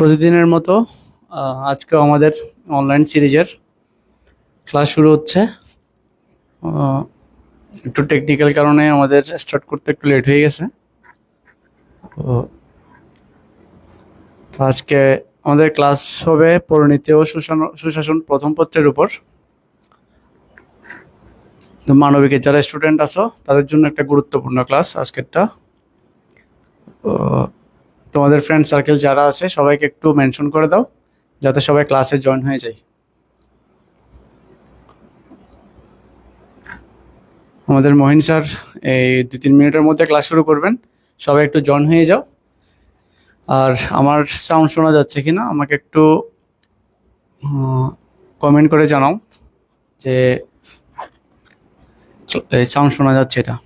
প্রতিদিনের মতো আজকেও আমাদের অনলাইন সিরিজের ক্লাস শুরু হচ্ছে। একটু টেকনিক্যাল কারণে আমাদের স্টার্ট করতে একটু লেট হয়ে গেছে। তো আজকে আমাদের ক্লাস হবে পরিণতি ও সুশাসন প্রথম পত্রের উপর। তো মানবিকের যারা স্টুডেন্ট আছো তাদের জন্য একটা গুরুত্বপূর্ণ ক্লাস আজকেরটা। তোমাদের ফ্রেন্ড সার্কেল যারা আছে সবাইকে একটু মেনশন করে দাও যাতে সবাই ক্লাসে জয়েন হয়ে যায়। আমাদের মহিন স্যার এই 2-3 মিনিটের মধ্যে ক্লাস শুরু করবেন, সবাই একটু জয়েন হয়ে যাও। আর আমার সাউন্ড শোনা যাচ্ছে কিনা আমাকে একটু কমেন্ট করে জানাও যে সাউন্ড শোনা যাচ্ছে এটা।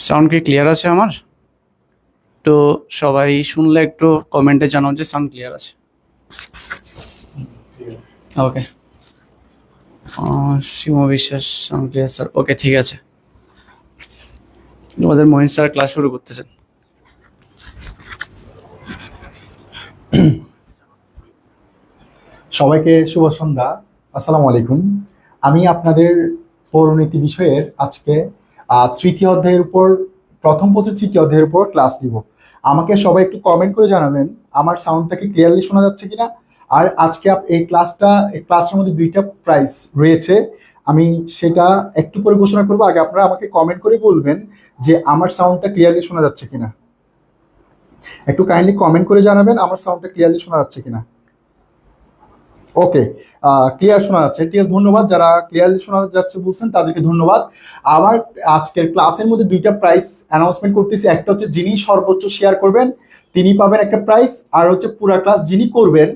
সাউন্ড কি ক্লিয়ার আছে আমার? তো সবাই শুনলে একটু কমেন্টে জানাও যে সাউন্ড ক্লিয়ার আছে। ওকে, শিব বিশ্বাস সাউন্ড ক্লিয়ার স্যার। ওকে, ঠিক আছে। আমাদের মহিন স্যার ক্লাস শুরু করতেছেন। সবাইকে শুভ সন্ধ্যা, আসসালামু আলাইকুম। আমি আপনাদের পৌরনীতি বিষয়ের আজকে তৃতীয় অধ্যায়ের উপর, প্রথম পত্রের তৃতীয় অধ্যায়ের উপর ক্লাস দিব। আমাকে সবাই একটু কমেন্ট করে জানাবেন আমার সাউন্ডটা কি ক্লিয়ারলি শোনা যাচ্ছে কিনা। আর আজকে এই ক্লাসটার মধ্যে 2টা প্রাইজ রয়েছে, আমি সেটা একটু পরে ঘোষণা করবো। আগে আপনারা আমাকে কমেন্ট করে বলবেন যে আমার সাউন্ডটা ক্লিয়ারলি শোনা যাচ্ছে কিনা। একটু কাইন্ডলি কমেন্ট করে জানাবেন আমার সাউন্ডটা ক্লিয়ারলি শোনা যাচ্ছে কিনা। ওকে, ক্লিয়ার শোনা যাচ্ছে, ঠিক আছে, ধন্যবাদ। যারা ক্লিয়ারলি শোনা যাচ্ছে বলছেন তাদেরকে ধন্যবাদ। আবার আজকের ক্লাসের মধ্যে 2টা প্রাইজ অ্যানাউন্সমেন্ট করতেছি। একটা হচ্ছে যিনি সর্বোচ্চ শেয়ার করবেন তিনি পাবেন একটা প্রাইজ, আর হচ্ছে পুরা ক্লাস যিনি করবেন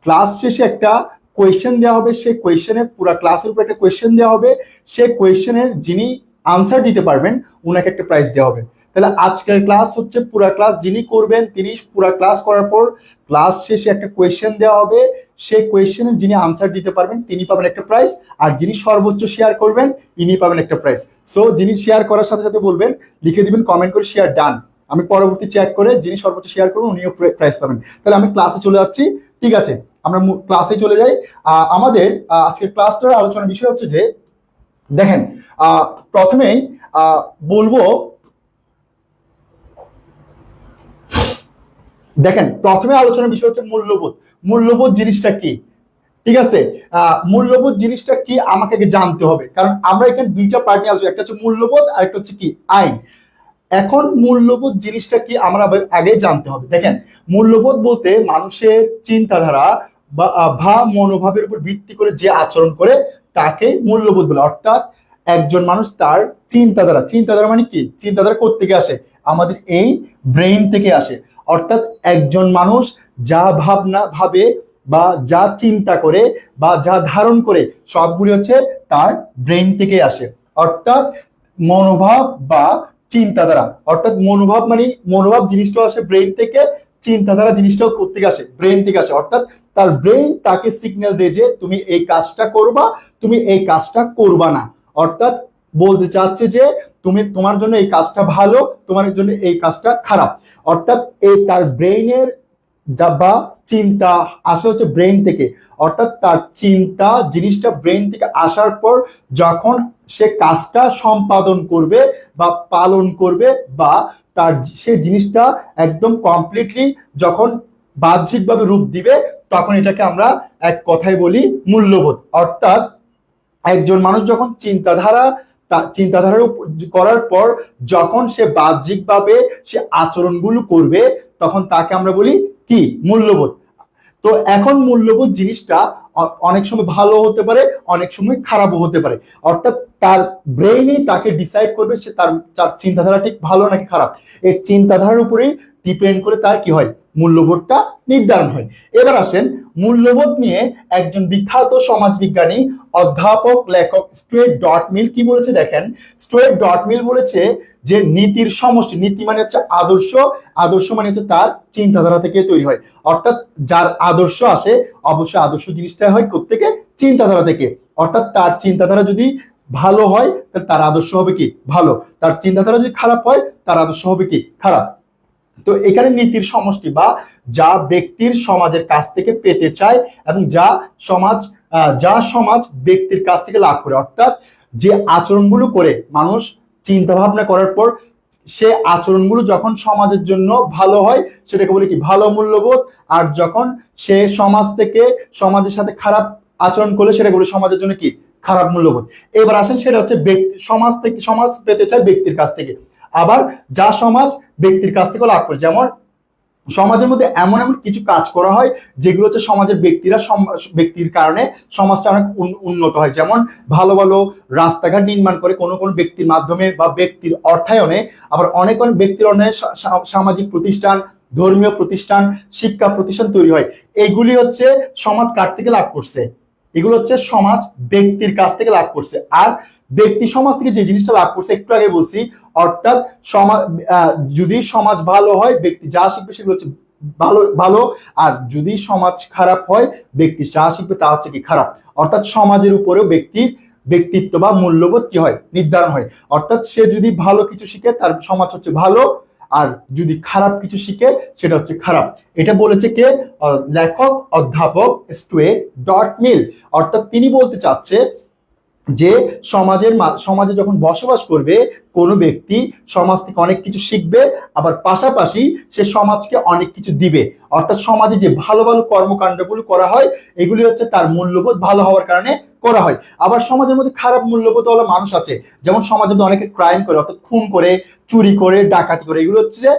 ক্লাস শেষে একটা কোয়েশ্চেন দেওয়া হবে, সেই কোয়েশ্চেনের পুরা ক্লাসের উপর একটা কোয়েশ্চেন দেওয়া হবে, সেই কোয়েশ্চেনের যিনি আনসার দিতে পারবেন ওনাকে একটা প্রাইজ দেওয়া হবে। তাহলে আজকের ক্লাস হচ্ছে পুরা ক্লাস যিনি করবেন তিনি পুরা ক্লাস করার পর ক্লাস শেষে একটা কোয়েশ্চেন দেওয়া হবে, সেই কোয়েশ্চেনের যিনি আনসার দিতে পারবেন তিনি পাবেন একটা প্রাইজ, আর যিনি সর্বোচ্চ শেয়ার করবেন ইনি পাবেন একটা প্রাইজ। সো যিনি শেয়ার করার সাথে সাথে বলবেন, লিখে দিবেন কমেন্ট করে শেয়ার ডান। আমি পরবর্তী চেক করে যিনি সর্বোচ্চ শেয়ার করবেন উনিও প্রাইজ পাবেন। তাহলে আমি ক্লাসে চলে যাচ্ছি, ঠিক আছে, আমরা ক্লাসে চলে যাই। আমাদের আজকের ক্লাসটার আলোচনার বিষয় হচ্ছে যে দেখেন, প্রথমেই বলবো, দেখেন প্রথমে আলোচনার বিষয় হচ্ছে মূল্যবোধ। মূল্যবোধ জিনিসটা কি, ঠিক আছে, মূল্যবোধ জিনিসটা কি আমাকে আগে জানতে হবে, কারণ আমরা এখানে 2টা পার্ট নিয়ে আলোচনা, একটা হচ্ছে মূল্যবোধ আর একটা হচ্ছে কি আইন। এখন মূল্যবোধ জিনিসটা কি আমরা আগে জানতে হবে। দেখেন, মূল্যবোধ বলতে মানুষের চিন্তাধারা বা মনোভাবের উপর ভিত্তি করে যে আচরণ করে তাকে মূল্যবোধ বলে। অর্থাৎ একজন মানুষ তার চিন্তাধারা মানে কি, চিন্তাধারা কোত্থেকে আসে, আমাদের এই ব্রেইন থেকে আসে। অর্থাৎ একজন মানুষ যা ভাবনা ভাবে বা যা চিন্তা করে বা যা ধারণ করে সবগুলি হচ্ছে তার ব্রেইন থেকে আসে। অর্থাৎ মনোভাব বা চিন্তাধারা, অর্থাৎ মনোভাব জিনিসটা আসে ব্রেইন থেকে, চিন্তাধারা জিনিসটাও কোত্থেকে আসে, ব্রেইন থেকে আসে। অর্থাৎ তার ব্রেইন তাকে সিগন্যাল দেয় যে তুমি এই কাজটা করবা, তুমি এই কাজটা করবা না। অর্থাৎ বলতে চাচ্ছে যে তোমার জন্য এই কাজটা ভালো, তোমার জন্য এই কাজটা খারাপ। অর্থাৎ এই তার ব্রেইনের বা চিন্তা আসে হচ্ছে ব্রেইন থেকে। অর্থাৎ তার চিন্তা জিনিসটা ব্রেইন থেকে আসার পর যখন সে কাজটা সম্পাদন করবে বা পালন করবে বা তার সে জিনিসটা একদম কমপ্লিটলি যখন বাহ্যিকভাবে রূপ দিবে, তখন এটাকে আমরা এক কথায় বলি মূল্যবোধ। অর্থাৎ একজন মানুষ যখন চিন্তাধারা করার পর যখন সে বাহ্যিকভাবে সে আচরণগুলো করবে তখন তাকে আমরা বলি কি, মূল্যবোধ। তো এখন মূল্যবোধ জিনিসটা অনেক সময় ভালো হতে পারে, অনেক সময় খারাপও হতে পারে। অর্থাৎ তার ব্রেইনই তাকে ডিসাইড করবে সে তার চিন্তাধারা ঠিক ভালো নাকি খারাপ। এই চিন্তাধারার উপরেই ডিপেন্ড করে তার কি হয়, মূল্যবোধটা নির্ধারণ হয়। এবার আসেন মূল্যবোধ নিয়ে একজন বিখ্যাত সমাজবিজ্ঞানী অধ্যাপক লেখক স্টুয়ার্ট ডট মিল কি বলেছে দেখেন। স্টুয়ার্ট ডট মিল বলেছে যে নীতির সমষ্টি, নীতি মানে হচ্ছে আদর্শ, আদর্শ মানে হচ্ছে তার চিন্তাধারা থেকে তৈরি হয়। অর্থাৎ যার আদর্শ আসে অবশ্যই আদর্শ জিনিসটা হয় কোত্থেকে, চিন্তাধারা থেকে। অর্থাৎ তার চিন্তাধারা যদি ভালো হয় তাহলে তার আদর্শ হবে কি, ভালো। তার চিন্তাধারা যদি খারাপ হয় তার আদর্শ হবে কি, খারাপ। তো এখানে নীতির সমষ্টি বা যা ব্যক্তির সমাজের কাছ থেকে পেতে চায় এবং যা সমাজ ব্যক্তির কাছ থেকে লাভ করে। অর্থাৎ যে আচরণগুলো করে মানুষ চিন্তা ভাবনা করার পর সে আচরণগুলো যখন সমাজের জন্য ভালো হয় সেটাকে বলে কি, ভালো মূল্যবোধ। আর যখন সে সমাজের সাথে খারাপ আচরণ করলে সেটাকে বলে সমাজের জন্য কি, খারাপ মূল্যবোধ। এবার আসেন সেটা হচ্ছে সমাজ পেতে চায় ব্যক্তির কাছ থেকে। আবার যা সমাজ ব্যক্তির কাছ থেকে লাভ করে, যেমন সমাজের মধ্যে এমন এমন কিছু কাজ করা হয় যেগুলো হচ্ছে সমাজের ব্যক্তির কারণে সমাজটা অনেক উন্নত হয়। যেমন ভালো ভালো রাস্তাঘাট নির্মাণ করে কোনো কোনো ব্যক্তির মাধ্যমে বা ব্যক্তির অর্থায়নে। আবার অনেক অনেক ব্যক্তির অর্থায়নে সামাজিক প্রতিষ্ঠান, ধর্মীয় প্রতিষ্ঠান, শিক্ষা প্রতিষ্ঠান তৈরি হয়। এগুলি হচ্ছে সমাজ কার থেকে লাভ করছে, এগুলো হচ্ছে সমাজ ব্যক্তির কাছ থেকে লাভ করছে। আর ব্যক্তি সমাজ থেকে যে জিনিসটা লাভ করছে একটু আগে বলছি, অর্থাৎ যদি সমাজ ভালো হয় ব্যক্তি যা শিখবে সেগুলো হচ্ছে ভালো ভালো, আর যদি সমাজ খারাপ হয় ব্যক্তি যা শিখবে তা হচ্ছে কি, খারাপ। অর্থাৎ সমাজের উপরেও ব্যক্তিত্ব বা মূল্যবোধ কি হয়, নির্ধারণ হয়। অর্থাৎ সে যদি ভালো কিছু শিখে তার সমাজ হচ্ছে ভালো, আর যদি খারাপ কিছু শিখে সেটা হচ্ছে খারাপ। এটা বলেছে কে, লেখক অধ্যাপক স্টুয়ার্ট ডট মিল। অর্থাৎ তিনি বলতে চাচ্ছে যে সমাজে যখন বসবাস করবে কোনো ব্যক্তি সমাজ থেকে অনেক কিছু শিখবে, আবার পাশাপাশি সে সমাজকে অনেক কিছু দিবে। অর্থাৎ সমাজে যে ভালো ভালো কর্মকাণ্ডগুলো করা হয় এগুলি হচ্ছে তার মূল্যবোধ ভালো হওয়ার কারণে করা হয়। আবার সমাজের মধ্যে খারাপ মূল্যবোধ হলো মানুষ আছে, যেমন সমাজে অনেকে ক্রাইম করে, অর্থাৎ খুন করে, চুরি করে, ডাকাতি করে। এগুলো হচ্ছে যে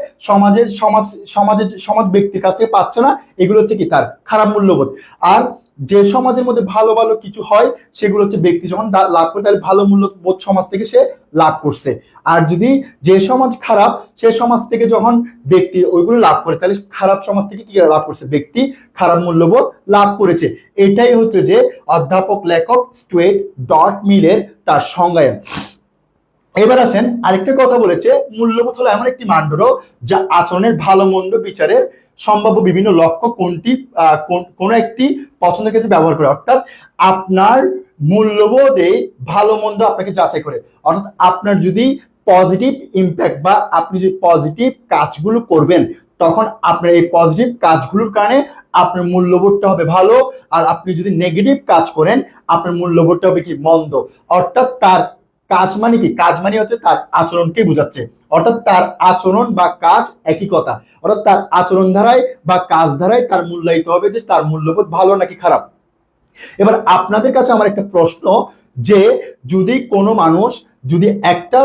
সমাজ ব্যক্তির কাছ থেকে পাচ্ছে না, এগুলো হচ্ছে কি তার খারাপ মূল্যবোধ। আর যে সমাজের মধ্যে ভালো ভালো কিছু হয় সেগুলো হচ্ছে ব্যক্তি যখন লাভ করে তাহলে ভালো মূল্যবোধ সমাজ থেকে সে লাভ করছে। আর যদি যে সমাজ খারাপ সে সমাজ থেকে যখন ব্যক্তি ওইগুলো লাভ করে তাহলে খারাপ সমাজ থেকে কি লাভ করছে, ব্যক্তি খারাপ মূল্যবোধ লাভ করেছে। এটাই হচ্ছে যে অধ্যাপক লেখক স্টুয়ার্ট ডট মিলের তার সংজ্ঞায়ন। এবার আসেন আরেকটা কথা বলেছে, মূল্যবোধ হলো এমন একটি মানদণ্ড যা আচরণের ভালো মন্দ বিচারের সম্ভাব্য বিভিন্ন লক্ষ্য কোন একটি পছন্দের ক্ষেত্রে ব্যবহার করে। অর্থাৎ আপনার মূল্যবোধে ভালো মন্দ আপনাকে যাচাই করে। অর্থাৎ আপনার যদি পজিটিভ ইম্প্যাক্ট বা আপনি যদি পজিটিভ কাজগুলো করবেন তখন আপনার এই পজিটিভ কাজগুলোর কারণে আপনার মূল্যবোধটা হবে ভালো। আর আপনি যদি নেগেটিভ কাজ করেন আপনার মূল্যবোধটা হবে কি, মন্দ। অর্থাৎ তার কাজ মানে কি, কাজ মানে হচ্ছে তার আচরণকে বোঝাচ্ছে। অর্থাৎ তার আচরণ বা কাজ একই কথা। অর্থাৎ তার আচরণ ধারায় বা কাজ ধারায় তার মূল্যায়িত হবে যে তার মূল্যবোধ ভালো নাকি খারাপ। এবার আপনাদের কাছে আমার একটা প্রশ্ন, যে যদি কোনো মানুষ যদি একটা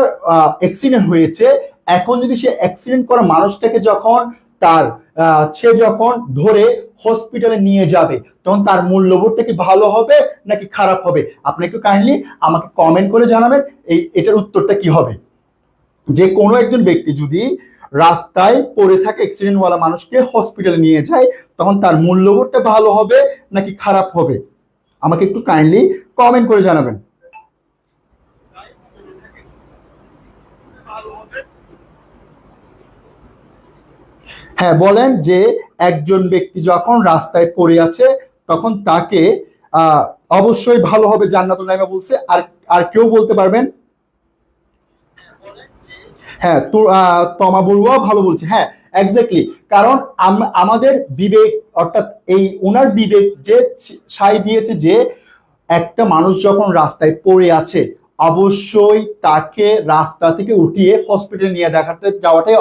অ্যাক্সিডেন্ট হয়েছে, এখন যদি সে অ্যাক্সিডেন্ট করা মানুষটাকে যখন সে যখন ধরে হসপিটালে নিয়ে যাবে তখন তার মূল্যবোধটা কি ভালো হবে নাকি খারাপ হবে? আপনি একটু কাইন্ডলি আমাকে কমেন্ট করে জানাবেন এটার উত্তরটা কি হবে। যে কোনো একজন ব্যক্তি যদি রাস্তায় পড়ে থাকে অ্যাক্সিডেন্টওয়ালা মানুষকে হসপিটালে নিয়ে যায় তখন তার মূল্যবোধটা ভালো হবে নাকি খারাপ হবে, আমাকে একটু কাইন্ডলি কমেন্ট করে জানাবেন। হ্যাঁ বলেন, যে একজন ব্যক্তি যখন রাস্তায় পড়ে আছে তখন তাকে অবশ্যই ভালো হবে জান্নাতুল নাইমা বলছে। আর কেউ বলতে পারবেন? হ্যাঁ তমা বড়ুয়া ভালো বলছে। হ্যাঁ এক্স্যাক্টলি, কারণ আমাদের বিবেক অর্থাৎ এই ওনার বিবেক যে সায় দিয়েছে যে একটা মানুষ যখন রাস্তায় পড়ে আছে অবশ্যই তাকে রাস্তা থেকে উঠিয়ে হসপিটালে নিয়ে যাওয়াটাই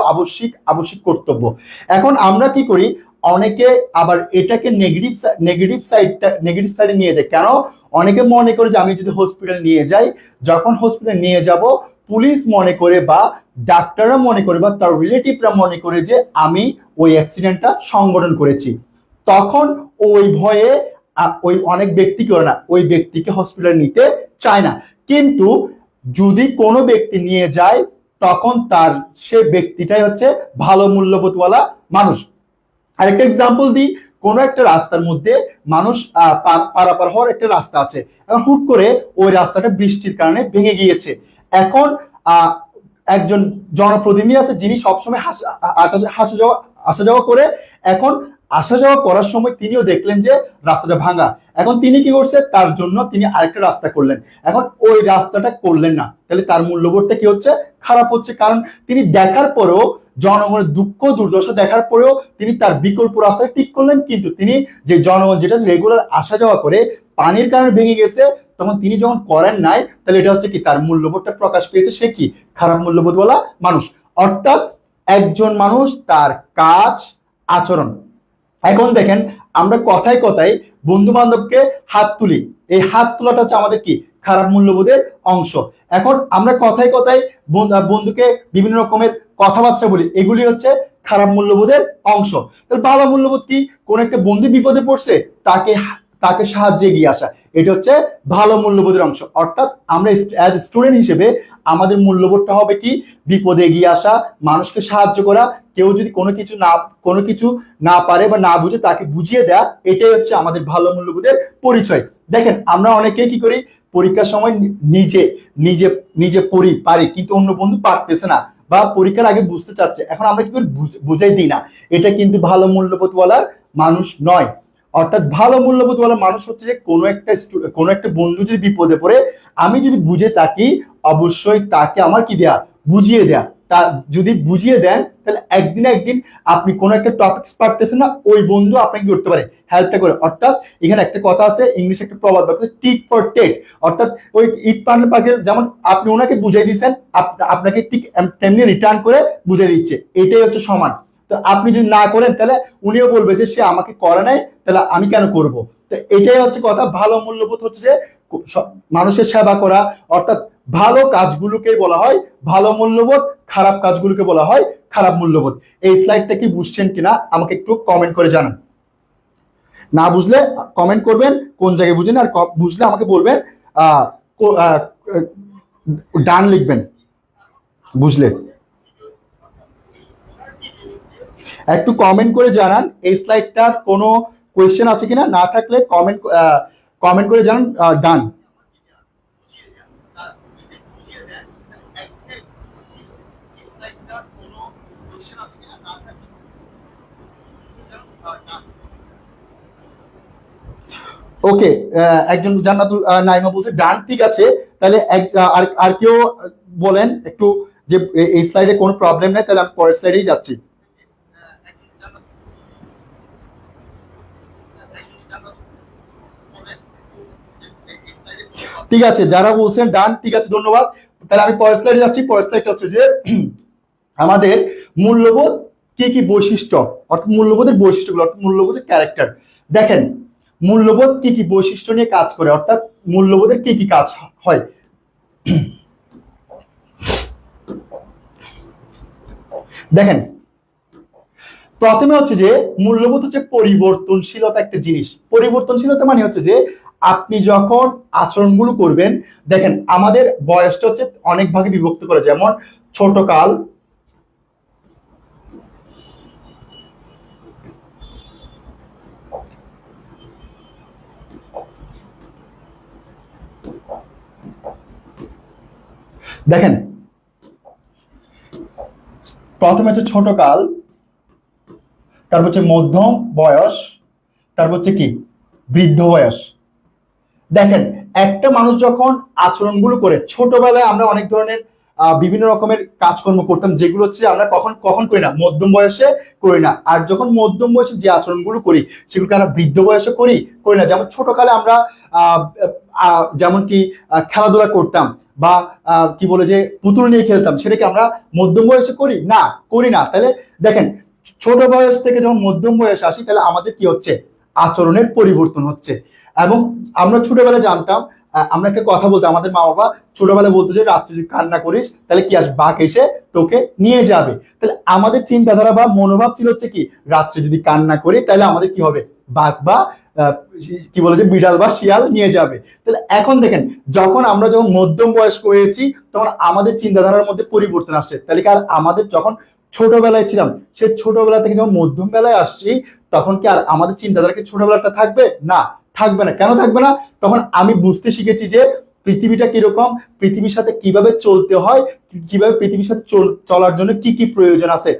আবশ্যিক কর্তব্য। এখন আমরা কি করি, অনেকে আবার এটাকে নেগেটিভ সাইডে নিয়ে যায়। কেন? অনেকে মনে করে যে আমি যদি হসপিটাল নিয়ে যাই, যখন হসপিটাল নিয়ে যাব পুলিশ মনে করে বা ডাক্তাররা মনে করে বা তার রিলেটিভরা মনে করে যে আমি ওই অ্যাক্সিডেন্টটা সংঘটন করেছি, তখন ওই ভয়ে ওই অনেক ব্যক্তি করে না, ওই ব্যক্তিকে হসপিটালে নিতে চায় না। কিন্তু যদি কোনো ব্যক্তি নিয়ে যায় তখন তার সে ব্যক্তিটাই হচ্ছে ভালো মূল্যবোধওয়ালা মানুষ। আরেকটা এক্সাম্পল দিই, কোনো একটা রাস্তার মধ্যে মানুষ পারাপার হওয়ার একটা রাস্তা আছে, এখন হুট করে ওই রাস্তাটা বৃষ্টির কারণে ভেঙে গিয়েছে। এখন একজন জনপ্রতিনিধি আছে যিনি সবসময় আসা যাওয়া করে। এখন আসা যাওয়া করার সময় তিনিও দেখলেন যে রাস্তাটা ভাঙা। এখন তিনি কি করছে, তার জন্য তিনি আরেকটা রাস্তা করলেন। এখন ওই রাস্তাটা করলেন না, তাহলে তার মূল্যবোধটা কি হচ্ছে, খারাপ হচ্ছে। কারণ তিনি দেখার পরেও, জনগণের দুঃখ দুর্দশা দেখার পরেও তিনি তার বিকল্প রাস্তায় ঠিক করলেন, কিন্তু তিনি যে জনগণ যেটা রেগুলার আসা যাওয়া করে পানির কারণে ভেঙে গেছে, তখন তিনি যখন করেন নাই, তাহলে এটা হচ্ছে কি, তার মূল্যবোধটা প্রকাশ পেয়েছে, সে কি খারাপ মূল্যবোধওয়ালা মানুষ। অর্থাৎ একজন মানুষ তার কাজ, আচরণ। এখন দেখেন, আমরা কথায় কথায় বন্ধু বান্ধবকে হাত তুলি, এই হাত তোলাটা হচ্ছে আমাদের কি খারাপ মূল্যবোধের অংশ। এখন আমরা কথায় কথায় বন্ধুকে বিভিন্ন রকমের কথাবার্তা বলি, এগুলি হচ্ছে খারাপ মূল্যবোধের অংশ। তাহলে ভালো মূল্যবোধ কি, কোন একটা বন্ধু বিপদে পড়ছে তাকে তাকে সাহায্যে এগিয়ে আসা, এটা হচ্ছে ভালো মূল্যবোধের অংশ। অর্থাৎ আমরা অ্যাজ স্টুডেন্ট হিসেবে আমাদের মূল্যবোধটা হবে কি, বিপদে এগিয়ে আসা, মানুষকে সাহায্য করা, কেউ যদি কোনো কিছু না পারে বা না বুঝে তাকে বুঝিয়ে দেয়া, এটাই হচ্ছে আমাদের ভালো মূল্যবোধের পরিচয়। দেখেন, আমরা অনেকেই কি করি, পরীক্ষার সময় নিজে নিজে নিজে পারি, কিন্তু অন্য বন্ধু পারতেছে না বা পরীক্ষার আগে বুঝতে চাচ্ছে, এখন আমরা কি করি, বুঝাই দিই না। এটা কিন্তু ভালো মূল্যবোধওয়ালার মানুষ নয়। অর্থাৎ ভালো মূল্যবোধওয়ালা মানুষ হচ্ছে যে কোনো একটা বন্ধু যদি বিপদে পড়ে, আমি যদি বুঝে থাকি, অবশ্যই তাকে আমার কি দেয়া, বুঝিয়ে দেয়া। তা যদি বুঝিয়ে দেন, তাহলে একদিন একদিন আপনি কোনো একটা টপিকস পারতেছেন না, ওই বন্ধু আপনাকে করতে পারে, হেল্পটা করে। অর্থাৎ এখানে একটা কথা আছে, ইংলিশে একটা প্রবাদ আছে, টিট ফর টেট। অর্থাৎ ওই ইট পান্ডার পার্কে যেমন আপনি ওনাকে বুঝাই দিচ্ছেন, আপনাকে ঠিক তেমনি রিটার্ন করে বুঝিয়ে দিচ্ছে, এটাই হচ্ছে সমান। তো আপনি যদি না করেন, তাহলে উনিও বলবে যে সে আমাকে করে নাই, তাহলে আমি কেন করব। তো এটাই হচ্ছে কথা। ভালো মূল্যবোধ হচ্ছে যে মানুষের সেবা করা, অর্থাৎ ভালো কাজগুলোকে বলা হয় ভালো মূল্যবোধ, খারাপ কাজগুলোকে বলা হয় খারাপ মূল্যবোধ। এই স্লাইডটা কি বুঝছেন কিনা আমাকে একটু কমেন্ট করে জানান। না বুঝলে কমেন্ট করবেন কোন জায়গায় বুঝেন, আর বুঝলে আমাকে বলবেন, ডান লিখবেন বুঝলে। একটু কমেন্ট করে জানান এই স্লাইডটার কোনো কোয়েশ্চেন আছে কিনা, না থাকলে কমেন্ট করে জানান ডান। ওকে, একজন জান্নাতুল নাইমা বলছে ডান, ঠিক আছে। তাহলে আর কেউ বলেন একটু যে এই স্লাইডে কোনো প্রবলেম নেই, তাহলে আমি পরের স্লাইডেই যাচ্ছি। ঠিক আছে, যারা বলছেন ডান, ঠিক আছে, ধন্যবাদ। তাহলে আমি পরের স্লাইডে যাচ্ছি। পরের স্লাইডটা হচ্ছে যে আমাদের মূল্যবোধ কি কি বৈশিষ্ট্য, অর্থাৎ মূল্যবোধের বৈশিষ্ট্যগুলো, অর্থাৎ মূল্যবোধের ক্যারেক্টার। দেখেন, মূল্যবোধ কি কি বৈশিষ্ট্য নিয়ে কাজ করে, অর্থাৎ মূল্যবোধের কি কি কাজ হয়। দেখেন, প্রথমে হচ্ছে যে মূল্যবোধ হচ্ছে পরিবর্তনশীলতা একটা জিনিস। পরিবর্তনশীলতা মানে হচ্ছে যে আপনি যখন আচরণগুলো করবেন, দেখেন আমাদের বয়সটা হচ্ছে অনেক ভাগে বিভক্ত করে, যেমন ছোট কাল, দেখেন প্রথমে হচ্ছে ছোট কাল, তারপর হচ্ছে মধ্যম বয়স, তারপর হচ্ছে কি বৃদ্ধ বয়স। দেখেন, একটা মানুষ যখন আচরণগুলো করে, ছোটবেলায় আমরা অনেক ধরনের বিভিন্ন রকমের কাজকর্ম করতাম, যেগুলো হচ্ছে আমরা কখন কখন করি না, মধ্যম বয়সে করি না। আর যখন মধ্যম বয়সে যে আচরণগুলো করি, সেগুলোকে আমরা বৃদ্ধ বয়সে করি করি না। যেমন ছোটকালে আমরা যেমন কি খেলাধুলা করতাম, বা কি বলে যে পুতুল নিয়ে খেলতাম, সেটাকে আমরা মধ্যম বয়সে করি না, করি না। তাহলে দেখেন, ছোট বয়স থেকে যখন মধ্যম বয়সে আসি, তাহলে আমাদের কি হচ্ছে, আচরণের পরিবর্তন হচ্ছে। এবং আমরা ছোটবেলায় জানতাম আমরা একটা কথা বলতে, আমাদের মা বাবা ছোটবেলায় বলতো যে রাত্রে যদি কান্না করিস তাহলে কি আস বাঘ এসে তোকে নিয়ে যাবে। তাহলে আমাদের চিন্তাধারা বা মনোভাব ছিল হচ্ছে কি, রাত্রে যদি কান্না করি তাহলে আমাদের কি হবে, বাঘ বা কি বলে যে বিড়াল বা শিয়াল নিয়ে যাবে। তাহলে এখন দেখেন, যখন মধ্যম বয়স্ক হয়েছি তখন আমাদের চিন্তাধারার মধ্যে পরিবর্তন আসছে। তাহলে কি আর আমাদের যখন ছোটবেলায় ছিলাম, সে ছোটবেলা থেকে যখন মধ্যম বেলায় আসছি, তখন কি আর আমাদের চিন্তাধারা কি ছোটবেলাটা থাকবে? না, থাকবে না। কেন থাকবে না? তখন আমি বুঝতে শিখেছি যে পৃথিবীটা কিরকম, পৃথিবীর সাথে কিভাবে চলতে হয়, কিভাবে পৃথিবীর সাথে চলার জন্য কি কি প্রয়োজন আছে।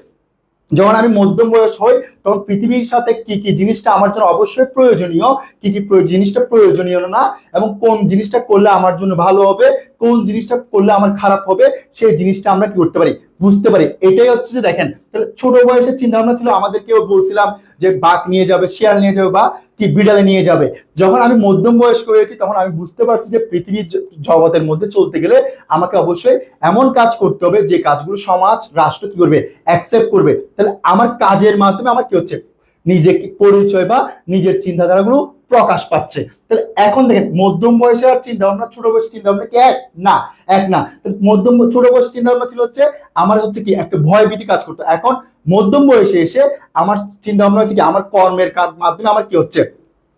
যখন আমি মধ্যম বয়স হই তখন পৃথিবীর সাথে কি কি জিনিসটা আমার জন্য অবশ্যই প্রয়োজনীয়, কি কি জিনিসটা প্রয়োজনীয় না, এবং কোন জিনিসটা করলে আমার জন্য ভালো হবে, কোন জিনিসটা করলে আমার খারাপ হবে, সেই জিনিসটা আমরা কি করতে পারি, বুঝতে পারি। এটাই হচ্ছে যে দেখেন, তাহলে ছোট বয়সের চিন্তা ভাবনা ছিল আমাদেরকেও বলছিলাম যে বাঘ নিয়ে যাবে, শিয়াল নিয়ে যাবে, বা কি বিড়ালে নিয়ে যাবে। যখন আমি মধ্যম বয়স্ক হয়েছি তখন আমি বুঝতে পারছি যে পৃথিবীর জগতের মধ্যে চলতে গেলে আমাকে অবশ্যই এমন কাজ করতে হবে যে কাজগুলো সমাজ রাষ্ট্র কি করবে, অ্যাকসেপ্ট করবে। তাহলে আমার কাজের মাধ্যমে আমার কি হচ্ছে, নিজেকে পরিচয় বা নিজের চিন্তাধারাগুলো প্রকাশ পাচ্ছে। তাহলে এখন দেখেন, মধ্যম বয়সের আর চিন্তা ভাবনা ছোট বয়সের চিন্তা ভাবনা কি এক? না, এক না। ছোট বয়সের চিন্তা ভাবনা ছিল হচ্ছে আমার হচ্ছে কি একটা ভয় ভীতি কাজ করতো। এখন মধ্যম বয়সে এসে আমার চিন্তা ভাবনা হচ্ছে কি আমার কর্মের মাধ্যমে আমার কি হচ্ছে,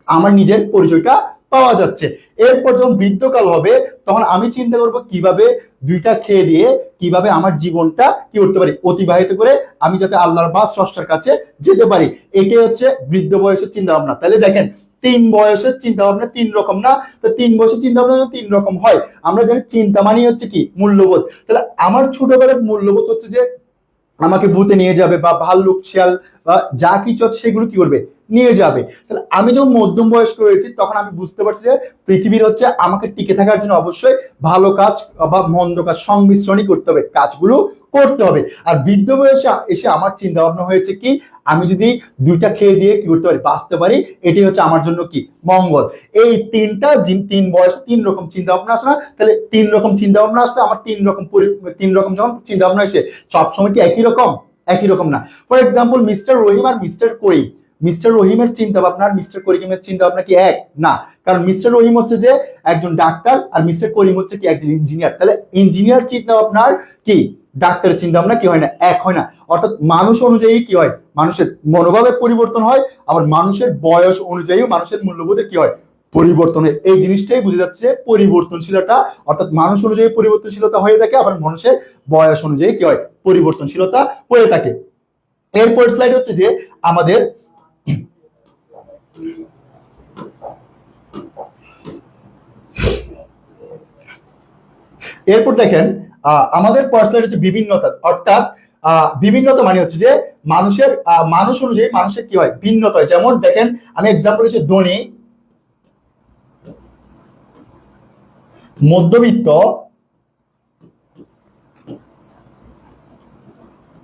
আমার নিজের পরিচয়টা পাওয়া যাচ্ছে। এরপর যখন বৃদ্ধকাল হবে তখন আমি চিন্তা করব কিভাবে দুইটা খেয়ে দিয়ে কিভাবে আমার জীবনটা কি করতে পারি, অতিবাহিত করে আমি যাতে আল্লাহর বা স্রষ্টার কাছে যেতে পারি। এটাই হচ্ছে বৃদ্ধ বয়সের চিন্তা ভাবনা। তাহলে দেখেন, 3 বয়সের চিন্তা ভাবনা 3 রকম না? তো 3 বয়সের চিন্তা ভাবনা 3 রকম হয়। আমরা জানি চিন্তা মানে হচ্ছে কি, মূল্যবোধ। তাহলে আমার ছোটবেলার মূল্যবোধ হচ্ছে যে আমাকে ভূতে নিয়ে যাবে, বা ভাল্লুক শিয়াল বা যা কিছু আছে সেগুলো কি করবে, নিয়ে যাবে। তাহলে আমি যখন মধ্যম বয়স্ক হয়েছি তখন আমি বুঝতে পারছি যে পৃথিবীর হচ্ছে আমাকে টিকে থাকার জন্য অবশ্যই ভালো কাজ বা মন্দ কাজ সংমিশ্রণই করতে হবে, কাজগুলো করতে হবে। আর বৃদ্ধ বয়সে এসে আমার চিন্তা ভাবনা হয়েছে কি, আমি যদি দুইটা খেয়ে দিয়ে কি করতে পারি, বাঁচতে পারি, এটাই হচ্ছে আমার জন্য কি মঙ্গল। এই 3 বয়সে 3 রকম চিন্তা ভাবনা আসে না? তাহলে 3 রকম চিন্তা ভাবনা আসলে আমার 3 রকম যখন চিন্তা ভাবনা হয়েছে, সবসময় কি একই রকম? একই রকম না। ফর এক্সাম্পল, মিস্টার রহিম আর মিস্টার করিম, মিস্টার রহিমের চিন্তা ভাবনা আর মিস্টার করিমের চিন্তা ভাবনা কি এক? না। কারণ মিস্টার রহিম হচ্ছে যে একজন ডাক্তার আর মিস্টার করিম হচ্ছে কি একজন ইঞ্জিনিয়ার। তাহলে ইঞ্জিনিয়ার চিন্তা ভাবনার কি ডাক্তারের চিন্তা ভাবনা কি হয় না, এক হয় না। অর্থাৎ মানুষ অনুযায়ী কি হয়, মানুষের মনোভাবের পরিবর্তন হয়, আবার মানুষের বয়স অনুযায়ী মানুষের মূল্যবোধে কি হয়, পরিবর্তন হয়। এই জিনিসটাই বুঝে যাচ্ছে পরিবর্তনশীলতা, অর্থাৎ মানুষ অনুযায়ী পরিবর্তনশীলতা হয়ে থাকে, আবার মানুষের বয়স অনুযায়ী কি হয়, পরিবর্তনশীলতা হয়ে থাকে। এরপর স্লাইড হচ্ছে যে আমাদের এরপর দেখেন আমাদের পার্সোনাল হচ্ছে বিভিন্নতা। অর্থাৎ বিভিন্নতা মানে হচ্ছে যে মানুষ অনুযায়ী মানুষের কি হয়, ভিন্নতা হয়। যেমন দেখেন, আমি এক্সাম্পল হচ্ছে ধনী, মধ্যবিত্ত,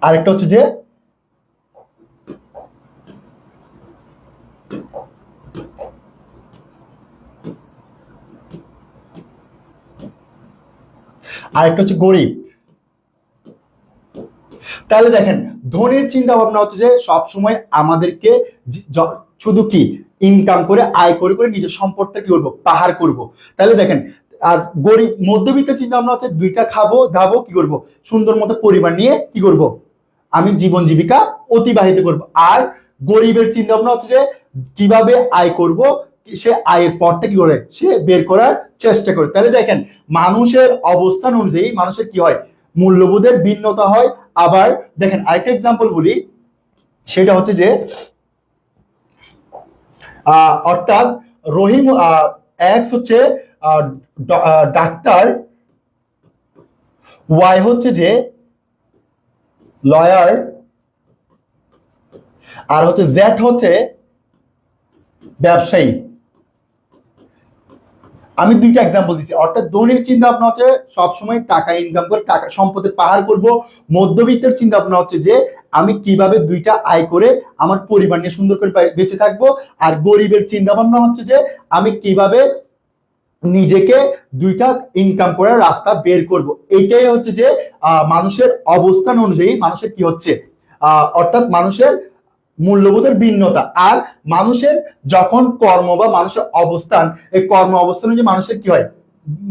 আরেকটা হচ্ছে যে গরিব। তাহলে দেখেন, ধনীর চিন্তা ভাবনা হচ্ছে যে সবসময় আমাদেরকে শুধু কি ইনকাম করে, আয় করে করে নিজের সম্পদটা কি করবো, পাহাড় করব। তাহলে দেখেন, আর গরিব মধ্যবিত্ত চিন্তা ভাবনা হচ্ছে দুইটা খাবো দাবো, কি করব, সুন্দর মতো পরিবার নিয়ে কি করব, আমি জীবন জীবিকা অতিবাহিত করব। আর গরিবের চিন্তা ভাবনা হচ্ছে যে কিভাবে আয় করব, সে আয়ের পথটা কি করে সে বের করার চেষ্টা করে। তাহলে দেখেন, মানুষের অবস্থান অনুযায়ী মানুষের কি হয়, মূল্যবোধের ভিন্নতা হয়। আবার দেখেন আরেকটা এক্সাম্পল বলি, সেটা হচ্ছে যে অর্থাৎ রহিম এক্স হচ্ছে ডাক্তার, ওয়াই হচ্ছে যে লয়ার, আর হচ্ছে জেড হচ্ছে ব্যবসায়ী। আমি দুইটা এক্সাম্পল দিচ্ছি। অর্থাৎ ধনীর চিন্তা ভাবনা হচ্ছে সবসময় টাকা ইনকাম করে টাকা সম্পদের পাহাড় করব। মধ্যবিত্তের চিন্তা ভাবনা হচ্ছে যে আমি কিভাবে দুইটা আয় করে আমার পরিবার নিয়ে সুন্দর করে বেঁচে থাকবো। আর গরিবের চিন্তা ভাবনা হচ্ছে যে আমি কিভাবে নিজেকে দুইটা ইনকাম করার রাস্তা বের করব। এটাই হচ্ছে যে মানুষের অবস্থান অনুযায়ী মানুষের কি হচ্ছে, অর্থাৎ মানুষের মূল্যবোধের ভিন্নতা। আর মানুষের যখন কর্ম বা মানুষের অবস্থান, এই কর্ম অবস্থান অনুযায়ী মানুষের কি হয়,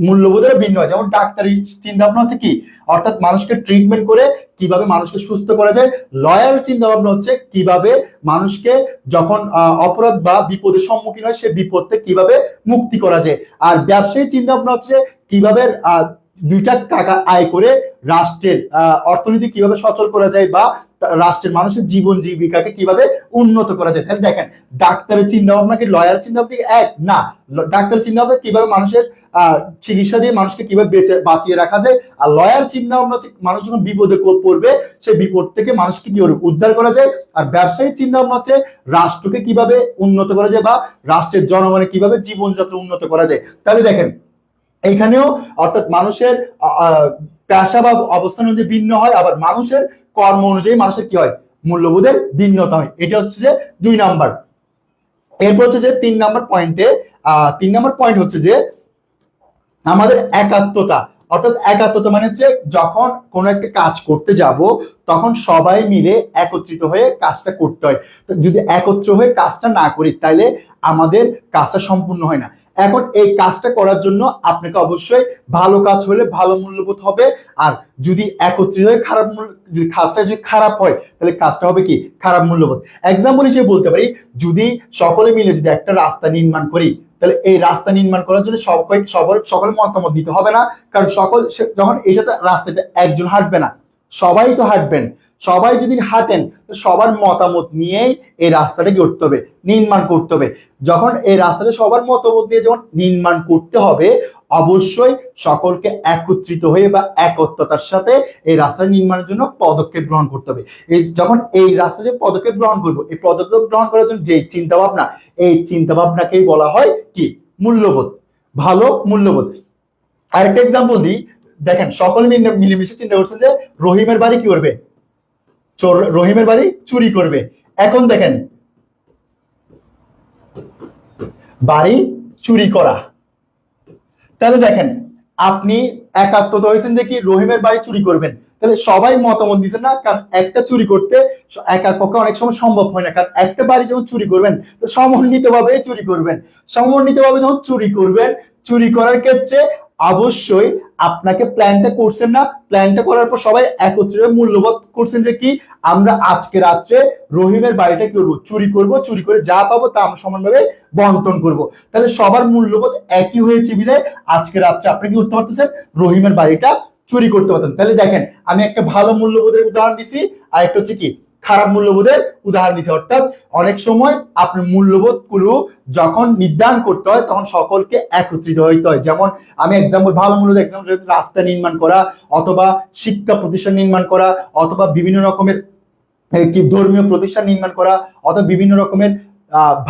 মূল্যবোধের ভিন্ন হয়। যেমন ডাক্তারি চিন্তা ভাবনা হচ্ছে কি, অর্থাৎ মানুষকে ট্রিটমেন্ট করে কিভাবে মানুষকে সুস্থ করা যায়। লয়ার চিন্তা ভাবনা হচ্ছে কিভাবে মানুষকে যখন অপরাধ বা বিপদের সম্মুখীন হয় সে বিপদ থেকে কিভাবে মুক্তি করা যায়। আর ব্যবসায়ী চিন্তা ভাবনা হচ্ছে কিভাবে দুইটা টাকা আয় করে রাষ্ট্রের অর্থনীতি কিভাবে সচল করা যায় বা রাষ্ট্রের মানুষের জীবন জীবিকাকে কিভাবে উন্নত করা যায়। তাহলে দেখেন, ডাক্তারের চিন্তা ভাবনা কি লয়ারের চিন্তা ভাবনা এক না। ডাক্তারের চিন্তা ভাবনা কিভাবে মানুষের চিকিৎসা দিয়ে মানুষকে কিভাবে বাঁচিয়ে রাখা যায়। আর লয়ার চিন্তা ভাবনা হচ্ছে মানুষ যখন বিপদে পড়বে সেই বিপদ থেকে মানুষকে কিভাবে উদ্ধার করা যায়। আর ব্যবসায়িক চিন্তা ভাবনা হচ্ছে রাষ্ট্রকে কিভাবে উন্নত করা যায় বা রাষ্ট্রের জনগণের কিভাবে জীবনযাত্রা উন্নত করা যায়। তাহলে দেখেন এইখানেও অর্থাৎ মানুষের পেশা বা অবস্থান অনুযায়ী ভিন্ন হয়, আবার মানুষের কর্ম অনুযায়ী মানুষের কি হয়, মূল্যবোধের ভিন্নতা হয়। এটা হচ্ছে যে 2 নাম্বার। এরপর হচ্ছে যে 3 নাম্বার পয়েন্টে 3 নাম্বার পয়েন্ট হচ্ছে যে আমাদের একাত্মতা। অর্থাৎ একাত্মতা মানে হচ্ছে যখন কোনো একটা কাজ করতে যাব তখন সবাই মিলে একত্রিত হয়ে কাজটা করতে হয়। যদি একত্র হয়ে কাজটা না করি তাহলে আমাদের কাজটা সম্পূর্ণ হয় না। এখন এই কাজটা করার জন্য আপনাকে অবশ্যই ভালো কাজ হলে ভালো মূল্যবোধ হবে। আর যদি একত্রিত হয়ে যদি কাজটা যদি খারাপ হয় তাহলে কাজটা হবে কি, খারাপ মূল্যবোধ। এক্সাম্পল হিসেবে বলতে পারি, যদি সকলে মিলে যদি একটা রাস্তা নির্মাণ করি তাহলে এই রাস্তা নির্মাণ করার জন্য সকলের মতামত দিতে হবে না। কারণ যখন এইটাতে রাস্তাতে একজন হাঁটবে না, সবাই তো হাঁটবেন। সবাই যদি হাঁটেন সবার মতামত নিয়েই এই রাস্তাটা কি করতে হবে, নির্মাণ করতে হবে। যখন এই রাস্তাটা সবার মতামত দিয়ে যখন নির্মাণ করতে হবে অবশ্যই সকলকে একত্রিত হয়ে বা একত্রতার সাথে এই রাস্তা নির্মাণের জন্য পদক্ষেপ গ্রহণ করতে হবে। যখন এই রাস্তা যে পদক্ষেপ গ্রহণ করবো, এই পদক্ষেপ গ্রহণ করার জন্য যে চিন্তা ভাবনা, এই চিন্তা ভাবনাকেই বলা হয় কি, মূল্যবোধ, ভালো মূল্যবোধ। আরেকটা এক্সাম্পল দিই, দেখেন সকল মিলেমিশে চিন্তা করছেন যে রহিমের বাড়ি কি করবে, রহিমের বাড়ি চুরি করবে। এখন দেখেন বাড়ি চুরি করা, তাহলে দেখেন আপনি একাত্মতা হয়েছেন যে কি রহিমের বাড়ি চুরি করবেন। তাহলে সবাই মতামত দিচ্ছেন না, কারণ একটা চুরি করতে একার পক্ষে অনেক সময় সম্ভব হয় না। কারণ একটা বাড়ি যখন চুরি করবেন তো সমন্বিতভাবে চুরি করবেন। সমন্বিতভাবে যখন চুরি করবেন, চুরি করার ক্ষেত্রে অবশ্যই আপনাকে প্ল্যানটা করছেন না, প্ল্যানটা করার পর সবাই একত্রে মূল্যবোধ করছেন যে কি আমরা আজকে রাত্রে রহিমের বাড়িটা কি করবো, চুরি করব, চুরি করে যা পাবো তা আমরা সমানভাবে বন্টন করব। তাহলে সবার মূল্যবোধ একই হয়েছে বিধায় আজকে রাত্রে আপনি কি করতে পারতেছেন, রহিমের বাড়িটা চুরি করতে পারতেছেন। তাহলে দেখেন আমি একটা ভালো মূল্যবোধের উদাহরণ দিছি, আর একটা হচ্ছে কি খারাপ মূল্যবোধের উদাহরণ দিছি। অর্থাৎ অনেক সময় আপনার মূল্যবোধ গুলো যখন নির্ধারণ করতে হয় তখন সকলকে একত্রিত হইতে হয়। যেমন আমি এক্সাম্পল, ভালো মূল্যবোধ এক্সাম্পল, রাস্তা নির্মাণ করা অথবা শিক্ষা প্রতিষ্ঠান নির্মাণ করা অথবা বিভিন্ন রকমের কি ধর্মীয় প্রতিষ্ঠান নির্মাণ করা অথবা বিভিন্ন রকমের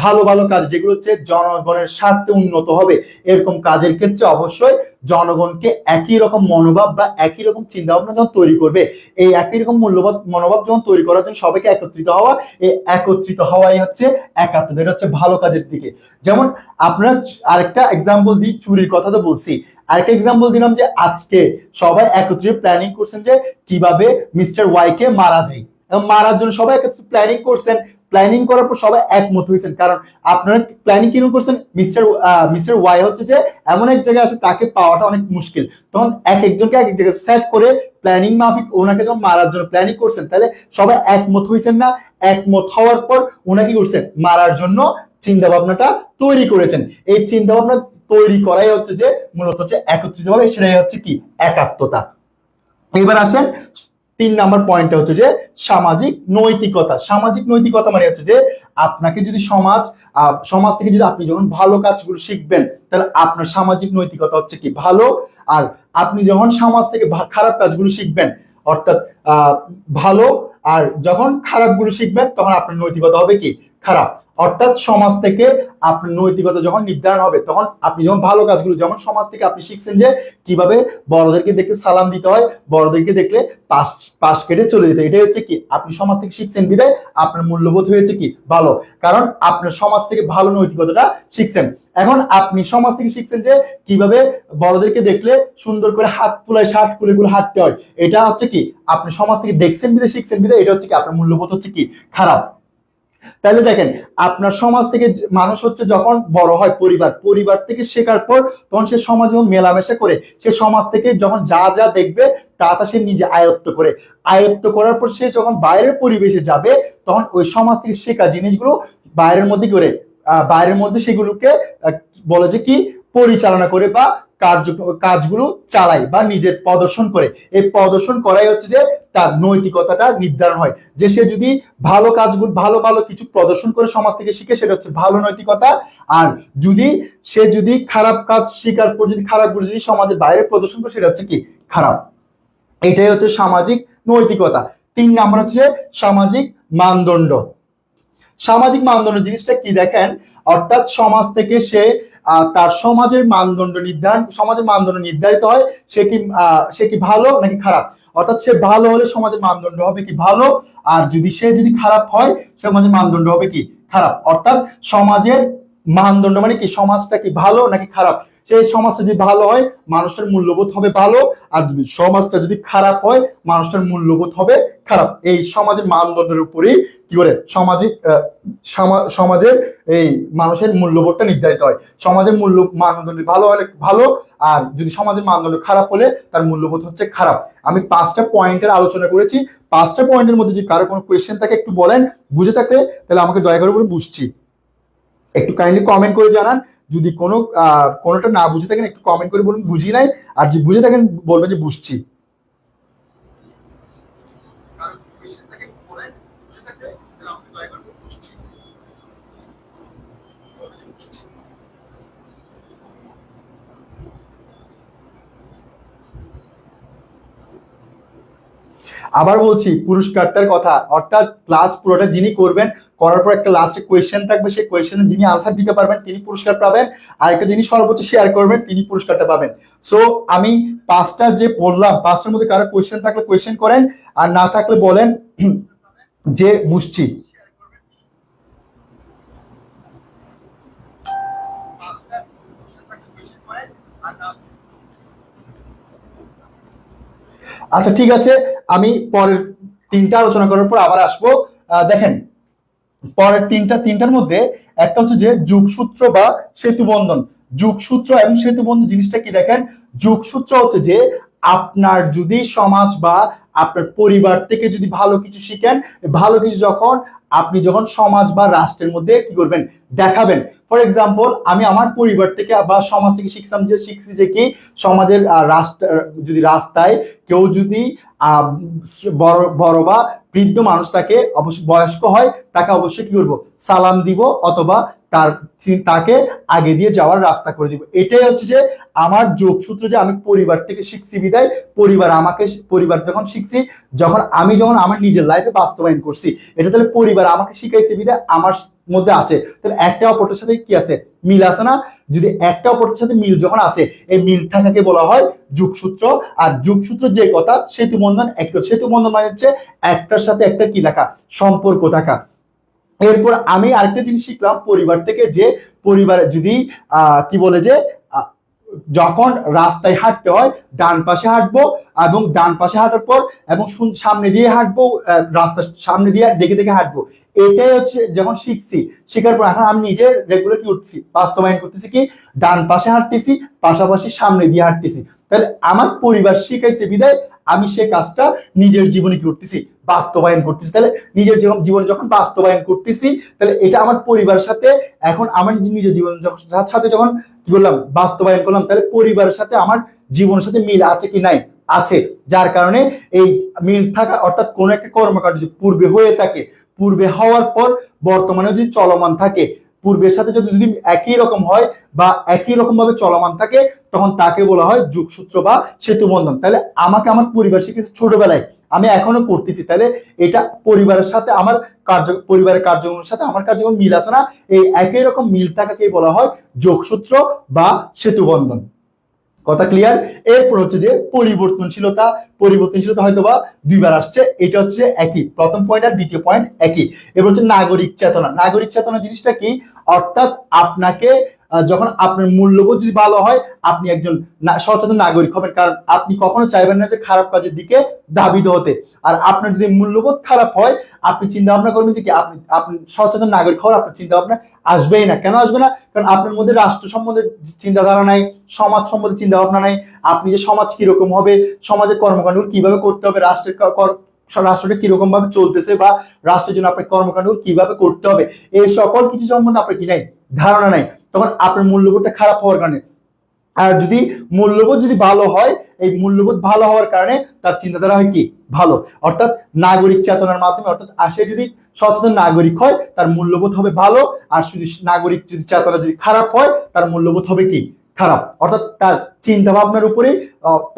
ভালো ভালো কাজ যেগুলো হচ্ছে জনগণের স্বার্থে উন্নত হবে, এরকম কাজের ক্ষেত্রে অবশ্যই জনগণকে একই রকম মনোভাব বা একই রকম চিন্তা ভাবনা যখন তৈরি করবে, এই একই রকম মনোভাব যখন তৈরি করার জন্য সবাইকে একত্রিত হওয়া, এই একত্রিত হওয়াই হচ্ছে একাত্মতা। এটা হচ্ছে ভালো কাজের দিকে। যেমন আপনারা আরেকটা এক্সাম্পল দিই, চুরির কথা তো বলছি, আরেকটা এক্সাম্পল দিলাম যে আজকে সবাই একত্রিত প্ল্যানিং করছেন যে কিভাবে মিস্টার ওয়াই কে মারা যায়। মারার জন্য সবাই প্ল্যানিং করছেন, প্ল্যানিং করার পর সবাই একমত হয়েছেন। কারণ আপনারা প্ল্যানিং কিরকম করছেন, মিস্টার ওয়াই হচ্ছে যে এমন এক জায়গায় আসে তাকে পাওয়াটা অনেক মুশকিল, তখন এক একজনকে এক এক জায়গায় সেট করে প্ল্যানিং মাফিক ওনাকে যখন মারার জন্য প্ল্যানিং করছেন তাহলে সবাই একমত হয়েছেন না। একমত হওয়ার পর ওনাকে কি করছেন, মারার জন্য চিন্তা ভাবনাটা তৈরি করেছেন। এই চিন্তা ভাবনা তৈরি করাই হচ্ছে যে মূলত হচ্ছে একত্রিত ভাবে, সেটাই হচ্ছে কি একাত্মতা। এবার আসেন 3 নাম্বার পয়েন্টটা হচ্ছে যে সামাজিক নৈতিকতা। সামাজিক নৈতিকতা মানে হচ্ছে যে আপনাকে যদি সমাজ থেকে যদি আপনি যখন ভালো কাজগুলো শিখবেন তাহলে আপনার সামাজিক নৈতিকতা হচ্ছে কি ভালো। আর আপনি যখন সমাজ থেকে খারাপ কাজগুলো শিখবেন অর্থাৎ ভালো, আর যখন খারাপগুলো শিখবেন তখন আপনার নৈতিকতা হবে কি খারাপ। অর্থাৎ সমাজ থেকে আপনার নৈতিকতা যখন নির্ধারণ হবে তখন আপনি যখন ভালো কাজগুলো, যেমন সমাজ থেকে আপনি শিখছেন যে কিভাবে বড়দেরকে দেখে সালাম দিতে হয়, বড়দেরকে দেখলে পাশ কেটে চলে যেতে, এটাই হচ্ছে কি আপনি সমাজ থেকে শিখছেন বিধায় আপনার মূল্যবোধ হয়েছে কি ভালো, কারণ আপনার সমাজ থেকে ভালো নৈতিকতাটা শিখছেন। এখন আপনি সমাজ থেকে শিখছেন যে কিভাবে বড়দেরকে দেখলে সুন্দর করে হাত তুলায় শার্ট খুলে হাঁটতে হয়, এটা হচ্ছে কি আপনি সমাজ থেকে দেখছেন বিধায় শিখছেন বিধায় এটা হচ্ছে কি আপনার মূল্যবোধ হচ্ছে কি খারাপ। তাহলে দেখেন, আপনার সমাজ থেকে মানুষ হচ্ছে যখন বড় হয়, পরিবার থেকে শেখার পর তখন সে সমাজ যখন মেলামেশা করে, সে সমাজ থেকে যখন যা যা দেখবে তা তা সে নিজে আয়ত্ত করে, আয়ত্ত করার পর সে যখন বাইরের পরিবেশে যাবে তখন ওই সমাজ থেকে শেখা জিনিসগুলো বাইরের মধ্যে করে, বাইরের মধ্যে সেগুলোকে বলে যে কি পরিচালনা করে বা কাজগুলো চালায় বা নিজের প্রদর্শন করে। এই প্রদর্শন করাই হচ্ছে যে তার নৈতিকতাটা নির্ধারণ হয়, যে সে যদি ভালো কাজগুলো ভালো ভালো কিছু প্রদর্শন করে সমাজ থেকে শিখে, সেটা হচ্ছে ভালো নৈতিকতা। আর যদি খারাপ কাজ শিকার পর যদি খারাপগুলো যদি সমাজের বাইরে প্রদর্শন করে, সেটা হচ্ছে কি খারাপ। এটাই হচ্ছে সামাজিক নৈতিকতা। 3 নাম্বার হচ্ছে সামাজিক মানদণ্ড। সামাজিক মানদণ্ড জিনিসটা কি দেখেন, অর্থাৎ সমাজ থেকে সে তার সমাজের মানদণ্ড নির্ধারিত হয়, সে কি ভালো নাকি খারাপ। অর্থাৎ সে ভালো হলে সমাজের মানদণ্ড হবে কি ভালো, আর যদি খারাপ হয় সমাজের মানদণ্ড হবে কি খারাপ। অর্থাৎ সমাজের মানদণ্ড মানে কি সমাজটা কি ভালো নাকি খারাপ। সেই সমাজটা যদি ভালো হয় মানুষটার মূল্যবোধ হবে ভালো, আর যদি সমাজটা যদি খারাপ হয় মানুষটার মূল্যবোধ হবে খারাপ। এই সমাজের মানদণ্ডের উপরেই কি করে সমাজের এই মানুষের মূল্যবোধটা নির্ধারিত হয়। সমাজের মানদণ্ড ভালো হলে ভালো, আর যদি সমাজের মানদণ্ড খারাপ হলে তার মূল্যবোধ হচ্ছে খারাপ। আমি 5টা পয়েন্টের আলোচনা করেছি। 5টা পয়েন্টের মধ্যে যদি কারো কোনো কোয়েশ্চেন থাকে একটু বলেন, বুঝে থাকলে তাহলে আমাকে দয়া করে বলুন বুঝছি। একটু কাইন্ডলি কমেন্ট করে জানান। যদি কোনোটা না বুঝে থাকেন একটু কমেন্ট করে বলুন বুঝি নাই, আর যদি বুঝে থাকেন বলবেন যে বুঝছি। আবার বলছি পুরস্কারটার কথা, অর্থাৎ ক্লাস পুরোটা যিনি করবেন, করার পর একটা লাস্টে কোয়েশ্চেন থাকবে, সেই কোয়েশ্চেনে যিনি আনসার দিতে পারবেন তিনি পুরস্কার পাবেন, আর একটা যিনি সর্বোচ্চ শেয়ার করবেন তিনি পুরস্কারটা পাবেন। সো আমি 5টা যে বললাম, 5টার মধ্যে কারো কোয়েশ্চেন থাকলে কোয়েশ্চেন করেন, আর না থাকলে বলেন যে বুঝছি। আচ্ছা ঠিক আছে, আমি পরের 3টা আলোচনা করার পর আবার আসবো। দেখেন, পরের তিনটার মধ্যে একটা হচ্ছে যে যোগসূত্র বা সেতুবন্ধন। যোগসূত্র এবং সেতুবন্ধন জিনিসটা কি দেখেন, যোগসূত্র হচ্ছে যে আপনার যদি সমাজ বা আপনার পরিবার থেকে যদি ভালো কিছু শিখেন, ভালো কিছু আপনি যখন সমাজ বা রাষ্ট্রের মধ্যে কি করবেন দেখাবেন। ফর এক্সাম্পল, আমি আমার পরিবার থেকে বা সমাজ থেকে শিখছি যে কি সমাজের যদি রাস্তায় কেউ যদি বড় বা বৃদ্ধ মানুষ থাকে, অবশ্যই বয়স্ক হয়, তাকে অবশ্যই কি করবো সালাম দিব, অথবা তাকে আগে দিয়ে যাওয়ার রাস্তা করে দিব। এটাই হচ্ছে যে আমার যোগসূত্র, যে আমি পরিবার থেকে শিখছি বিদায় পরিবার যখন শিখছি, আমি আমার নিজের লাইফে বাস্তবায়ন করছি, এটা তাহলে পরিবার আমাকে শিখাইছে বিদায় আমার মধ্যে আছে। তাহলে একটা অপরের সাথে কি আছে মিল আছে না। যদি একটা অপরের সাথে মিল যখন আছে, এই মিল থাকাকে বলা হয় যোগসূত্র। আর যোগসূত্র যে কথা, সেতুবন্ধন সেতুবন্ধন মানে হচ্ছে একটার সাথে একটা কি থাকা, সম্পর্ক থাকা। এরপর আমি আরেকটা জিনিস শিখলাম পরিবার থেকে, যে পরিবারে যদি কি বলে যে যখন রাস্তায় হাঁটতে হয় ডান পাশে হাঁটবো, এবং ডান পাশে হাঁটার পর এবং সামনে দিয়ে হাঁটবো, রাস্তার সামনে দিয়ে দেখে দেখে হাঁটবো। এটাই হচ্ছে যখন শেখার পর এখন আমি নিজে রেগুলার কি উঠছি বাস্তবায়ন করতেছি, কি ডান পাশে হাঁটতেছি, পাশাপাশি সামনে দিয়ে হাঁটতেছি। তাহলে আমার পরিবার শিখাইছে বিদায় আমি সে কাজটা নিজের জীবনে কি করতেছি বাস্তবায়ন করতেছি। তাহলে নিজের জীবনে যখন বাস্তবায়ন করতেছি, তাহলে এটা আমার পরিবারের সাথে, এখন আমার নিজের জীবন সাথে যখন কি করলাম বাস্তবায়ন করলাম, তাহলে পরিবারের সাথে আমার জীবনের সাথে মিল আছে কি নাই, আছে। যার কারণে এই মিল থাকা, অর্থাৎ কোন একটা কর্মকাণ্ড যদি পূর্বে হয়ে থাকে, পূর্বে হওয়ার পর বর্তমানে যদি চলমান থাকে, পূর্বের সাথে যদি একই রকম হয় বা একই রকম ভাবে চলমান থাকে, তখন তাকে বলা হয় যোগসূত্র বা সেতুবন্ধন। তাহলে আমাকে আমার পরিবার শিখেছে ছোটবেলায়, আমি এখনো করতেছি, তাহলে এটা পরিবারের সাথে আমার পরিবারের কার্যক্রমের সাথে আমার কার্যক্রম মিল আছে না। এই একই রকম মিল থাকাকে বলা হয় যোগসূত্র বা সেতুবন্ধন। কথা ক্লিয়ার। এরপর হচ্ছে যে পরিবর্তনশীলতা হয়তো বা 2বার আসছে, এটা হচ্ছে একই, প্রথম পয়েন্ট আর দ্বিতীয় পয়েন্ট একই। এরপর হচ্ছে নাগরিক চেতনা জিনিসটা কি, অর্থাৎ আপনাকে যখন আপনার মূল্যবোধ যদি ভালো হয়, আপনি একজন সচেতন নাগরিক হবেন, কারণ আপনি কখনো চাইবেন না যে খারাপ কাজের দিকে ধাবিত হতে। আর আপনার যদি মূল্যবোধ খারাপ হয়, আপনি চিন্তা ভাবনা করবেন যে কি আপনি আপনি সচেতন নাগরিক হওয়ার আপনার চিন্তা ভাবনা আসবেই না। কেন আসবে না? কারণ আপনার মধ্যে রাষ্ট্র সম্বন্ধে চিন্তাধারা নাই, সমাজ সম্বন্ধে চিন্তা ভাবনা নাই। আপনি যে সমাজ কিরকম হবে, সমাজের কর্মকাণ্ড কিভাবে করতে হবে, রাষ্ট্রটা কিরকম ভাবে চলতেছে, বা রাষ্ট্রের জন্য আপনার কর্মকাণ্ড কিভাবে করতে হবে, এই সকল কিছু সম্বন্ধে আপনার কি নাই, ধারণা নাই। তখন আপনার মূল্যবোধটা খারাপ হওয়ার কারণে। আর যদি মূল্যবোধ যদি ভালো হয়, এই মূল্যবোধ ভালো হওয়ার কারণে তার চিন্তাধারা হয় কি ভালো, অর্থাৎ নাগরিক চেতনার মাধ্যমে, অর্থাৎ আসে যদি সচেতন নাগরিক হয় তার মূল্যবোধ হবে ভালো। আর যদি নাগরিক যদি চেতনা যদি খারাপ হয়, তার মূল্যবোধ হবে কি খারাপ। অর্থাৎ তার চিন্তা ভাবনার উপরে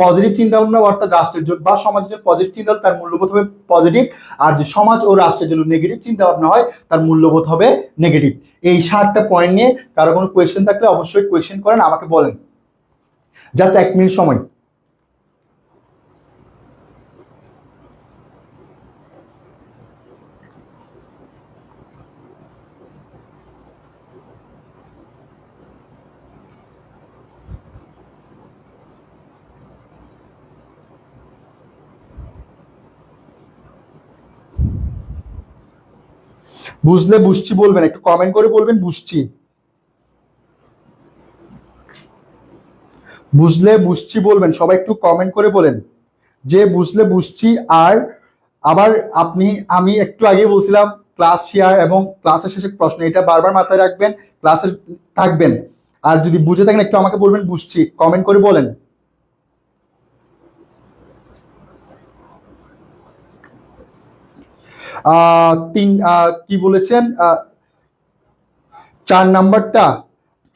পজিটিভ চিন্তা ভাবনা, অর্থাৎ রাষ্ট্রের জন্য বা সমাজের জন্য পজিটিভ চিন্তা হলে তার মূল্যবোধ হবে পজিটিভ। আর যে সমাজ ও রাষ্ট্রের জন্য নেগেটিভ চিন্তা ভাবনা হয়, তার মূল্যবোধ হবে নেগেটিভ। এই 7টা পয়েন্ট নিয়ে কারো কোনো কোয়েশ্চেন থাকলে অবশ্যই কোয়েশ্চেন করেন, আমাকে বলেন। জাস্ট 1 মিনিট সময়। বুঝলে বুঝছি বলবেন, একটু কমেন্ট করে বলবেন বুঝছি। বুঝলে বুঝছি বলবেন, সবাই একটু কমেন্ট করে বলেন যে বুঝলে বুঝছি। আর আবার আমি একটু আগে বলছিলাম ক্লাস শেয়ার এবং ক্লাসের শেষে প্রশ্ন, এটা বারবার মাথায় রাখবেন, ক্লাসে থাকবেন। আর যদি বুঝে থাকেন একটু আমাকে বলবেন বুঝছি, কমেন্ট করে বলেন। কি বলেছেন? 4 নাম্বারটা,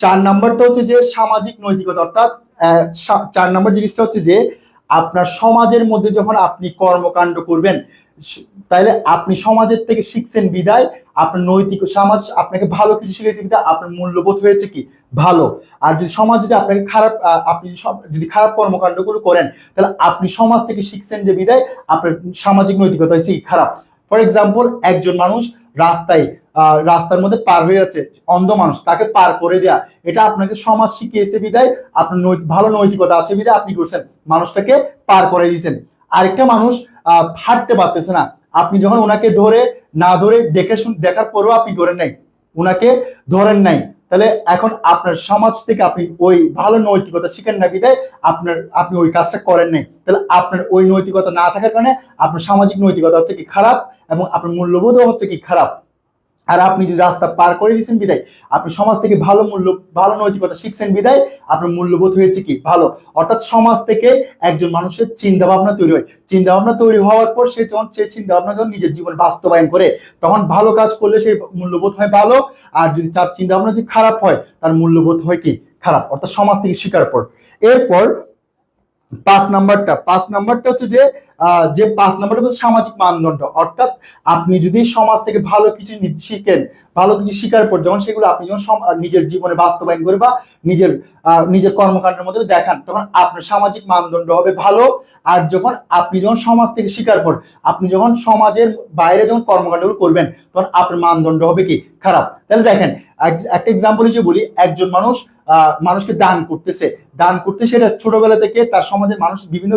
4 নাম্বারটা হচ্ছে যে সামাজিক নৈতিকতা, অর্থাৎ 4 নাম্বার জিনিসটা হচ্ছে যে আপনার সমাজের মধ্যে যখন আপনি কর্মকাণ্ড করবেন, তাইলে আপনি সমাজের থেকে শিখছেন বিদায় আপনার নৈতিক, সমাজ আপনাকে ভালো কিছু শিখেছে বিদায় আপনার মূল্যবোধ হয়েছে কি ভালো। আর যদি সমাজ যদি আপনাকে খারাপ, আপনি যদি খারাপ কর্মকাণ্ডগুলো করেন, তাহলে আপনি সমাজ থেকে শিখছেন যে বিদায় আপনার সামাজিক নৈতিকতা হয়েছে কি খারাপ। ফর এক্সাম্পল, একজন মানুষ রাস্তার মধ্যে পার হয়ে যাচ্ছে, অন্ধ মানুষ, তাকে পার করে দেয়া, এটা আপনাকে সমাজ শিখিয়েছে বিদায় আপনার ভালো নৈতিকতা আছে বিদায় আপনি করছেন, মানুষটাকে পার করে দিয়েছেন। আরেকটা মানুষ হাঁটতে পারতেছে না, আপনি যখন ওনাকে ধরে দেখার পরেও আপনি ধরেন নাই, ওনাকে ধরেন নাই, তাহলে এখন আপনার সমাজ থেকে আপনি ওই ভালো নৈতিকতা শিখেন না বিদায় আপনি ওই কাজটা করেন নাই। তাহলে আপনার ওই নৈতিকতা না থাকার কারণে আপনার সামাজিক নৈতিকতা হচ্ছে কি খারাপ, এবং আপনার মূল্যবোধও হচ্ছে কি খারাপ। আর আপনি যদি রাস্তা পার করে দিয়েছেন বিদায় আপনি সমাজ থেকে ভালো নৈতিকতা শিখছেন বিদায় আপনার মূল্যবোধ হয়েছে কি ভালো। অর্থাৎ সমাজ থেকে একজন মানুষের চিন্তা ভাবনা তৈরি হয়, চিন্তা ভাবনা তৈরি হওয়ার পর সে চিন্তা ভাবনা যখন নিজের জীবনে বাস্তবায়ন করে, তখন ভালো কাজ করলে সেই মূল্যবোধ হয় ভালো। আর যদি তার চিন্তা ভাবনা যদি খারাপ হয়, তার মূল্যবোধ হয় কি খারাপ, অর্থাৎ সমাজ থেকে শিকার পর। এরপর 5 নাম্বারটা হচ্ছে যে 5 নাম্বারটা হচ্ছে সামাজিক মানদণ্ড। অর্থাৎ আপনি যদি সমাজ থেকে ভালো কিছু শিখেন, ভালো কিছু শিকার পর যখন সেগুলো আপনি যখন নিজের জীবনে বাস্তবায়ন করে বা নিজের কর্মকাণ্ডের মধ্যে দেখান, তখন আপনার সামাজিক মানদণ্ড হবে ভালো। আর আপনি যখন সমাজ থেকে শিকার পর আপনি যখন সমাজের বাইরে যখন কর্মকাণ্ডগুলো করবেন, তখন আপনার মানদণ্ড হবে কি খারাপ। তাহলে দেখেন, একটা এক্সাম্পল হিসেবে বলি, একজন মানুষকে দান করতে সেটা ছোটবেলা থেকে তার সমাজের মানুষ বিভিন্ন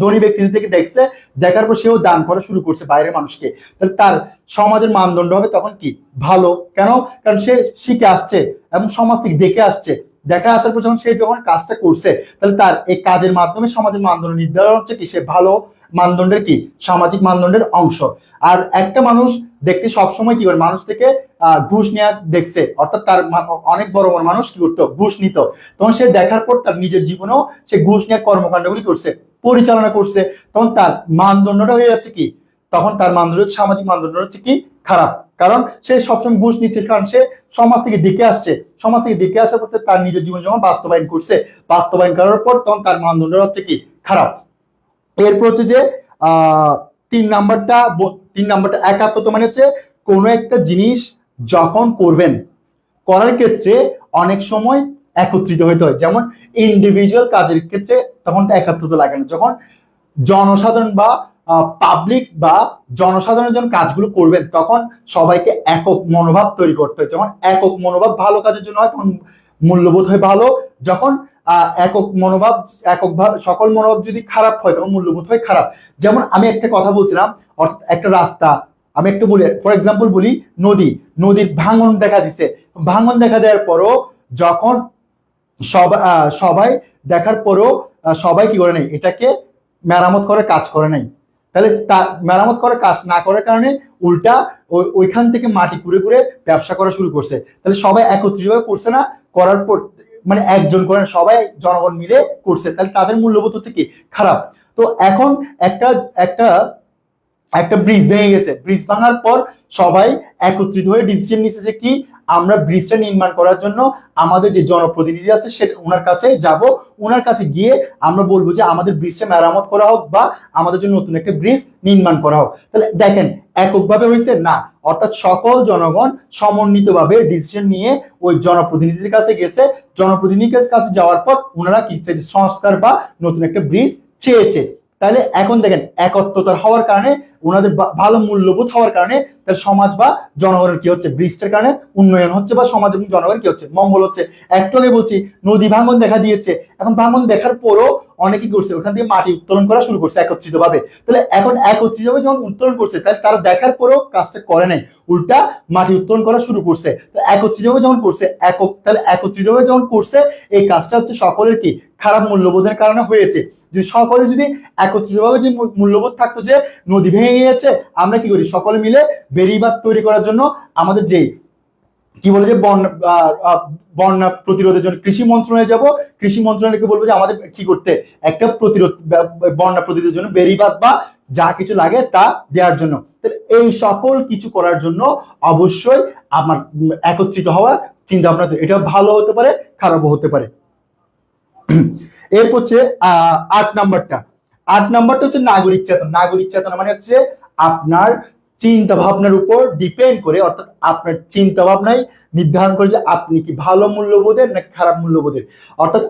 ধনী ব্যক্তিদের থেকে দেখছে, দেখার পর সেও দান করা শুরু করছে বাইরের মানুষকে, তাহলে তার সমাজের মানদণ্ড হবে তখন কি ভালো। কেন? কারণ সে শিখে আসছে এবং সমাজ থেকে দেখে আসছে, দেখা আসার পর যখন কাজটা করছে, তাহলে তার এই কাজের মাধ্যমে সমাজের মানদণ্ড নির্ধারণ হচ্ছে কি সে ভালো মানদণ্ডের কি সামাজিক মানদণ্ডের অংশ। আর একটা মানুষ দেখতে সবসময় কি করে মানুষ থেকে ঘুষ নেওয়া দেখছে, অর্থাৎ তার অনেক বড় বড় মানুষ কি করতো ঘুষ নিত, তখন সে দেখার পর তার নিজের জীবনেও সে ঘুষ নেওয়ার কর্মকাণ্ডগুলি করছে, পরিচালনা করছে, তখন তার মানদণ্ডটা হয়ে যাচ্ছে কি, তখন তার মানদণ্ড সামাজিক মানদণ্ড হচ্ছে কি খারাপ। কারণ সে সবসময় ঘুষ নিচ্ছে, কারণ সে সমাজ থেকে দেখে আসছে, সমাজ থেকে দেখে আসার পর তার নিজের জীবন যখন বাস্তবায়ন করছে, বাস্তবায়ন করার পর তখন তার মানদণ্ড হচ্ছে কি খারাপ। এরপর হচ্ছে যে 3 নাম্বারটা একাত্মতা, মানে হচ্ছে কোনো একটা জিনিস যখন করার ক্ষেত্রে অনেক সময় একত্রিত হইতে হয়। যেমন ইন্ডিভিজুয়াল কাজের ক্ষেত্রে তখন একাত্মতা লাগে না, যখন জনসাধারণ বা পাবলিক বা জনসাধারণ যখন কাজগুলো করবেন, তখন সবাইকে একক মনোভাব তৈরি করতে হয়। যখন একক মনোভাব ভালো কাজের জন্য হয়, তখন মূল্যবোধ হয় ভালো। যখন একক ভাব সকল মনোভাব যদি খারাপ হয় তখন মূল্যবোধ হয় খারাপ। যেমন আমি একটা কথা বলছিলাম, অর্থাৎ একটা রাস্তা, আমি একটু বলি ফর এক্সাম্পল বলি, নদীর ভাঙন দেখা দিছে, ভাঙন দেখা দেওয়ার পরও যখন সবাই দেখার পরও সবাই কি করে নাই, এটাকে মেরামত করে কাজ করে নাই। তাহলে মেরামত করে কাজ না করার কারণে উল্টা ওইখান থেকে মাটি কুড়ে কুড়ে ব্যবসা করা শুরু করছে। তাহলে সবাই একত্রিতভাবে করছে না, করার পর মানে একজন করে সবাই জনগণ মিলে করছে, তাহলে তাদের মূল্যবোধ হচ্ছে কি খারাপ। তো এখন একটা একটা একটা ব্রিজ ভেঙে গেছে, ব্রিজ ভাঙার পর সবাই একত্রিত হয়ে ডিসিশন নিচ্ছে যে কি আমরা ব্রিজটা নির্মাণ করার জন্য আমাদের যে জনপ্রতিনিধি আছে সে ওনার কাছে যাব, ওনার কাছে গিয়ে আমরা বলবো যে আমাদের ব্রিজটা মেরামত করা হোক বা আমাদের জন্য নতুন একটা ব্রিজ নির্মাণ করা হোক। তাহলে দেখেন এককভাবে হয়েছে না, অর্থাৎ সকল জনগণ সমন্বিতভাবে ডিসিশন নিয়ে ওই জনপ্রতিনিধির কাছে গেছে, জনপ্রতিনিধির কাছে যাওয়ার পর ওনারা কি সংস্কার বা নতুন একটা ব্রিজ চেয়েছে। তাহলে এখন দেখেন একত্রতার হওয়ার কারণে, ওনাদের ভালো মূল্যবোধ হওয়ার কারণে তাহলে সমাজ বা জনগণের কি হচ্ছে, ব্রিজটার কারণে উন্নয়ন হচ্ছে বা সমাজ এবং জনগণের কি হচ্ছে, মঙ্গল হচ্ছে। একটু আগে বলছি নদী ভাঙন দেখা দিয়েছে, এখন ভাঙন দেখার পরও অনেকে করছে ওখান থেকে মাটি উত্তোলন করা শুরু করছে একত্রিত ভাবে। তাহলে এখন একত্রিতভাবে যখন উত্তোলন করছে তাহলে তারা দেখার পরেও কাজটা করে নাই, উল্টা মাটি উত্তোলন করা শুরু করছে। একত্রিতভাবে যখন করছে তাহলে একত্রিতভাবে যখন করছে এই কাজটা হচ্ছে সকলের কি খারাপ মূল্যবোধের কারণে হয়েছে। যদি সকলে যদি একত্রিতভাবে যে মূল্যবোধ থাকতো যে নদী ভেঙে গিয়েছে, আমরা কি করি সকলে মিলে বেড়িবাঁধ তৈরি করার জন্য আমাদের যে কি বলে যে বন্যা প্রতিরোধের জন্য কৃষি মন্ত্রণালয়ে যাব, কৃষি মন্ত্রণালয়কে বলবো যে আমাদের কি করতে একটা বন্যা প্রতিরোধের জন্য বেড়িবাঁধ বা যা কিছু লাগে তা দেওয়ার জন্য। এই সকল কিছু করার জন্য অবশ্যই আমার একত্রিত হওয়ার চিন্তা ভাবনা, এটা ভালো হতে পারে খারাপও হতে পারে। এরপর হচ্ছে 8 নাম্বারটা হচ্ছে নাগরিক চেতনা। নাগরিক চেতনা মানে হচ্ছে আপনার চিন্তা ভাবনার উপর ডিপেন্ড করে, অর্থাৎ আপনার চিন্তা ভাবনায় নির্ধারণ করে যে আপনি কি ভালো মূল্যবোধের নাকি খারাপ মূল্যবোধের। অর্থাৎ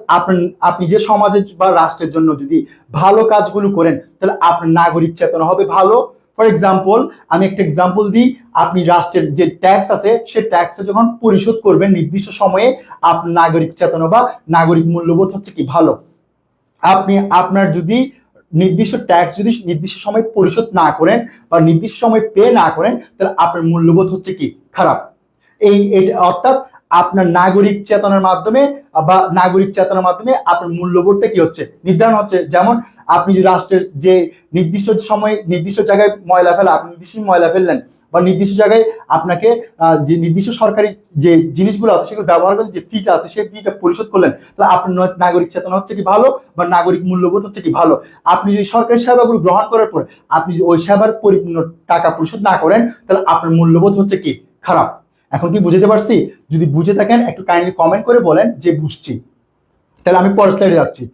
আপনি যে সমাজের বা রাষ্ট্রের জন্য যদি ভালো কাজগুলো করেন তাহলে আপনার নাগরিক চেতনা হবে ভালো। ফর এক্সাম্পল আমি একটা এক্সাম্পল দিই, আপনি রাষ্ট্রের যে ট্যাক্স আছে সে ট্যাক্স যখন পরিশোধ করবেন নির্দিষ্ট সময়ে, আপনার নাগরিক চেতনা বা নাগরিক মূল্যবোধ হচ্ছে কি ভালো। আপনি আপনার যদি নির্দিষ্ট ট্যাক্স যদি নির্দিষ্ট সময় পরিশোধ না করেন বা নির্দিষ্ট সময় পে না করেন তাহলে আপনার মূল্যবোধ হচ্ছে কি খারাপ। অর্থাৎ আপনার নাগরিক চেতনার মাধ্যমে আপনার মূল্যবোধটা কি হচ্ছে নির্ধারণ হচ্ছে। যেমন আপনি যে রাষ্ট্রের যে নির্দিষ্ট সময় নির্দিষ্ট জায়গায় ময়লা ফেলা, আপনি নির্দিষ্ট ময়লা ফেললেন বা নির্দিষ্ট জায়গায় আপনাকে যে নির্দিষ্ট সরকারি যে জিনিসগুলো আছে সেগুলো ব্যবহার করলেন, যে ফিটা আছে সেই ফিটা পরিশোধ করলেন, তাহলে আপনার নাগরিক চেতনা হচ্ছে কি ভালো বা নাগরিক মূল্যবোধ হচ্ছে কি ভালো। আপনি যদি সরকারি সেবাগুলো গ্রহণ করার পর আপনি যদি ওই সেবার পরিপূর্ণ টাকা পরিশোধ না করেন তাহলে আপনার মূল্যবোধ হচ্ছে কি খারাপ। এখন কি বুঝতে পারছি? যদি বুঝে থাকেন একটু কাইন্ডলি কমেন্ট করে বলেন যে বুঝছি। তাহলে আমি পরের স্লাইডে যাচ্ছি।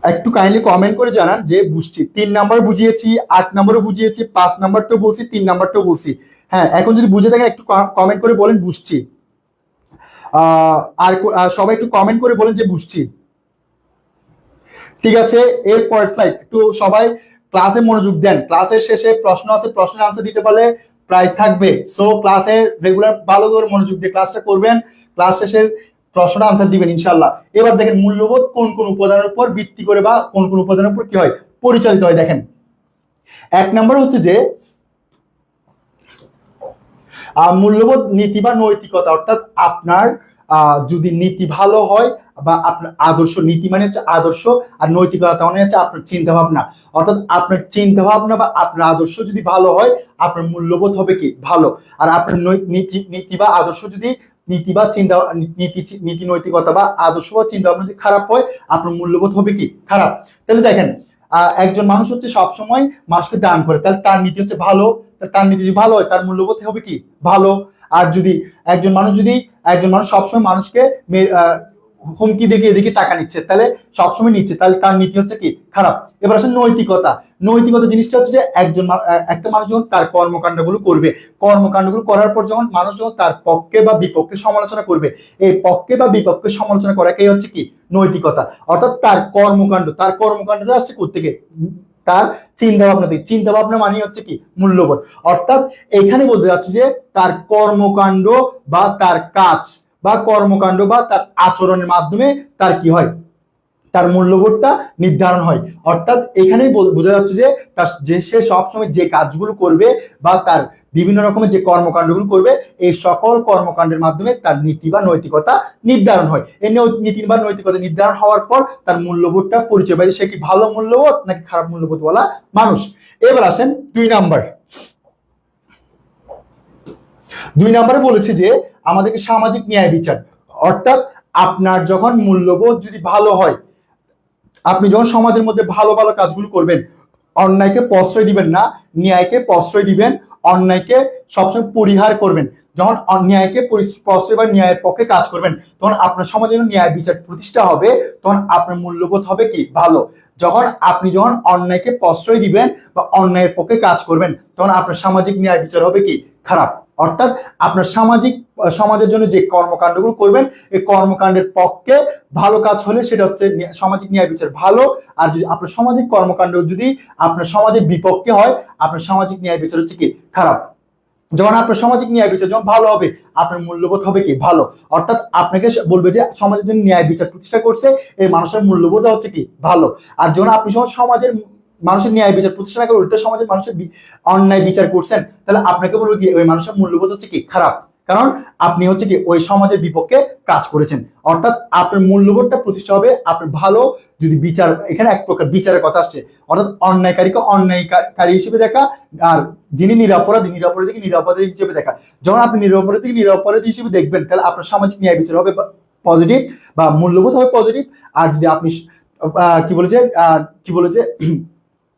একটু কাইন্ডলি কমেন্ট করে জানান যে বুঝছি। 3 নাম্বার বুঝিয়েছি, 8 নাম্বারও বুঝিয়েছি, 5 নাম্বারটাও বলছি, 3 নাম্বারটাও বলছি। হ্যাঁ, এখন যদি বুঝে থাকেন একটু কমেন্ট করে বলেন বুঝছি। আর সবাই একটু কমেন্ট করে বলেন যে বুঝছি। ঠিক আছে, এর পরের স্লাইড একটু সবাই ক্লাসে মনোযোগ দেন। ক্লাসের শেষে প্রশ্ন আছে, প্রশ্নের আনসার দিতে পারলে প্রাইজ থাকবে। সো ক্লাসে রেগুলার ভালো করে মনোযোগ দিয়ে ক্লাসটা করবেন, ক্লাস শেষের প্রশ্নটা আনসার দিবেন ইনশাআল্লাহ। এবার দেখেন মূল্যবোধ কোন কোন উপাদানের উপর ভিত্তি করে বা কোন কোন উপাদানের উপর কি হয় পরিচালিত হয়। দেখেন 1 নাম্বার হচ্ছে যে মূল্যবোধ নীতি বা নৈতিকতা, অর্থাৎ আপনার যদি নীতি ভালো হয় বা আপনার আদর্শ, নীতি মানে হচ্ছে আদর্শ আর নৈতিকতা মানে হচ্ছে আপনার চিন্তা ভাবনা, অর্থাৎ আপনার চিন্তা ভাবনা বা আপনার আদর্শ যদি ভালো হয় আপনার মূল্যবোধ হবে কি ভালো। আর আপনার নীতি বা আদর্শ যদি নীতি বা চিন্তা নীতি নৈতিকতা বা আদর্শ বা চিন্তা ভাবনা যদি খারাপ হয় আপনার মূল্যবোধ হবে কি খারাপ। তাহলে দেখেন একজন মানুষ হচ্ছে সবসময় মানুষকে দান করে, তাহলে তার নীতি হচ্ছে ভালো, তার নীতি যদি ভালো হয় তার মূল্যবোধ হবে কি ভালো। আর যদি একজন মানুষ সবসময় মানুষকে হুমকি দেখিয়ে দেখিয়ে টাকা নিচ্ছে, তাহলে সবসময় নিচ্ছে, তাহলে তার নীতি হচ্ছে কি খারাপ। এবার আসলে নৈতিকতা। নৈতিকতা জিনিসটা হচ্ছে যে একটা মানুষ যখন তার কর্মকাণ্ডগুলো করবে, কর্মকাণ্ডগুলো করার পর মানুষ যখন তার পক্ষে বা বিপক্ষে সমালোচনা করবে, এই পক্ষে বা বিপক্ষে সমালোচনা করাকেই হচ্ছে কি নৈতিকতা। অর্থাৎ তার কর্মকাণ্ডটা আসছে কোত্থেকে, তার চিন্তা ভাবনা থেকে। চিন্তা ভাবনা মানে হচ্ছে কি মূল্যবোধ। অর্থাৎ এখানে বলতে যাচ্ছে যে তার কর্মকাণ্ড বা তার কাজ বা কর্মকাণ্ড বা তার আচরণের মাধ্যমে তার কি হয়, তার মূল্যবোধটা নির্ধারণ হয়। অর্থাৎ এখানেই বোঝা যাচ্ছে যে সে সবসময় যে কাজগুলো করবে বা তার বিভিন্ন রকমের যে কর্মকাণ্ডগুলো করবে, এই সকল কর্মকাণ্ডের মাধ্যমে তার নীতি বা নৈতিকতা নির্ধারণ হয়। এই নীতি বা নৈতিকতা নির্ধারণ হওয়ার পর তার মূল্যবোধটা পরিচয় পায়, সে কি ভালো মূল্যবোধ নাকি খারাপ মূল্যবোধ বলা মানুষ। এবার আসেন 2 নাম্বার। 2 নাম্বারে বলেছে যে আমাদেরকে সামাজিক ন্যায় বিচার। অর্থাৎ আপনার যখন মূল্যবোধ যদি ভালো হয়, আপনি যখন সমাজের মধ্যে ভালো ভালো কাজগুলো করবেন, অন্যায়কে প্রশ্রয় দিবেন না, ন্যায়কে প্রশ্রয় দিবেন, অন্যায়কে সবসময় পরিহার করবেন। যখন অন্যায়কে প্রশ্রয় বা ন্যায়ের পক্ষে কাজ করবেন, তখন আপনার সমাজে ন্যায় বিচার প্রতিষ্ঠা হবে, তখন আপনার মূল্যবোধ হবে কি ভালো। যখন অন্যায়কে প্রশ্রয় দিবেন বা অন্যায়ের পক্ষে কাজ করবেন, তখন আপনার সামাজিক ন্যায় বিচার হবে কি খারাপ। অর্থাৎ আপনার সমাজের জন্য যে কর্মকাণ্ডগুলো করবেন, এই কর্মকাণ্ডের পক্ষে ভালো কাজ হলে সেটা হচ্ছে সামাজিক ন্যায় বিচার ভালো। আর যদি আপনার সামাজিক কর্মকাণ্ড যদি আপনার সমাজের বিপক্ষে হয়, আপনার সামাজিক ন্যায় বিচার হচ্ছে কি খারাপ। যখন আপনার সামাজিক ন্যায় বিচার যখন ভালো হবে, আপনার মূল্যবোধ হবে কি ভালো। অর্থাৎ আপনাকে বলবে যে সমাজের জন্য ন্যায় বিচার প্রতিষ্ঠা করছে, এই মানুষের মূল্যবোধ হচ্ছে কি ভালো। আর যখন আপনি সমাজের মানুষের ন্যায় বিচার প্রতিষ্ঠা না করে উল্টো সমাজের মানুষের অন্যায় বিচার করছেন, তাহলে আপনাকে বলবো কি ওই মানুষের মূল্যবোধ হচ্ছে কি খারাপ, কারণ আপনি হচ্ছে কি ওই সমাজের বিপক্ষে কাজ করেছেন। অর্থাৎ আপনার মূল্যবোধটা প্রতিষ্ঠা হবে আপনার ভালো যদি বিচার, এখানে এক প্রকার বিচারের কথা আসছে। অর্থাৎ অন্যায়কারীকে অন্যায়কারী হিসেবে দেখা, আর যিনি নিরাপরাধীকে নিরাপরাধী হিসেবে দেখা। যখন আপনি নিরাপরাধীকে নিরাপরাধী হিসেবে দেখবেন, তাহলে আপনার সামাজিক ন্যায় বিচার হবে পজিটিভ বা মূল্যবোধ হবে পজিটিভ। আর যদি আপনি কি বলেছে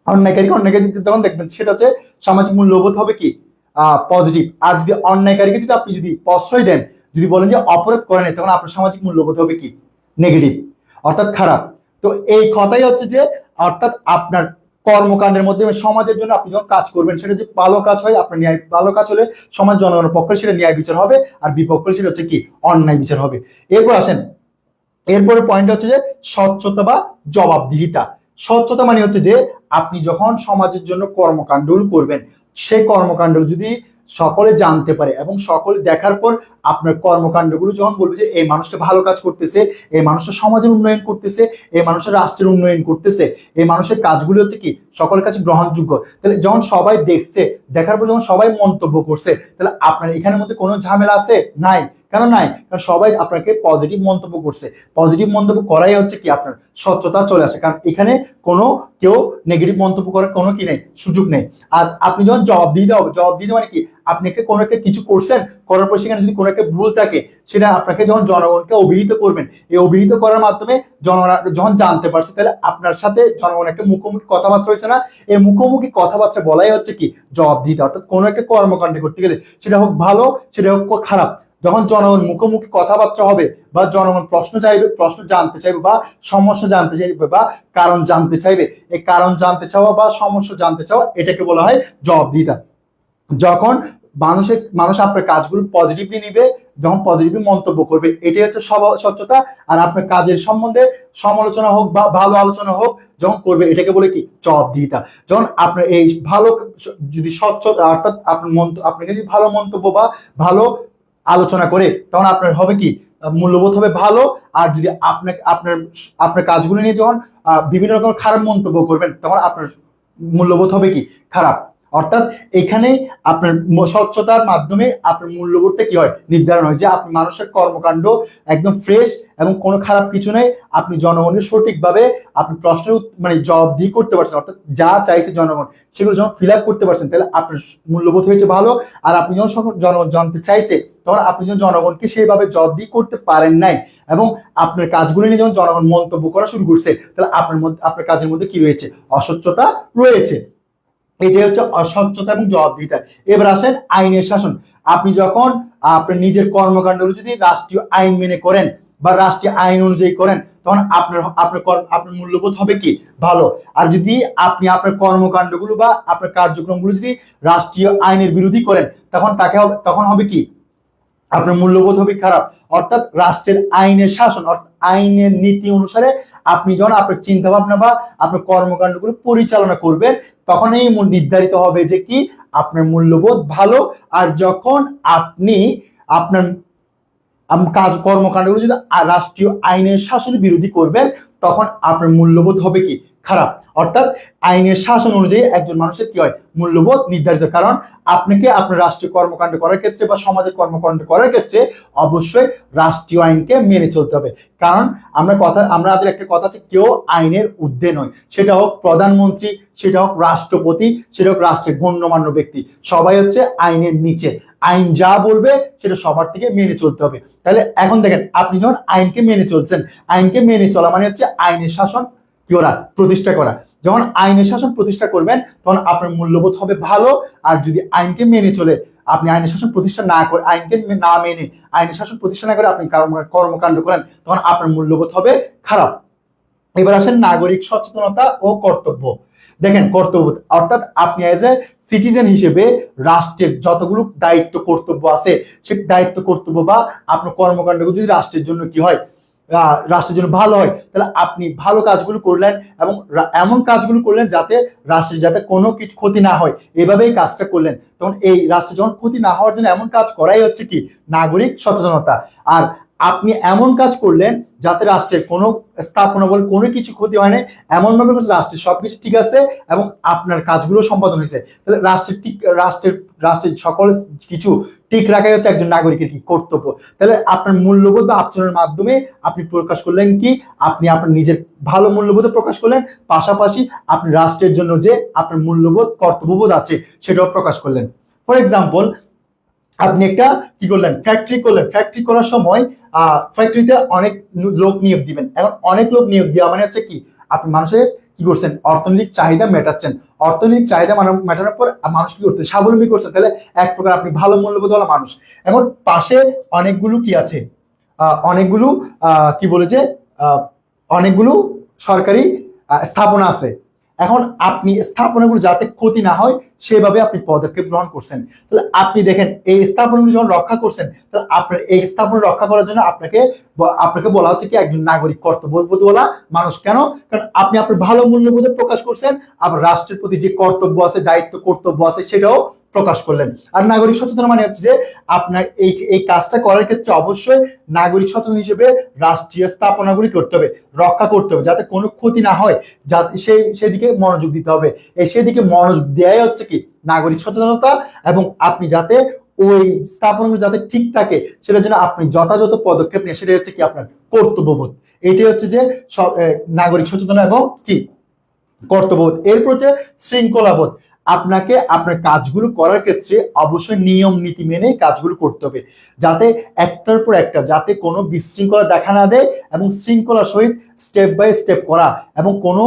অন্যায়কারীকে অন্যায়কারী তখন দেখবেন, সেটা হচ্ছে সামাজিক মূল্যবোধ হবে কি পজিটিভ। আর যদি অন্যায়কারীকে যদি আপনি যদি প্রশ্রয় দেন, যদি বলেন যে অপরাধ করে নাই, তখন আপনার সামাজিক মূল্যবোধ হবে কি নেগেটিভ, অর্থাৎ খারাপ। তো এই কথাই হচ্ছে যে অর্থাৎ আপনার কর্মকাণ্ডের মধ্যে সমাজের জন্য আপনি যখন কাজ করবেন, সেটা যে ভালো কাজ হয়, আপনার ন্যায় ভালো কাজ হলে সমাজ জনগণের পক্ষে সেটা ন্যায় বিচার হবে, আর বিপক্ষে সেটা হচ্ছে কি অন্যায় বিচার হবে। এরপর আসেন, এরপরে পয়েন্ট হচ্ছে যে স্বচ্ছতা বা জবাবদিহিতা। স্বচ্ছতা মানে হচ্ছে যে আপনি যখন সমাজের জন্য কর্মকাণ্ড করবেন, সেই কর্মকাণ্ড যদি সকলে জানতে পারে এবং সকলে দেখার পর আপনার কর্মকাণ্ডগুলো যখন বলবে যে এই মানুষটা ভালো কাজ করতেছে, এই মানুষটা সমাজের উন্নয়ন করতেছে, এই মানুষটা রাষ্ট্রের উন্নয়ন করতেছে, এই মানুষের কাজগুলো হচ্ছে কি সকলের কাছে গ্রহণযোগ্য, তাহলে যখন সবাই দেখছে, দেখার পর যখন সবাই মন্তব্য করছে, তাহলে আপনার এখানের মধ্যে কোনো ঝামেলা আছে নাই। কেন নাই? কারণ সবাই আপনাকে পজিটিভ মন্তব্য করছে। পজিটিভ মন্তব্য করাই হচ্ছে কি আপনার স্বচ্ছতা চলে আসে, কারণ এখানে কোনো কেউ নেগেটিভ মন্তব্য করার কোনো কি নেই, সুযোগ নেই। আর আপনি যখন জবাব দিতে মানে কি আপনি কোনো একটা কিছু করছেন, করার পর সেখানে যদি কোনো একটা ভুল থাকে, সেটা আপনাকে যখন জনগণকে অভিহিত করবেন, এই অভিহিত করার মাধ্যমে জনগণ যখন জানতে পারছে, তাহলে আপনার সাথে জনগণ একটা মুখোমুখি কথাবার্তা হয়েছে না, এই মুখোমুখি কথাবার্তা বলাই হচ্ছে কি জবাবদিহিতা। অর্থাৎ কোনো একটা কর্মকাণ্ড করতে গেলে, সেটা হোক ভালো সেটা হোক খারাপ, যখন জনগণ মুখোমুখি কথাবার্তা হবে বা জনগণ প্রশ্ন জানতে চাইবে বা সমস্যা জানতে চাইবে বা কারণ জানতে চাইবে, এই কারণ জানতে চাওয়া বা সমস্যা জানতে চাওয়া, এটাকে বলা হয় জবাবদিহিতা। যখন মানুষ আপনার কাজগুলো পজিটিভলি নিবে, যখন পজিটিভলি মন্তব্য করবে, এটাই হচ্ছে স্বচ্ছতা। আর আপনার কাজের সম্বন্ধে সমালোচনা হোক বা ভালো আলোচনা হোক যখন করবে, এটাকে বলে কি জবাবদিহিতা। যখন আপনার এই ভালো যদি স্বচ্ছতা, অর্থাৎ আপনাকে যদি ভালো মন্তব্য বা ভালো আলোচনা করে, তখন আপনার হবে কি মূল্যবোধ হবে ভালো। আর যদি আপনার কাজগুলো নিয়ে যখন বিভিন্ন রকম খারাপ মন্তব্য করবেন, তখন আপনার মূল্যবোধ হবে কি খারাপ। অর্থাৎ এখানে আপনার স্বচ্ছতার মাধ্যমে আপনার মূল্যবোধটা কি হয় নির্ধারণ হয়, যে আপনি মানুষের কর্মকাণ্ড একদম ফ্রেশ এবং কোনো খারাপ কিছু নেই, আপনি জনগণের সঠিকভাবে আপনি প্রশ্নের মানে জবাবদিহি করতে পারছেন, অর্থাৎ যা চাইছে জনগণ সেগুলো যখন ফিল আপ করতে পারছেন, তাহলে আপনার মূল্যবোধ হয়েছে ভালো। আর আপনি যখন জনগণ জানতে চাইছে, তখন আপনি যখন জনগণকে সেইভাবে জবাবদিহি করতে পারেন নাই এবং আপনার কাজগুলো নিয়ে যখন জনগণ মন্তব্য করা শুরু করছে, তাহলে আপনার কাজের মধ্যে কি রয়েছে, অস্বচ্ছতা রয়েছে। এটাই হচ্ছে অস্বচ্ছতা এবং জবাবদিহিতা। এবার আসেন আইনের শাসন। আপনি যখন আপনার নিজের কর্মকাণ্ডগুলো যদি রাষ্ট্রীয় আইন মেনে করেন বা রাষ্ট্রীয় আইন অনুযায়ী করেন, তখন আপনার মূল্যবোধ হবে কি ভালো। আর যদি আপনি আপনার কর্মকাণ্ডগুলো বা আপনার কার্যক্রমগুলো যদি রাষ্ট্রীয় আইনের বিরোধী করেন, তখন হবে কি আপনার মূল্যবোধ হবে খারাপ। অর্থাৎ রাষ্ট্রের আইনের শাসন অর্থাৎ আইনের নীতি অনুসারে আপনি যখন আপনার চিন্তা ভাবনা বা আপনার কর্মকাণ্ডগুলো পরিচালনা করবেন, তখন এই নির্ধারিত হবে যে কি আপনার মূল্যবোধ ভালো। আর যখন আপনি আপনার কাজ কর্মকাণ্ডগুলো যদি রাষ্ট্রীয় আইনের শাসনের বিরোধী করবেন, তখন আপনার মূল্যবোধ হবে কি খারাপ। অর্থাৎ আইনের শাসন অনুযায়ী একজন মানুষের কি হয় মূল্যবোধ নির্ধারিত। কারণ আপনাকে আপনার রাষ্ট্রীয় কর্মকাণ্ড করার ক্ষেত্রে বা সমাজের কর্মকাণ্ড করার ক্ষেত্রে অবশ্যই রাষ্ট্রীয় আইনকে মেনে চলতে হবে। কারণ আমাদের একটা কথা আছে, কেউ আইনের ঊর্ধ্বে নয়। সেটা হোক প্রধানমন্ত্রী, সেটা হোক রাষ্ট্রপতি, সেটা হোক রাষ্ট্রের গণ্যমান্য ব্যক্তি, সবাই হচ্ছে আইনের নিচে। আইন যা বলবে সেটা সবার থেকে মেনে চলতে হবে। তাহলে এখন দেখেন, আপনি যখন আইনকে মেনে চলছেন, আইনকে মেনে চলা মানে হচ্ছে আইনের শাসন কি করা প্রতিষ্ঠা করা। যখন আইনের শাসন প্রতিষ্ঠা করবেন, তখন আপনার মূল্যবোধ হবে ভালো। আর যদি আইনকে মেনে চলে আপনি আইনের শাসন প্রতিষ্ঠা না করে, আইনকে না মেনে আইনের শাসন প্রতিষ্ঠা না করে আপনি কর্মকাণ্ড করেন, তখন আপনার মূল্যবোধ হবে খারাপ। এবার আসেন নাগরিক সচেতনতা ও কর্তব্য। দেখেন কর্তব্য অর্থাৎ আপনি এজ এ সিটিজেন হিসেবে রাষ্ট্রের যতগুলো দায়িত্ব কর্তব্য আছে, সে দায়িত্ব কর্তব্য বা আপনার কর্মকাণ্ডগুলো যদি রাষ্ট্রের জন্য কি হয়, রাষ্ট্রের জন্য ভালো হয়, তাহলে আপনি ভালো কাজগুলো করলেন এবং এমন কাজগুলো করলেন যাতে রাষ্ট্রের যাতে কোনো কিছু ক্ষতি না হয়, এভাবেই কাজটা করলেন। তখন এই রাষ্ট্রের যখন ক্ষতি না হওয়ার জন্য এমন কাজ করাই হচ্ছে কি নাগরিক সচেতনতা। আর আপনি এমন কাজ করলেন যাতে রাষ্ট্রের কোনো স্থাপনা বলে কোনো কিছু ক্ষতি হয় না, এমন ভাবে রাষ্ট্রের সবকিছু ঠিক আছে এবং আপনার কাজগুলো সম্পাদন হয়েছে। তাহলে রাষ্ট্রের সকল কিছু ঠিক রাখাই হচ্ছে একজন নাগরিকের কি কর্তব্য। তাহলে আপনার মূল্যবোধ বা আচরণের মাধ্যমে আপনি প্রকাশ করলেন কি আপনি আপনার নিজের ভালো মূল্যবোধ প্রকাশ করলেন, পাশাপাশি আপনি রাষ্ট্রের জন্য যে আপনার মূল্যবোধ কর্তব্যবোধ আছে সেটাও প্রকাশ করলেন। ফর এক্সাম্পল, আপনি একটা কি করলেন ফ্যাক্টরি করলেন, ফ্যাক্টরি করার সময় ফ্যাক্টরিতে অনেক লোক নিয়োগ দিবেন। এখন অনেক লোক নিয়োগ দেওয়া মানে হচ্ছে কি আপনি মানুষের কি করছেন অর্থনৈতিক চাহিদা মেটাচ্ছেন। অর্থনৈতিক চাহিদা মেটানোর পর মানুষ কি করতে স্বাবলম্বী করছেন। তাহলে এক প্রকার আপনি ভালো মূল্যবোধওয়ালা মানুষ। এখন পাশে অনেকগুলো কি আছে, অনেকগুলো কি বলেছে অনেকগুলো সরকারি স্থাপনা আছে। এখন আপনি স্থাপনাগুলো যাতে ক্ষতি না হয় সেভাবে আপনি পদক্ষেপ গ্রহণ করছেন। তাহলে আপনি দেখেন এই স্থাপনাগুলো যখন রক্ষা করছেন, তাহলে আপনার এই স্থাপনা রক্ষা করার জন্য আপনাকে বলা হচ্ছে কি একজন নাগরিক কর্তব্যবোধওয়ালা মানুষ। কেন? কারণ আপনি আপনার ভালো মূল্যবোধ প্রকাশ করছেন, আবার রাষ্ট্রের প্রতি যে কর্তব্য আছে দায়িত্ব কর্তব্য আছে সেটাও প্রকাশ করলেন। আর নাগরিক সচেতন মানে হচ্ছে যে আপনার এই কাজটা করার ক্ষেত্রে অবশ্যই নাগরিক সচেতন হিসেবে রাষ্ট্রীয় স্থাপনাগুলি করতে হবে, রক্ষা করতে হবে যাতে কোনো ক্ষতি না হয়, যাতে সেদিকে মনোযোগ দিতে হবে। সেদিকে মনোযোগ দেওয়াই হচ্ছে কি নাগরিক সচেতনতা। এবং আপনি যাতে ওই স্থাপনাগুলো যাতে ঠিক থাকে সেটার জন্য আপনি যথাযথ পদক্ষেপ নিয়ে সেটাই হচ্ছে কি আপনার কর্তব্যবোধ। এটাই হচ্ছে যে নাগরিক সচেতনতা এবং কি কর্তব্যবোধ। এরপর হচ্ছে শৃঙ্খলাবোধ। আপনাকে আপনার কাজগুলো করার ক্ষেত্রে অবশ্যই নিয়ম নীতি মেনেই কাজগুলো করতে হবে, যাতে একটার পর একটা যাতে কোনো বিশৃঙ্খলা দেখা না দেয় এবং শৃঙ্খলার সহিত স্টেপ বাই স্টেপ করা এবং কোনো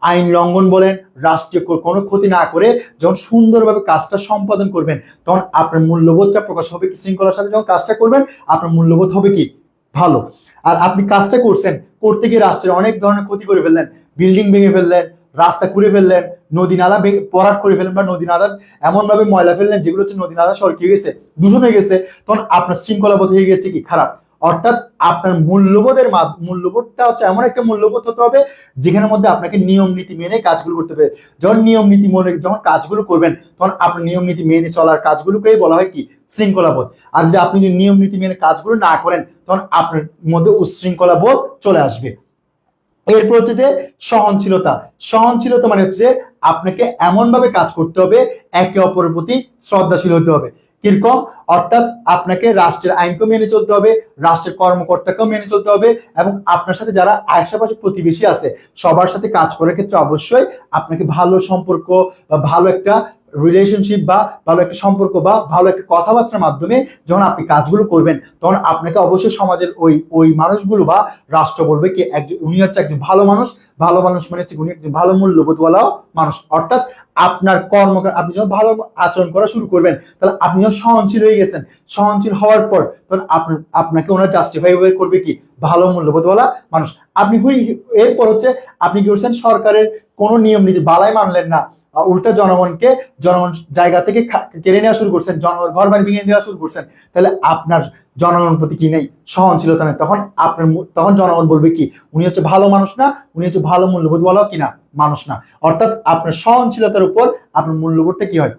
আইন লঙ্ঘন বলেন রাষ্ট্রীয় কোনো ক্ষতি না করে যখন সুন্দরভাবে কাজটা সম্পাদন করবেন, তখন আপনার মূল্যবোধটা প্রকাশ হবে কি শৃঙ্খলার সাথে যখন কাজটা করবেন আপনার মূল্যবোধ হবে কি ভালো। আর আপনি কাজটা করতে গিয়ে রাষ্ট্রের অনেক ধরনের ক্ষতি করে ফেললেন, বিল্ডিং ভেঙে ফেললেন, রাস্তা খুঁড়ে ফেললেন, নদী নালা ভরাট করে ফেললেন বা নদী নালা এমন ভাবে ময়লা ফেললেন যেগুলো হচ্ছে নদী নালা সরকে গেছে, দূষণ হয়ে গেছে, তখন আপনার শৃঙ্খলাবোধ হয়ে গেছে কি খারাপ। অর্থাৎ আপনার মূল্যবোধটা হচ্ছে এমন একটা মূল্যবোধ হতে হবে যেখানের মধ্যে আপনাকে নিয়ম নীতি মেনে কাজগুলো করতে হবে। যখন নিয়ম নীতি মনে যখন কাজগুলো করবেন তখন আপনার নিয়ম নীতি মেনে চলার কাজগুলোকেই বলা হয় কি শৃঙ্খলাবোধ। আর যদি আপনি যদি নিয়ম নীতি মেনে কাজগুলো না করেন তখন আপনার মধ্যে উচ্ছৃঙ্খলাবোধ চলে আসবে। এরপর হচ্ছে যে সহনশীলতা মানে হচ্ছে আপনাকে এমন ভাবে কাজ করতে হবে একে অপরের প্রতি শ্রদ্ধাশীল হতে হবে। কিরকম? অর্থাৎ আপনাকে রাষ্ট্রের আইনকেও মেনে চলতে হবে, রাষ্ট্রের কর্মকর্তাকেও মেনে চলতে হবে এবং আপনার সাথে যারা আশেপাশে প্রতিবেশী আছে সবার সাথে কাজ করার ক্ষেত্রে অবশ্যই আপনাকে ভালো সম্পর্ক বা ভালো একটা রিলেশনশিপ বা ভালো একটা সম্পর্ক বা ভালো একটা কথাবার্তার মাধ্যমে যখন আপনি কাজগুলো করবেন তখন আপনাকে অবশ্যই সমাজের ওই মানুষগুলো বা রাষ্ট্র বলবে কি উনি হচ্ছে একজন ভালো মানুষ। ভালো মানুষ মানে হচ্ছে উনি একজন ভালো মূল্যবোধওয়ালাও মানুষ। অর্থাৎ আপনার আপনি যখন ভালো আচরণ করা শুরু করবেন তাহলে আপনি যখন সহনশীল হয়ে গেছেন, সহনশীল হওয়ার পর তখন আপনাকে ওনারা জাস্টিফাই করবে কি ভালো মূল্যবোধওয়ালা মানুষ। আপনি এরপর হচ্ছে আপনি কি করছেন সরকারের কোনো নিয়ম নীতি বালাই মানলেন না, উল্টা জনগণ জায়গা থেকে কেড়ে নেওয়া শুরু করছেন, জনগণ ঘর বাড়ি ভেঙে দেওয়া শুরু করছেন, তাহলে আপনার জনগণ প্রতি কি নেই, সহনশীলতা নেই। তখন জনগণ বলবে কি, উনি হচ্ছে ভালো মানুষ না, উনি হচ্ছে ভালো মূল্যবোধ বলা কিনা মানুষ না। অর্থাৎ আপনার সহনশীলতার উপর আপনার মূল্যবোধটা কি হয়,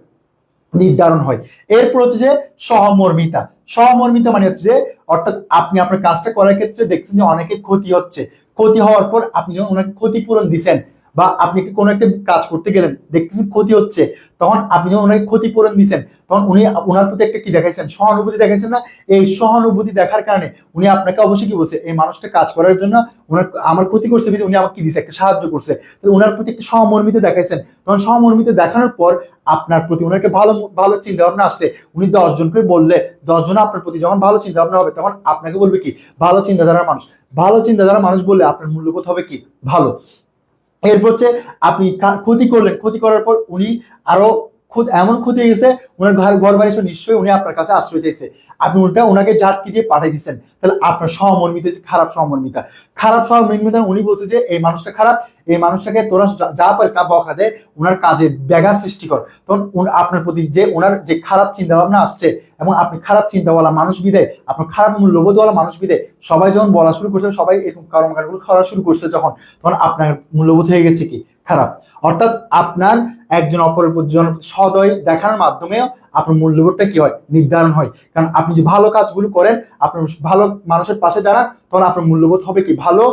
নির্ধারণ হয়। এরপর হচ্ছে যে সহমর্মিতা। সহমর্মিতা মানে হচ্ছে যে, অর্থাৎ আপনি আপনার কাজটা করার ক্ষেত্রে দেখছেন যে অনেকে ক্ষতি হচ্ছে, ক্ষতি হওয়ার পর আপনি যখন ওনাকে ক্ষতিপূরণ দিচ্ছেন, বা আপনি কোনো একটা কাজ করতে গেলেন দেখতেছেন ক্ষতি হচ্ছে, তখন আপনি যখন ওনাকে ক্ষতিপূরণ দিচ্ছেন, তখন উনি ওনার প্রতি একটা কি দেখাইছেন, সহানুভূতি দেখাইছেন না। এই সহানুভূতি দেখার কারণে উনি আপনাকে অবশ্যই কি বলছে, এই মানুষটা কাজ করার জন্য আমার ক্ষতি করছে, উনি আমাকে কি দিচ্ছে, একটা সাহায্য করছে, ওনার প্রতি একটা সহমর্মিতা দেখাইছেন। তখন সহমর্মিতা দেখানোর পর আপনার প্রতি ওনাকে ভালো ভালো চিন্তা ভাবনা আসলে, উনি 10 জনকে বললে 10 জন আপনার প্রতি যখন ভালো চিন্তা ভাবনা হবে, তখন আপনাকে বলবে কি, ভালো চিন্তাধারার মানুষ। ভালো চিন্তাধারার মানুষ বললে আপনার মূল্যবোধ হবে কি, ভালো। এরপর হচ্ছে আপনি ক্ষতি করলেন, ক্ষতি করার পর উনি আরো এমন ক্ষতি হয়ে গেছে, ওনার ঘর বাড়ি নিশ্চয়ই উনি আপনার কাছে আশ্রয় চাইছে, আপনি উল্টা ওনাকে জাতকি দিয়ে পাঠিয়ে দিচ্ছেন, তাহলে আপনার সহমর্মিতা খারাপ সহমর্মিতা। খারাপ সহমর্মিতা উনি বলছে যে এই মানুষটা খারাপ, এই মানুষটাকে তোরা যা পাইস তা বকা দে, ওনার কাজে ব্যাঘাত সৃষ্টি কর। তখন আপনার প্রতি যে ওনার যে খারাপ চিন্তা ভাবনা আসছে, এবং আপনি খারাপ চিন্তাওয়ালা মানুষ বিদে, আপনার খারাপ মূল্যবোধওয়ালা মানুষ বিদে, সবাই যখন বলা শুরু করছে, সবাই এরকম কর্মকাণ্ডগুলো করা শুরু করছে, তখন আপনার মূল্যবোধ হয়ে গেছে কি, খারাপ। অর্থাৎ আপনার একজন অপরের প্রতি সদয় দেখানোর মাধ্যমেও আপনার মূল্যবোধটা কি হয়, নির্ধারণ হয়। কারণ আপনি যে ভালো কাজগুলো করেন, আপনার ভালো মানুষের পাশে দাঁড়ান, তখন আপনার মূল্যবোধ হবে কি, ভালো।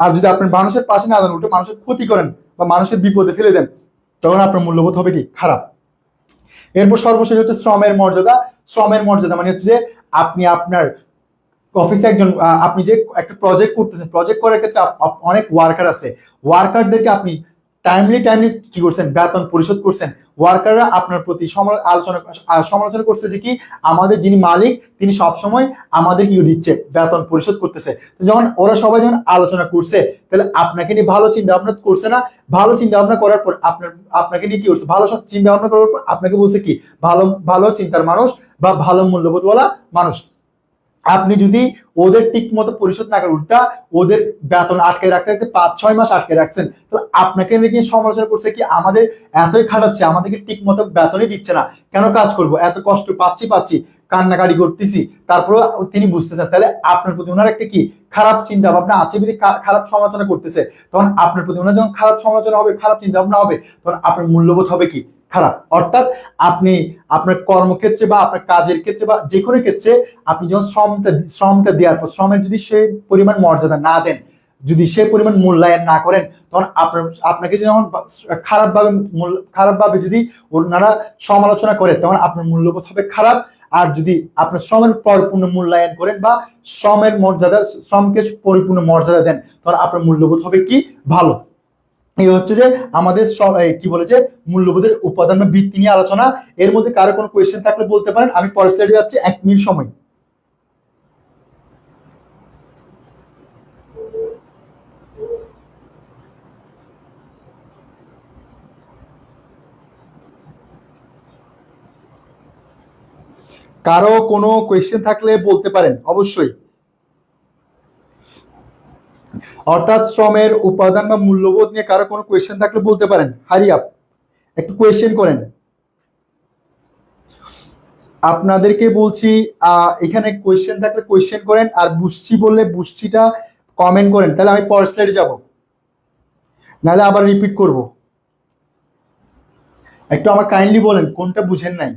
আর যদি আপনার মানুষের পাশে না দাঁড়ান, উল্টো মানুষের ক্ষতি করেন বা মানুষের বিপদে ফেলে দেন, তখন আপনার মূল্যবোধ হবে কি, খারাপ। এরপর সর্বশেষ হচ্ছে শ্রমের মর্যাদা। শ্রমের মর্যাদা মানে হচ্ছে যে আপনি আপনার অফিসে আপনি যে একটা প্রজেক্ট করতেছেন, প্রজেক্ট করার ক্ষেত্রে অনেক ওয়ার্কার আছে, ওয়ার্কারদেরকে আপনি টাইমলি কি করছেন, বেতন পরিশোধ করছেন। ওয়ার্কাররা আপনার প্রতি সমালোচনা করছে যে কি, আমাদের যিনি মালিক তিনি সবসময় আমাদের কি দিচ্ছে, বেতন পরিশোধ করতেছে। যখন ওরা সবাই যখন আলোচনা করছে, তাহলে আপনাকে নিয়ে ভালো চিন্তা ভাবনা করছে না। ভালো চিন্তা ভাবনা করার পর আপনাকে নিয়ে কি করছে, ভালো চিন্তা ভাবনা করার পর আপনাকে বলছে কি, ভালো ভালো চিন্তার মানুষ বা ভালো মূল্যবোধওয়ালা মানুষ। আপনি যদি ওদের ঠিক মতো পরিশোধ না করেন, উল্টা ওদের বেতন আটকে রাখতে 5-6 মাস আটকে রাখছেন, তাহলে আপনাকে নিয়ে সমালোচনা করছে কি, আমাদের এতই খাটাচ্ছে, আমাদেরকে ঠিক মতো বেতনই দিচ্ছে না, কেন কাজ করব, এত কষ্ট পাচ্ছি কান্নাকাটি করতেছি, তারপরে তিনি বুঝতেছেন, তাহলে আপনার প্রতি ওনার একটা কি, খারাপ চিন্তা ভাবনা আছে, যদি খারাপ সমালোচনা করতেছে, তখন আপনার প্রতি ওনার যখন খারাপ সমালোচনা হবে, খারাপ চিন্তা ভাবনা হবে, তখন আপনার মূল্যবোধ হবে কি, খারাপ। অর্থাৎ আপনি আপনার কর্মক্ষেত্রে বা আপনার কাজের ক্ষেত্রে বা যে কোনো ক্ষেত্রে আপনি যখন শ্রমটা দেওয়ার পর শ্রমের যদি সেই পরিমাণ মর্যাদা না দেন, যদি সে পরিমাণ মূল্যায়ন না করেন, তখন আপনাকে যখন খারাপভাবে যদি ওনারা সমালোচনা করে, তখন আপনার মূল্যবোধ হবে খারাপ। আর যদি আপনার শ্রমের পরিপূর্ণ মূল্যায়ন করেন বা শ্রমকে পরিপূর্ণ মর্যাদা দেন, তখন আপনার মূল্যবোধ হবে কি, ভালো। এই হচ্ছে যে আমাদের কি বলে যে মূল্যবোধের উপাদান বা ভিত্তি নিয়ে আলোচনা। এর মধ্যে কারো কোনো কোয়েশ্চেন থাকলে বলতে পারেন, আমি পরের স্লাইডে যাচ্ছি, 1 মিনিট সময়। কারো কোনো কোয়েশ্চেন থাকলে বলতে পারেন অবশ্যই। অর্থাৎ শ্রমের উপাদান বা মূল্যবোধ নিয়ে কারো কোনো কোয়েশ্চেন থাকলে বলতে পারেন, হারি আপ, একটু কোয়েশ্চেন করেন। আপনাদেরকে বলছি এখানে কোয়েশ্চেন থাকলে কোয়েশ্চেন করেন, আর বুঝছি বললে বুঝছিটা কমেন্ট করেন, তাহলে আমি পরের স্লাইডে যাব, নাহলে আবার রিপিট করব। একটু আমার কাইন্ডলি বলেন কোনটা বুঝেন নাই।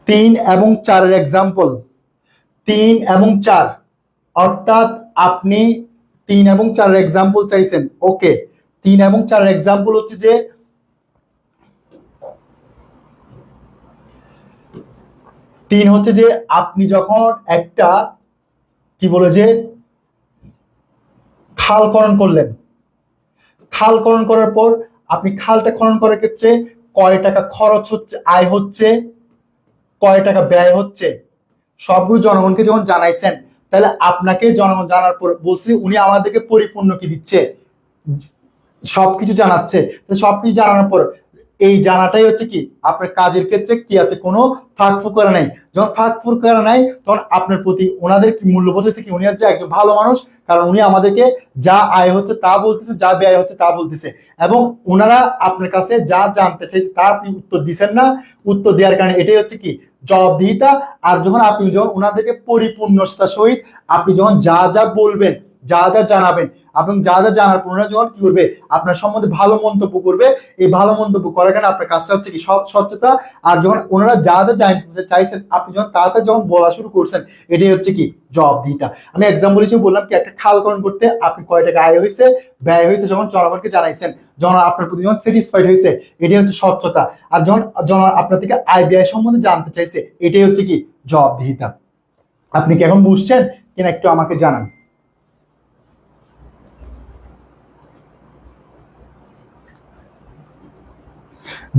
তিন এবং চারের এক্সাম্পল, 3 এবং 4, অর্থাৎ আপনি 3 এবং 4 এক্সাম্পল চাইছেন। ওকে, 3 এবং 4 এক্সাম্পল হচ্ছে যে 3 হচ্ছে যে আপনি যখন একটা কি বলে যে খাল খনন করলেন, খাল খনন করার পর আপনি খালটা খনন করার ক্ষেত্রে কয় টাকা খরচ হচ্ছে, আয় হচ্ছে, কয় টাকা ব্যয় হচ্ছে, সবগুলো জনগণকে যখন জানাইছেন, তাহলে আপনাকে জনগণ জানার পর বলছি উনি আমাদেরকে পরিপূর্ণ কি দিচ্ছে, সবকিছু জানাচ্ছে। সবকিছু জানানোর পর এই জানাটাই হচ্ছে কি আপনার কাজের ক্ষেত্রে কি আছে, কোনো ফাঁক ফুকরা নাই। যখন ফাঁক ফুকরা নাই তখন আপনার প্রতি ওনাদের কি মূল্যবোধ হচ্ছে কি, উনি হচ্ছে একজন ভালো মানুষ, কারণ উনি আমাদেরকে যা আয় হচ্ছে তা বলতেছে, যা ব্যয় হচ্ছে তা বলতেছে, এবং ওনারা আপনার কাছে যা জানতে চাইছে তা আপনি উত্তর দিচ্ছেন না। উত্তর দেওয়ার কারণে এটাই হচ্ছে কি জবাবদিহিতা। আর যখন আপনি যখন ওনাদেরকে পরিপূর্ণতার সহিত আপনি যখন যা যা বলবেন, যা যা জানাবেন, এবং যা যা জানার পর ওনারা যখন কি করবে আপনার সম্বন্ধে ভালো মন্তব্য করবে, এই ভালো মন্তব্য করার কারণে আপনার কাজটা হচ্ছে কি স্বচ্ছতা। আর যখন ওনারা যা যা জানতে চাইছেন আপনি যখন তাড়াতাড়ি যখন বলা শুরু করছেন, এটাই হচ্ছে কি জবাবদিহিতা। আমি এক্সাম্পল হিসেবে বললাম কি একটা খাল খনন করতে আপনি কয় টাকা আয় হয়েছে, ব্যয় হয়েছে, যখন জনগণকে জানাইছেন, যখন আপনার প্রতি যখন স্যাটিসফাইড হয়েছে, এটাই হচ্ছে স্বচ্ছতা। আর যখন আপনার থেকে আয় ব্যয় সম্বন্ধে জানতে চাইছে, এটাই হচ্ছে কি জবাবদিহিতা। আপনি কি এখন বুঝছেন কিনা একটু আমাকে জানান।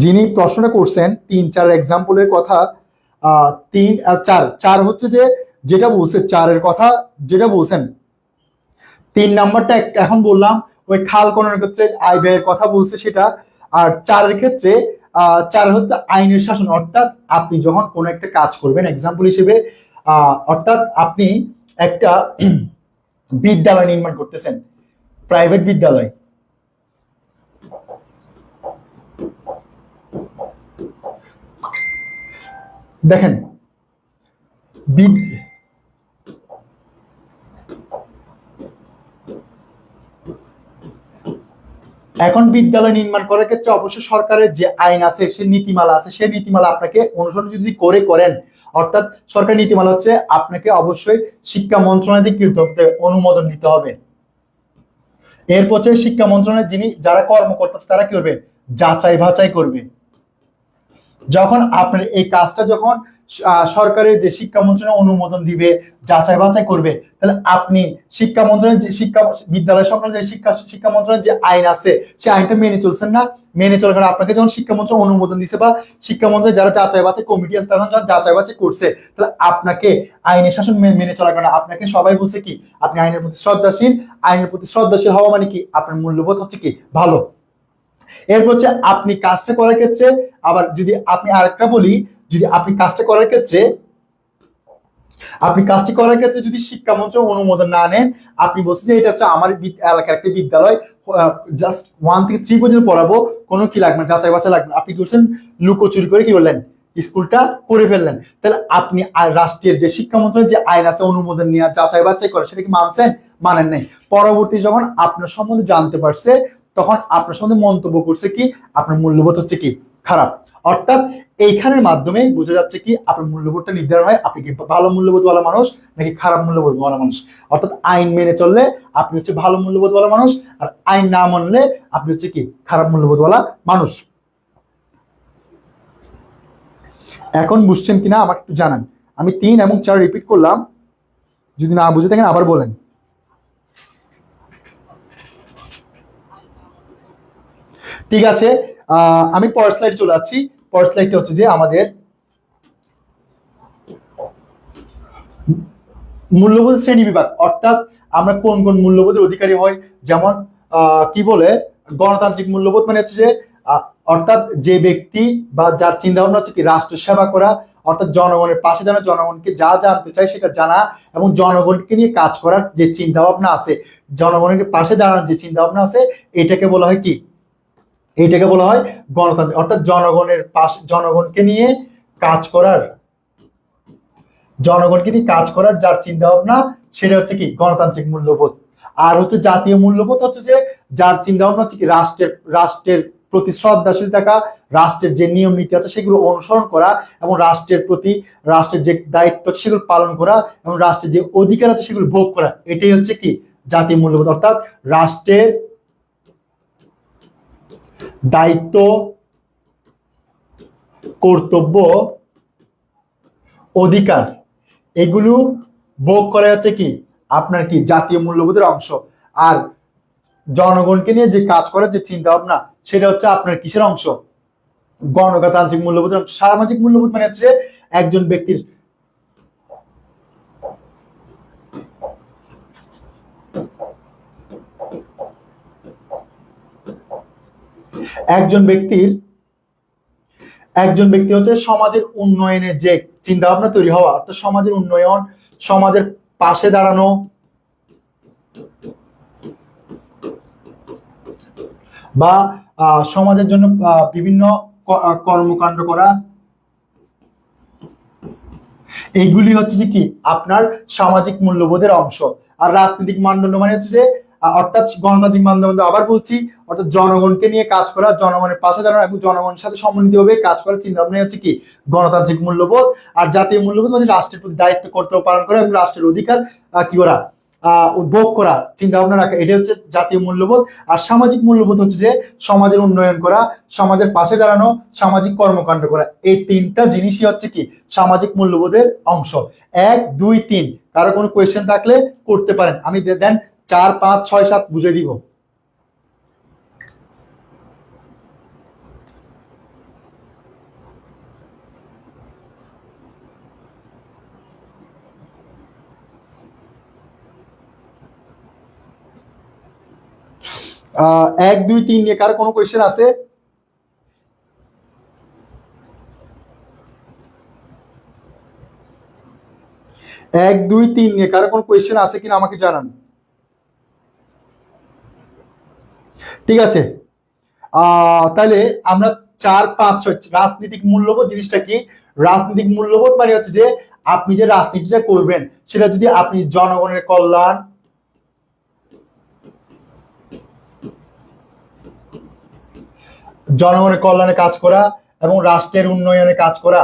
যিনি প্রশ্নটা করছেন 3-4 এক্সাম্পলের কথা, 3 আর 4, 4 হচ্ছে যে যেটা বলছে 4-এর কথা যেটা বলছেন, 3 নাম্বারটা এখন বললাম ওই খাল খননের ক্ষেত্রে আয় ব্যয়ের কথা বলছে সেটা। আর 4-এর ক্ষেত্রে 4 হচ্ছে আইনের শাসন, অর্থাৎ আপনি যখন কোনো একটা কাজ করবেন, এক্সাম্পল হিসেবে অর্থাৎ আপনি একটা বিদ্যালয় নির্মাণ করতেছেন, প্রাইভেট বিদ্যালয়। দেখেন এখন বিদ্যালয় নির্মাণ করার ক্ষেত্রে অবশ্যই সরকারের যে আইন আছে, সে নীতিমালা আছে, সেই নীতিমালা আপনাকে অনুসরণ যদি করেন, অর্থাৎ সরকারি নীতিমালা হচ্ছে আপনাকে অবশ্যই শিক্ষা মন্ত্রণালয় অনুমোদন নিতে হবে। এরপর শিক্ষা মন্ত্রণালয়ের যারা কর্মকর্তা তারা কি করবে, যাচাই বাছাই করবে। যখন আপনার এই কাজটা যখন সরকারের যে শিক্ষা মন্ত্রণালয় অনুমোদন দিবে, যাচাই বাছাই করবে, তাহলে আপনি শিক্ষা মন্ত্রণালয়ের যে বিদ্যালয় সংক্রান্ত যে শিক্ষা মন্ত্রণালয়ের যে আইন আছে সেই আইনটা মেনে চলছেন না। মেনে চলার কারণে আপনাকে যখন শিক্ষা মন্ত্রণালয় অনুমোদন দিছে বা শিক্ষা মন্ত্রণালয় যারা যাচাই বাছাই কমিটি আছে তখন যখন যাচাই বাছাই করছে, তাহলে আপনাকে আইনের শাসন মেনে চলার কারণে আপনাকে সবাই বলছে কি আপনি আইনের প্রতি শ্রদ্ধাশীল। আইনের প্রতি শ্রদ্ধাশীল হওয়া মানে কি আপনার মূল্যবোধ হচ্ছে কি ভালো। এরপর হচ্ছে আপনি কাজটা করার ক্ষেত্রে, আবার যদি আপনি আরেকটা বলি, যদি আপনি কাজটা করার ক্ষেত্রে যদি শিক্ষা মন্ত্রণালয় অনুমোদন না নেন, আপনি বলছেন যে এটা হচ্ছে আমার এলাকার একটা বিদ্যালয়, জাস্ট 1 থেকে 3 পর্যন্ত পড়াবো, কোনো কি লাগবে না, যাচাই বাছাই লাগবে না, আপনি করছেন লুকোচুরি করে কি করলেন, স্কুলটা করে ফেললেন, তাহলে আপনি রাষ্ট্রের যে শিক্ষা মন্ত্রণালয়ের যে আইন আছে অনুমোদন নিয়ে যাচাই বাছাই করে, সেটা কি মানছেন? মানেন নাই। পরবর্তী যখন আপনার সম্বন্ধে জানতে পারছে, তখন আপনার সম্বন্ধে মন্তব্য করছে কি আপনার মূল্যবোধ হচ্ছে কি খারাপ। অর্থাৎ এইখানের মাধ্যমেই বোঝা যাচ্ছে কি আপনার মূল্যবোধটা নির্ধারণ হয়, আপনি কি ভালো মূল্যবোধওয়ালা মানুষ নাকি খারাপ মূল্যবোধওয়ালা মানুষ। অর্থাৎ আইন মেনে চললে আপনি হচ্ছে ভালো মূল্যবোধওয়ালা মানুষ, আর আইন না মানলে আপনি হচ্ছে কি খারাপ মূল্যবোধওয়ালা মানুষ। এখন বুঝছেন কিনা আমাকে একটু জানান। আমি 3 এবং 4 রিপিট করলাম, যদি না বুঝে থাকেন আবার বলেন। ঠিক আছে, আমি পরের স্লাইডে চলে যাচ্ছি। পরের স্লাইডটা হচ্ছে যে আমাদের মূল্যবোধ শ্রেণী বিভাগ, অর্থাৎ আমরা কোন কোন মূল্যবোধের অধিকারী হই। যেমন কি বলে গণতান্ত্রিক মূল্যবোধ মানে হচ্ছে যে অর্থাৎ যে ব্যক্তি বা যার চিন্তা ভাবনা হচ্ছে কি রাষ্ট্রের সেবা করা, অর্থাৎ জনগণের পাশে দাঁড়ানো, জনগণকে যা জানতে চায় সেটা জানা, এবং জনগণকে নিয়ে কাজ করার যে চিন্তা ভাবনা আছে, জনগণের পাশে দাঁড়ানোর যে চিন্তা ভাবনা আছে, এটাকে বলা হয় কি, এইটাকে বলা হয় গণতান্ত্রিক। অর্থাৎ জনগণকে নিয়ে কাজ করার যার চিন্তা ভাবনা, সেটা হচ্ছে কি গণতান্ত্রিক মূল্যবোধ। আর হচ্ছে জাতীয় মূল্যবোধ হচ্ছে যে যার চিন্তা ভাবনা হচ্ছে কি রাষ্ট্রের প্রতি শ্রদ্ধাশীল থাকা, রাষ্ট্রের যে নিয়ম নীতি আছে সেগুলো অনুসরণ করা, এবং রাষ্ট্রের যে দায়িত্ব সেগুলো পালন করা, এবং রাষ্ট্রের যে অধিকার আছে সেগুলো ভোগ করা, এটাই হচ্ছে কি জাতীয় মূল্যবোধ। অর্থাৎ রাষ্ট্রের দায়িত্ব, কর্তব্য, অধিকার এগুলো ভোগ করা হচ্ছে কি আপনার কি জাতীয় মূল্যবোধের অংশ। আর জনগণকে নিয়ে যে কাজ করার যে চিন্তা ভাবনা, সেটা হচ্ছে আপনার কিসের অংশ, গণতান্ত্রিক মূল্যবোধের অংশ। সামাজিক মূল্যবোধ মানে হচ্ছে একজন ব্যক্তির একজন ব্যক্তি হচ্ছে সমাজের উন্নয়নের যে চিন্তা ভাবনা তৈরি হওয়া, অর্থাৎ সমাজের উন্নয়ন, সমাজের পাশে দাঁড়ানো, বা সমাজের জন্য বিভিন্ন কর্মকাণ্ড করা, এইগুলি হচ্ছে যে কি আপনার সামাজিক মূল্যবোধের অংশ। আর রাজনৈতিক মানদণ্ড মানে হচ্ছে যে অর্থাৎ গণতান্ত্রিক মানদণ্ড, আবার বলছি, অর্থাৎ জনগণকে নিয়ে কাজ করা, জনগণের পাশে দাঁড়ানো এবং জনগণের সাথে সমন্বিতভাবে কাজ করার চিন্তা ভাবনা হচ্ছে কি গণতান্ত্রিক মূল্যবোধ। আর জাতীয় মূল্যবোধ মানে রাষ্ট্রের প্রতি দায়িত্ব কর্তব্য পালন করা এবং রাষ্ট্রের অধিকার কি করা, ভোগ করা, চিন্তা ভাবনা রাখা, এটা হচ্ছে জাতীয় মূল্যবোধ। আর সামাজিক মূল্যবোধ হচ্ছে যে সমাজের উন্নয়ন করা, সমাজের পাশে দাঁড়ানো, সামাজিক কর্মকাণ্ড করা, এই তিনটা জিনিসই হচ্ছে কি সামাজিক মূল্যবোধের অংশ। 1 2 3 কারো কোনো কোয়েশ্চেন থাকলে করতে পারেন, আমি দেন 4 5 6 7 বুঝে দিব। এক দুই তিন নিয়ে কারো কোনো কোয়েশ্চেন আছে? এক দুই তিন নিয়ে কারো কোনো কোয়েশ্চেন আছে কিনা আমাকে জানান। ঠিক আছে, তাহলে আমরা 4 5 6 রাজনৈতিক মূল্যবোধ জিনিসটা কি? রাজনৈতিক মূল্যবোধ মানে হচ্ছে যে আপনি যে রাজনীতিটা করবেন সেটা যদি আপনি জনগণের কল্যাণ, জনগণের কল্যাণে কাজ করা এবং রাষ্ট্রের উন্নয়নে কাজ করা,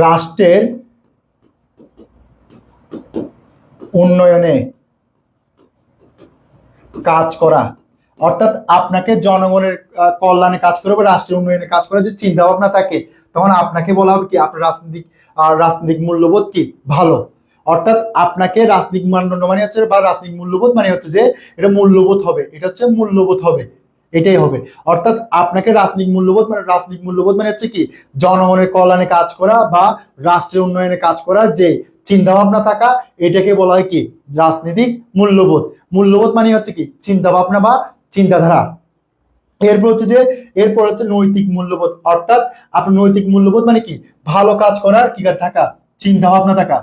রাষ্ট্রের উন্নয়নে কাজ করা, অর্থাৎ আপনাকে জনগণের কল্যাণে কাজ করা বা রাষ্ট্রের উন্নয়নে কাজ করার যে চিন্তা ভাবনা থাকে, তখন আপনাকে বলা হবে কি আপনার রাজনৈতিক মূল্যবোধ কি ভালো। অর্থাৎ আপনাকে রাজনৈতিক মানদণ্ড মানে হচ্ছে বা রাজনৈতিক মূল্যবোধ মানে হচ্ছে যে এটা মূল্যবোধ হবে, এটা হচ্ছে মূল্যবোধ হবে, এটাই হবে। অর্থাৎ আপনাকে রাজনৈতিক মূল্যবোধ মানে হচ্ছে কি জনগণের কল্যাণে কাজ করা বা রাষ্ট্রের উন্নয়নে কাজ করার যে চিন্তা ভাবনা থাকা, এটাকে বলা হয় কি রাজনৈতিক মূল্যবোধ। মূল্যবোধ মানে হচ্ছে কি চিন্তা ভাবনা বা চিন্তাধারা। এরপর হচ্ছে নৈতিক মূল্যবোধ, অর্থাৎ আপনার নৈতিক মূল্যবোধ মানে কি ভালো কাজ করার কি থাকা, চিন্তা ভাবনা থাকা।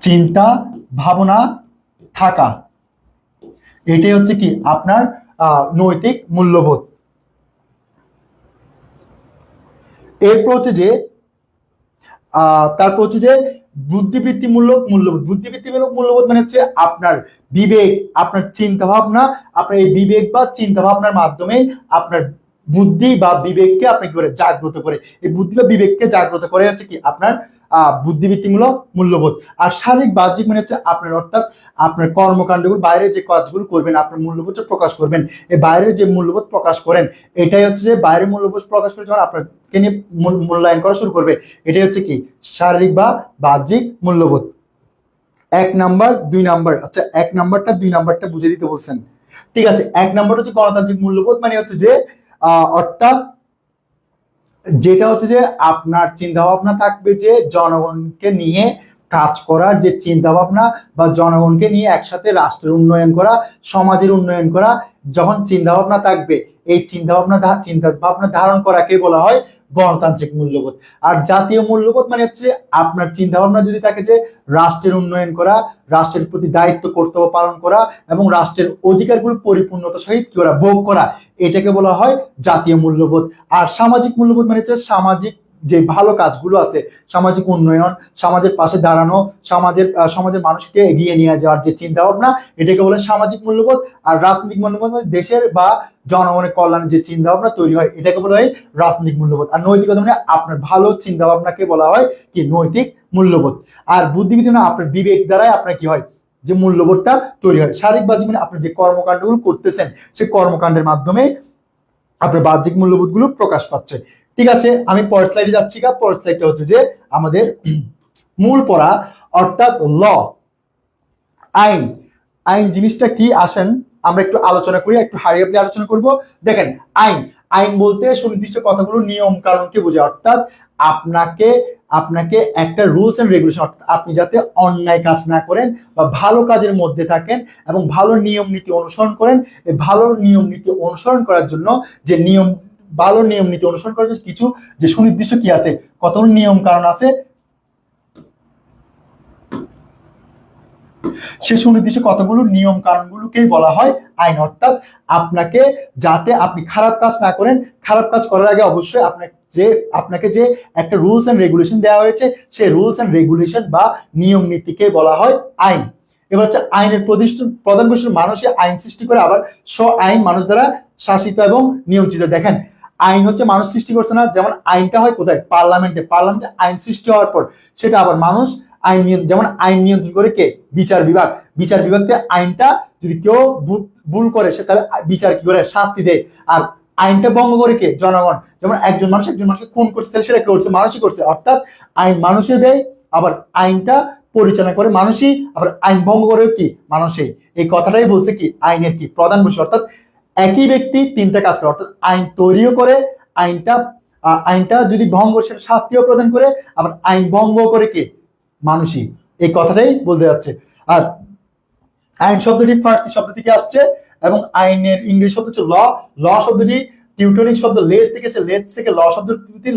চিন্তা ভাবনা থাকা, এটাই হচ্ছে কি আপনার নৈতিক মূল্যবোধ। এরপর হচ্ছে যে তারপর হচ্ছে যে বুদ্ধিবৃত্তিমূলক মূল্যবোধ। বুদ্ধিবৃত্তিমূলক মূল্যবোধ মানে হচ্ছে আপনার বিবেক, আপনার চিন্তা ভাবনা, আপনার এই বিবেক বা চিন্তা ভাবনার মাধ্যমে আপনার বুদ্ধি বা বিবেককে আপনি কি করে জাগ্রত করে, এই বুদ্ধি বা বিবেককে জাগ্রত করে হচ্ছে কি আপনার বুদ্ধিবৃত্তিমূলক মূল্যবোধ। আর শারীরিক বাহ্যিক মানে হচ্ছে আপনার অর্থাৎ আপনার কর্মকাণ্ডগুলো, বাইরে যে কাজগুলো করবেন আপনার মূল্যবোধটা প্রকাশ করবেন, এই বাইরের যে মূল্যবোধ প্রকাশ করেন এটাই হচ্ছে যে বাইরের মূল্যবোধ প্রকাশ করে যখন আপনাকে নিয়ে মূল্যায়ন করা শুরু করবে, এটাই হচ্ছে কি শারীরিক বা বাহ্যিক মূল্যবোধ। 1 নাম্বার 2 নাম্বার, আচ্ছা 1 নাম্বারটা 2 নাম্বারটা বুঝে দিতে বলছেন। ঠিক আছে, 1 নাম্বার হচ্ছে গণতান্ত্রিক মূল্যবোধ মানে হচ্ছে যে অর্থাৎ যেটা হচ্ছে যে আপনার চিন্তা ভাবনা থাকবে যে জনগণকে নিয়ে কাজ করার যে চিন্তা ভাবনা বা জনগণকে নিয়ে একসাথে রাষ্ট্রের উন্নয়ন করা, সমাজের উন্নয়ন করা, যখন চিন্তা ভাবনা থাকবে এই চিন্তা ভাবনা ধারণ করাকে বলা হয় গণতান্ত্রিক মূল্যবোধ। আর জাতীয় মূল্যবোধ মানে হচ্ছে আপনার চিন্তা ভাবনা যদি থাকে যে রাষ্ট্রের উন্নয়ন করা, রাষ্ট্রের প্রতি দায়িত্ব কর্তব্য পালন করা এবং রাষ্ট্রের অধিকারগুলো পরিপূর্ণতার সহিত করা ভোগ করা, এটাকে বলা হয় জাতীয় মূল্যবোধ। আর সামাজিক মূল্যবোধ মানে হচ্ছে সামাজিক যে ভালো কাজগুলো আছে, সামাজিক উন্নয়ন, সমাজের পাশে দাঁড়ানো, সমাজের মানুষকে এগিয়ে নিয়ে যাওয়ার যে চিন্তা ভাবনা, এটাকে বলে সামাজিক মূল্যবোধ। আর রাজনৈতিক মূল্যবোধ মানে দেশের বা জনগণের কল্যাণে যে চিন্তা ভাবনা তৈরি হয়, এটাকে বলা হয় রাজনৈতিক মূল্যবোধ। আর নৈতিকতা মানে আপনার ভালো চিন্তা ভাবনাকে বলা হয় কি নৈতিক মূল্যবোধ। আর বুদ্ধিবৃত্তি মানে আপনার বিবেক দ্বারাই আপনার কি হয় যে মূল্যবোধটা তৈরি হয়। শারীরিক বাহ্যিক মানে আপনি যে কর্মকাণ্ডগুলো করতেছেন সেই কর্মকাণ্ডের মাধ্যমে আপনার বাহ্যিক মূল্যবোধগুলো প্রকাশ পাচ্ছে। ঠিক আছে, আমি পরের স্লাইডে যাচ্ছি। পরের স্লাইডটা হচ্ছে যে আমাদের মূল পড়া, অর্থাৎ ল, আইন। আইন জিনিসটা কি আসেন আমরা একটু আলোচনা করি, একটু হারিয়ে আলোচনা করব। দেখেন, আইন আইন বলতে সুনির্দিষ্ট কতগুলো নিয়ম কানুনকে বোঝায়, অর্থাৎ আপনাকে আপনাকে একটা রুলস এন্ড রেগুলেশন, অর্থাৎ আপনি যাতে অন্যায় কাজ না করেন বা ভালো কাজের মধ্যে থাকেন এবং ভালো নিয়ম নীতি অনুসরণ করেন। এই ভালো নিয়ম নীতি অনুসরণ করার জন্য যে ভালো নিয়ম নীতি অনুসরণ করার জন্য কিছু যে সুনির্দিষ্ট কি আছে, কতগুলো নিয়ম কানুন আছে, সে সুনির্দিষ্ট কতগুলো নিয়ম কানুনগুলোকেই বলা হয় আইন। অর্থাৎ আপনাকে যাতে আপনি খারাপ কাজ না করেন, খারাপ কাজ করার আগে অবশ্যই আপনাকে যে একটা রুলস এন্ড রেগুলেশন দেওয়া হয়েছে, সেই রুলস এন্ড রেগুলেশন বা নিয়ম নীতিকে বলা হয় আইন। এবার হচ্ছে আইনের প্রধান বৈশিষ্ট্য, মানুষই আইন সৃষ্টি করে, আবার আইন মানুষ দ্বারা শাসিত এবং নিয়ন্ত্রিত। দেখেন, আইন হচ্ছে মানুষ সৃষ্টি করছে না, যেমন আইনটা হয় কোথায়, পার্লামেন্টে আইন সৃষ্টি হওয়ার পর সেটা আবার মানুষ আইন যেমন আইন নিয়ন্ত্রণ করে কে, বিচার বিভাগ। বিচার বিভাগকে আইনটা যদি কেউ ভুল করে সে তাহলে বিচার কি করে, শাস্তি দেয়। আর আইনটা ভঙ্গ করে কে, জনগণ। যেমন একজন মানুষকে খুন করছে, তাহলে সেটা করছে মানুষই করছে, অর্থাৎ আইন মানুষই দেয়, আবার আইনটা পরিচালনা করে মানুষই, আবার আইন ভঙ্গ করে কি, মানুষই। এই কথাটাই বলছে কি আইনের কি প্রধান বৈশিষ্ট্য, অর্থাৎ একই ব্যক্তি তিনটা কাজ করে, অর্থাৎ আইন তৈরিও করে, আইনটা যদি ভঙ্গ সেটা শাস্তিও প্রদান করে, আবার আইন ভঙ্গ করে কে, মানুষই। এই কথাটাই বলতে যাচ্ছে। আর আইন শব্দটি ফার্সি শব্দ থেকে আসছে এবং আইনের ইংরেজি শব্দ হচ্ছে ল। ল শব্দটি টিউটনিক শব্দ লেস থেকে এসেছে, লেস থেকে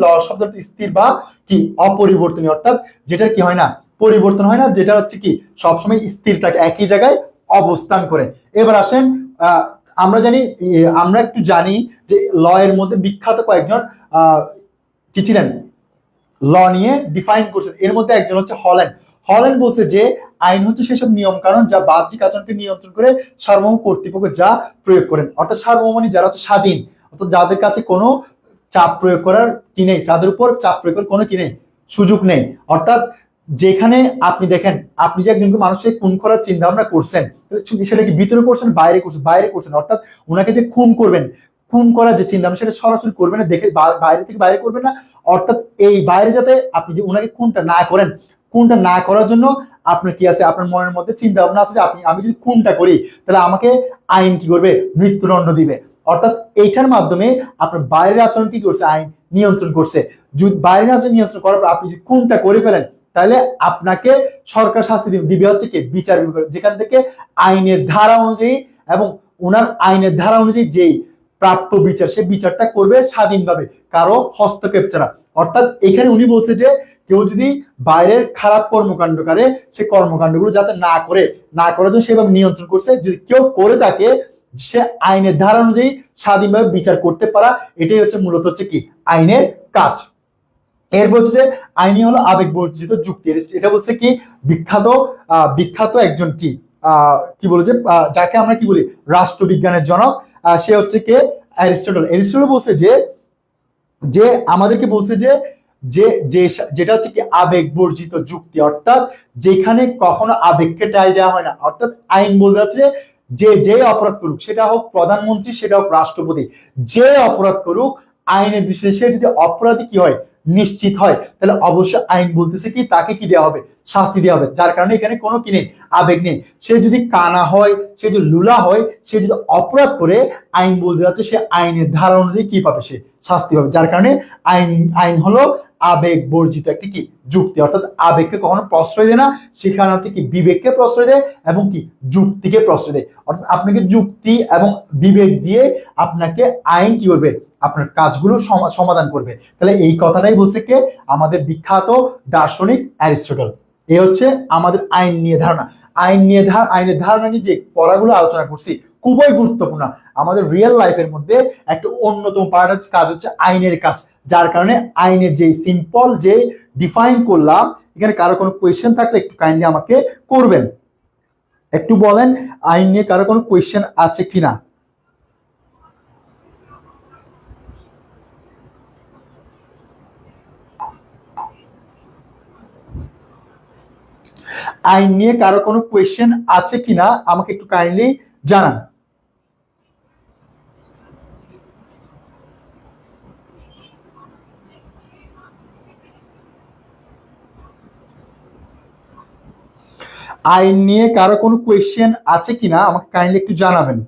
ল শব্দটি স্থির বা কি অপরিবর্তনীয়, অর্থাৎ যেটা কি হয় না, পরিবর্তন হয় না, যেটা হচ্ছে কি সবসময় স্থির থাকে, একই জায়গায় অবস্থান করে। এবার আসেন, আমরা একটু জানি যে ল এর মধ্যে বিখ্যাত কয়েকজন কি ছিলেন, ল নিয়ে ডিফাইন করছেন। এর মধ্যে একজন হচ্ছে হল্যান্ড। হল্যান্ড বলছে যে আইন হচ্ছে সেসব নিয়ম কানুন যা বাহ্যিক আচরণকে নিয়ন্ত্রণ করে সার্বভৌম কর্তৃপক্ষ যা প্রয়োগ করেন। অর্থাৎ সার্বভৌম মানে যারা হচ্ছে স্বাধীন, অর্থাৎ যাদের কাছে কোনো চাপ প্রয়োগ করার কি নেই, যাদের উপর চাপ প্রয়োগ করার কোনো কি নেই, সুযোগ নেই। অর্থাৎ যেখানে আপনি দেখেন, আপনি যে একজনকে মানুষকে খুন করার চিন্তা ভাবনা করছেন, সেটা কি ভিতরে করছেন, বাইরে করছেন, অর্থাৎ ওনাকে যে খুন করবেন, খুন করার যে চিন্তা সেটা সরাসরি করবেন না, দেখে বাইরে থেকে বাইরে করবেন না। অর্থাৎ এই বাইরে যাতে আপনি যে ওনাকে খুনটা না করেন, খুনটা না করার জন্য আপনার কি আছে, আপনার মনের মধ্যে চিন্তা ভাবনা আছে যে আমি যদি খুনটা করি তাহলে আমাকে আইন কি করবে, মৃত্যুদণ্ড দিবে। অর্থাৎ এইটার মাধ্যমে আপনার বাইরের আচরণ কি করছে, আইন নিয়ন্ত্রণ করছে। যদি বাইরের আচরণ নিয়ন্ত্রণ করার পর আপনি যদি খুনটা করে ফেলেন, তাহলে আপনাকে সরকার শাস্তি দিবে হচ্ছে কি, বিচার বিভাগ, যেখান থেকে আইনের ধারা অনুযায়ী এবং ওনার আইনের ধারা অনুযায়ী যেই প্রাপ্য বিচার, সে বিচারটা করবে স্বাধীনভাবে, কারো হস্তক্ষেপ ছাড়া। অর্থাৎ এখানে উনি বলছে যে কেউ যদি বাইরের খারাপ কর্মকাণ্ড করে, সে কর্মকাণ্ডগুলো যাতে না করার জন্য সেভাবে নিয়ন্ত্রণ করছে। যদি কেউ করে থাকে, সে আইনের ধারা অনুযায়ী স্বাধীনভাবে বিচার করতে পারা, এটাই হচ্ছে মূলত হচ্ছে কি আইনের কাজ। এর বলছে যে আইনই হলো আবেগ বর্জিত যুক্তি। এটা বলছে কি বিখ্যাত একজন কি বলে যে যাকে আমরা কি বলি রাষ্ট্রবিজ্ঞানের জনক, সে হচ্ছে কে, অ্যারিস্টটল। অ্যারিস্টটল বলছে যে আমাদেরকে বলছে যে যেটা হচ্ছে কি আবেগ বর্জিত যুক্তি, অর্থাৎ যেখানে কখনো আবেগকে টাই দেওয়া হয় না। অর্থাৎ আইন বলতে হচ্ছে যে অপরাধ করুক, সেটা হোক প্রধানমন্ত্রী, সেটা হোক রাষ্ট্রপতি, যে অপরাধ করুক আইনের দৃষ্টিতে সে যদি অপরাধী কি হয়, নিশ্চিত হয়, তাহলে অবশ্যই আইন বলতেছে কি তাকে কি দেওয়া হবে, শাস্তি দেওয়া হবে। যার কারণে এখানে কোনো কি নেই, আবেগ নেই। সে যদি কানা হয়, সে যদি লুলা হয়, সে যদি অপরাধ করে, আইন বলতে যাচ্ছে সে আইনের ধারা অনুযায়ী কি পাবে, সে শাস্তি পাবে। যার কারণে আইন হলো আবেগ বর্জিত একটি কি যুক্তি, অর্থাৎ আবেগকে কখনো প্রশ্রয় দেয় না, সেখানে হচ্ছে কি বিবেককে প্রশ্রয় দেয় এবং কি যুক্তিকে প্রশ্রয় দেয়। অর্থাৎ আপনাকে যুক্তি এবং বিবেক দিয়ে আপনাকে আইন কি করবে, আপনার কাজগুলো সমাধান করবে। তাহলে এই কথাটাই বলছে কে, আমাদের বিখ্যাত দার্শনিক অ্যারিস্টটল। এ হচ্ছে আমাদের আইন নিয়ে ধারণা। আইনের ধারণা নিয়ে যে পড়াগুলো আলোচনা করছি খুবই গুরুত্বপূর্ণ। আমাদের রিয়েল লাইফের মধ্যে একটা অন্যতম কাজ হচ্ছে আইনের কাজ। যার কারণে আইনের যে সিম্পল যে ডিফাইন করলাম, এখানে কারো কোনো কোয়েশ্চেন থাকলে একটু কাইন্ডলি আমাকে করবেন, একটু বলেন আইন নিয়ে কারো কোনো কোয়েশ্চেন আছে কিনা। আইন নিয়ে কারো কোনো কোয়েশ্চেন আছে কিনা আমাকে একটু কাইন্ডলি জানান। আইন নিয়ে কারো কোনো কোয়েশ্চেন আছে কিনা আমাকে কাইন্ডলি একটু জানাবেন।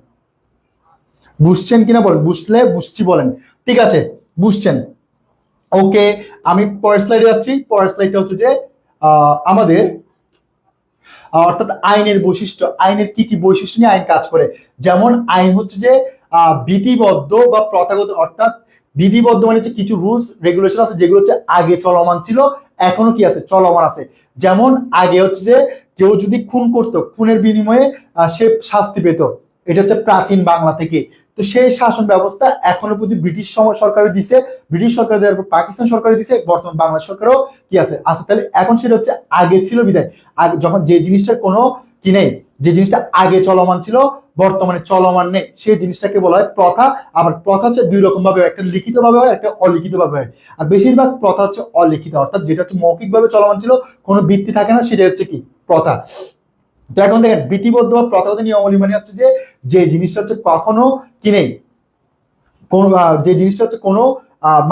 বুঝছেন কিনা বলেন, বুঝলে বুঝছি বলেন। ঠিক আছে, বুঝছেন। ওকে, আমি পরের স্লাইডে যাচ্ছি। পরের স্লাইডটা হচ্ছে যে আমাদের অর্থাৎ আইনের বৈশিষ্ট্য, আইনের কি কি বৈশিষ্ট্য নিয়ে আইন কাজ করে। যেমন আইন হচ্ছে যে বিধিবদ্ধ বা প্রথাগত, অর্থাৎ বিধিবদ্ধ মানে হচ্ছে কিছু রুলস রেগুলেশন আছে যেগুলো হচ্ছে আগে চলমান ছিল, এখনো কি আছে, চলমান আছে। যেমন আগে হচ্ছে যে কেউ যদি খুন করতো, খুনের বিনিময়ে সে শাস্তি পেত, এটা হচ্ছে প্রাচীন বাংলা থেকে। তো সেই শাসন ব্যবস্থা এখনো পর্যন্ত ব্রিটিশ সরকারও দিছে, ব্রিটিশ সরকার দেওয়ার পর পাকিস্তান সরকারও দিছে, বর্তমান বাংলাদেশ সরকারও কি আছে, আছে। তাহলে এখন সেটা হচ্ছে আগে ছিল বিদায়, আগে যখন যে জিনিসটার কোনো কি নেই, যে জিনিসটা আগে চলমান ছিল বর্তমানে চলমান নেই, সেই জিনিসটাকে বলা হয় প্রথা। আবার প্রথা হচ্ছে দুই রকম ভাবে হয়, একটা লিখিত ভাবে হয়, একটা অলিখিত ভাবে হয়। আর বেশিরভাগ প্রথা হচ্ছে অলিখিত, অর্থাৎ যেটা হচ্ছে মৌখিক ভাবে চলমান ছিল, কোনো ভিত্তি থাকে না, সেটা হচ্ছে কি প্রথা। তো এখন দেখেন বিধিবদ্ধ বা প্রথাগত নিয়মাবলী মানে হচ্ছে যে যে জিনিসটা হচ্ছে কখনো কি নেই, কোন যে জিনিসটা হচ্ছে কোনো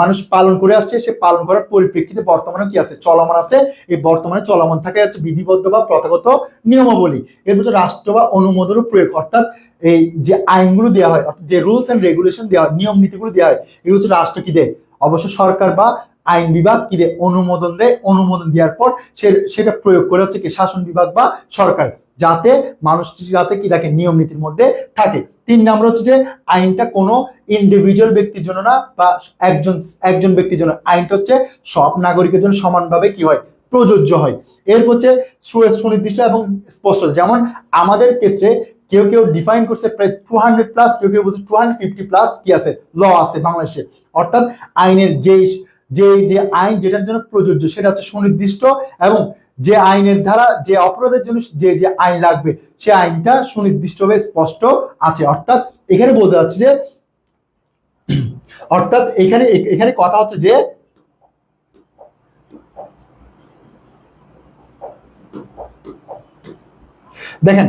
মানুষ পালন করে আসছে, সে পালন করার পরিপ্রেক্ষিতে বর্তমানে কি আছে, চলমান আছে। এই বর্তমানে চলমান থাকে হচ্ছে বিধিবদ্ধ বা প্রথাগত নিয়মাবলী। এর হচ্ছে রাষ্ট্র বা অনুমোদন প্রয়োগ, অর্থাৎ এই যে আইনগুলো দেওয়া হয়, অর্থাৎ যে রুলস এন্ড রেগুলেশন দেওয়া হয়, নিয়ম নীতিগুলো দেওয়া হয়, এগুলো হচ্ছে রাষ্ট্র কি দেয়, অবশ্য সরকার বা আইন বিভাগ কি দেয়, অনুমোদন দেয়। অনুমোদন দেওয়ার পর সেটা প্রয়োগ করে হচ্ছে কি শাসন বিভাগ বা সরকার, যাতে মানুষ যাতে কি থাকে, নিয়ম নীতির মধ্যে থাকে। 3 নম্বর হচ্ছে যে আইনটা কোনো ইন্ডিভিজুয়াল ব্যক্তির জন্য না বা একজন একজন ব্যক্তির জন্য, আইনটা হচ্ছে সব নাগরিকের জন্য সমানভাবে কি হয়, প্রযোজ্য হয়। এর হচ্ছে সুনির্দিষ্ট এবং স্পষ্ট। যেমন আমাদের ক্ষেত্রে কেউ কেউ ডিফাইন করছে প্রায় 200+, কেউ কেউ বলছে 250+ কি আছে, ল আছে বাংলাদেশে। অর্থাৎ আইনের যে যে আইন যেটার জন্য প্রযোজ্য সেটা হচ্ছে সুনির্দিষ্ট, এবং যে আইনের ধারা যে অপরাধের জন্য যে যে আইন লাগবে সে আইনটা সুনির্দিষ্টভাবে স্পষ্ট আছে। অর্থাৎ এখানে বলতে যাচ্ছে যে অর্থাৎ এখানে এখানে কথা হচ্ছে যে দেখেন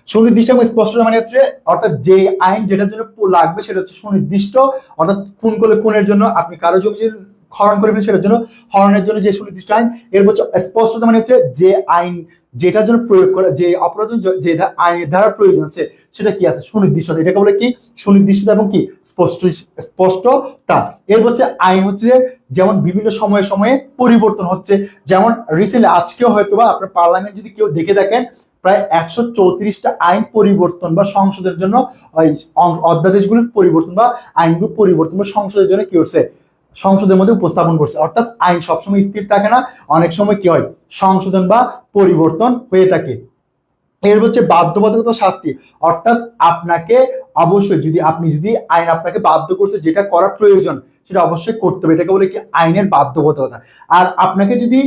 সুনির্দিষ্ট এবং স্পষ্ট মানে হচ্ছে অর্থাৎ যে আইন যেটার জন্য লাগবে সেটা হচ্ছে সুনির্দিষ্ট। অর্থাৎ খুন করলে খুনের জন্য, আপনি কারো জমি হরণ করে সেটার জন্য হরণের জন্য যে সুনির্দিষ্ট আইন। এর হচ্ছে স্পষ্টতা মানে হচ্ছে যে আইন যেটার জন্য প্রয়োগ করা, যে অপরাধ যে আইনের দ্বারা প্রয়োজন আছে সেটা কি আছে, সুনির্দিষ্টতা। এটাকে বলে কি, সুনির্দিষ্টতা এবং কি স্পষ্টতা। এর হচ্ছে আইন হচ্ছে যেমন বিভিন্ন সময়ে সময়ে পরিবর্তন হচ্ছে। যেমন রিসেন্টলি আজকেও হয়তো বা আপনার পার্লামেন্ট যদি কেউ দেখে থাকেন, প্রায় 134টা আইন পরিবর্তন বা সংশোধনের জন্য অধ্যাদেশগুলির পরিবর্তন বা আইনগুলো পরিবর্তন বা সংশোধনের জন্য কি করছে, সংসদের মধ্যে উপস্থাপন করছে। অর্থাৎ আইন সবসময় স্থির থাকে না, অনেক সময় কি হয়, সংশোধন বা পরিবর্তন হয়ে থাকে। এর হচ্ছে বাধ্যবাধকতা শাস্তি, অর্থাৎ আপনাকে অবশ্যই যদি আইন আপনাকে বাধ্য করছে, যেটা করার প্রয়োজন সেটা অবশ্যই করতে হবে, এটাকে বলে কি আইনের বাধ্যবাধকতা। আর আপনাকে যদি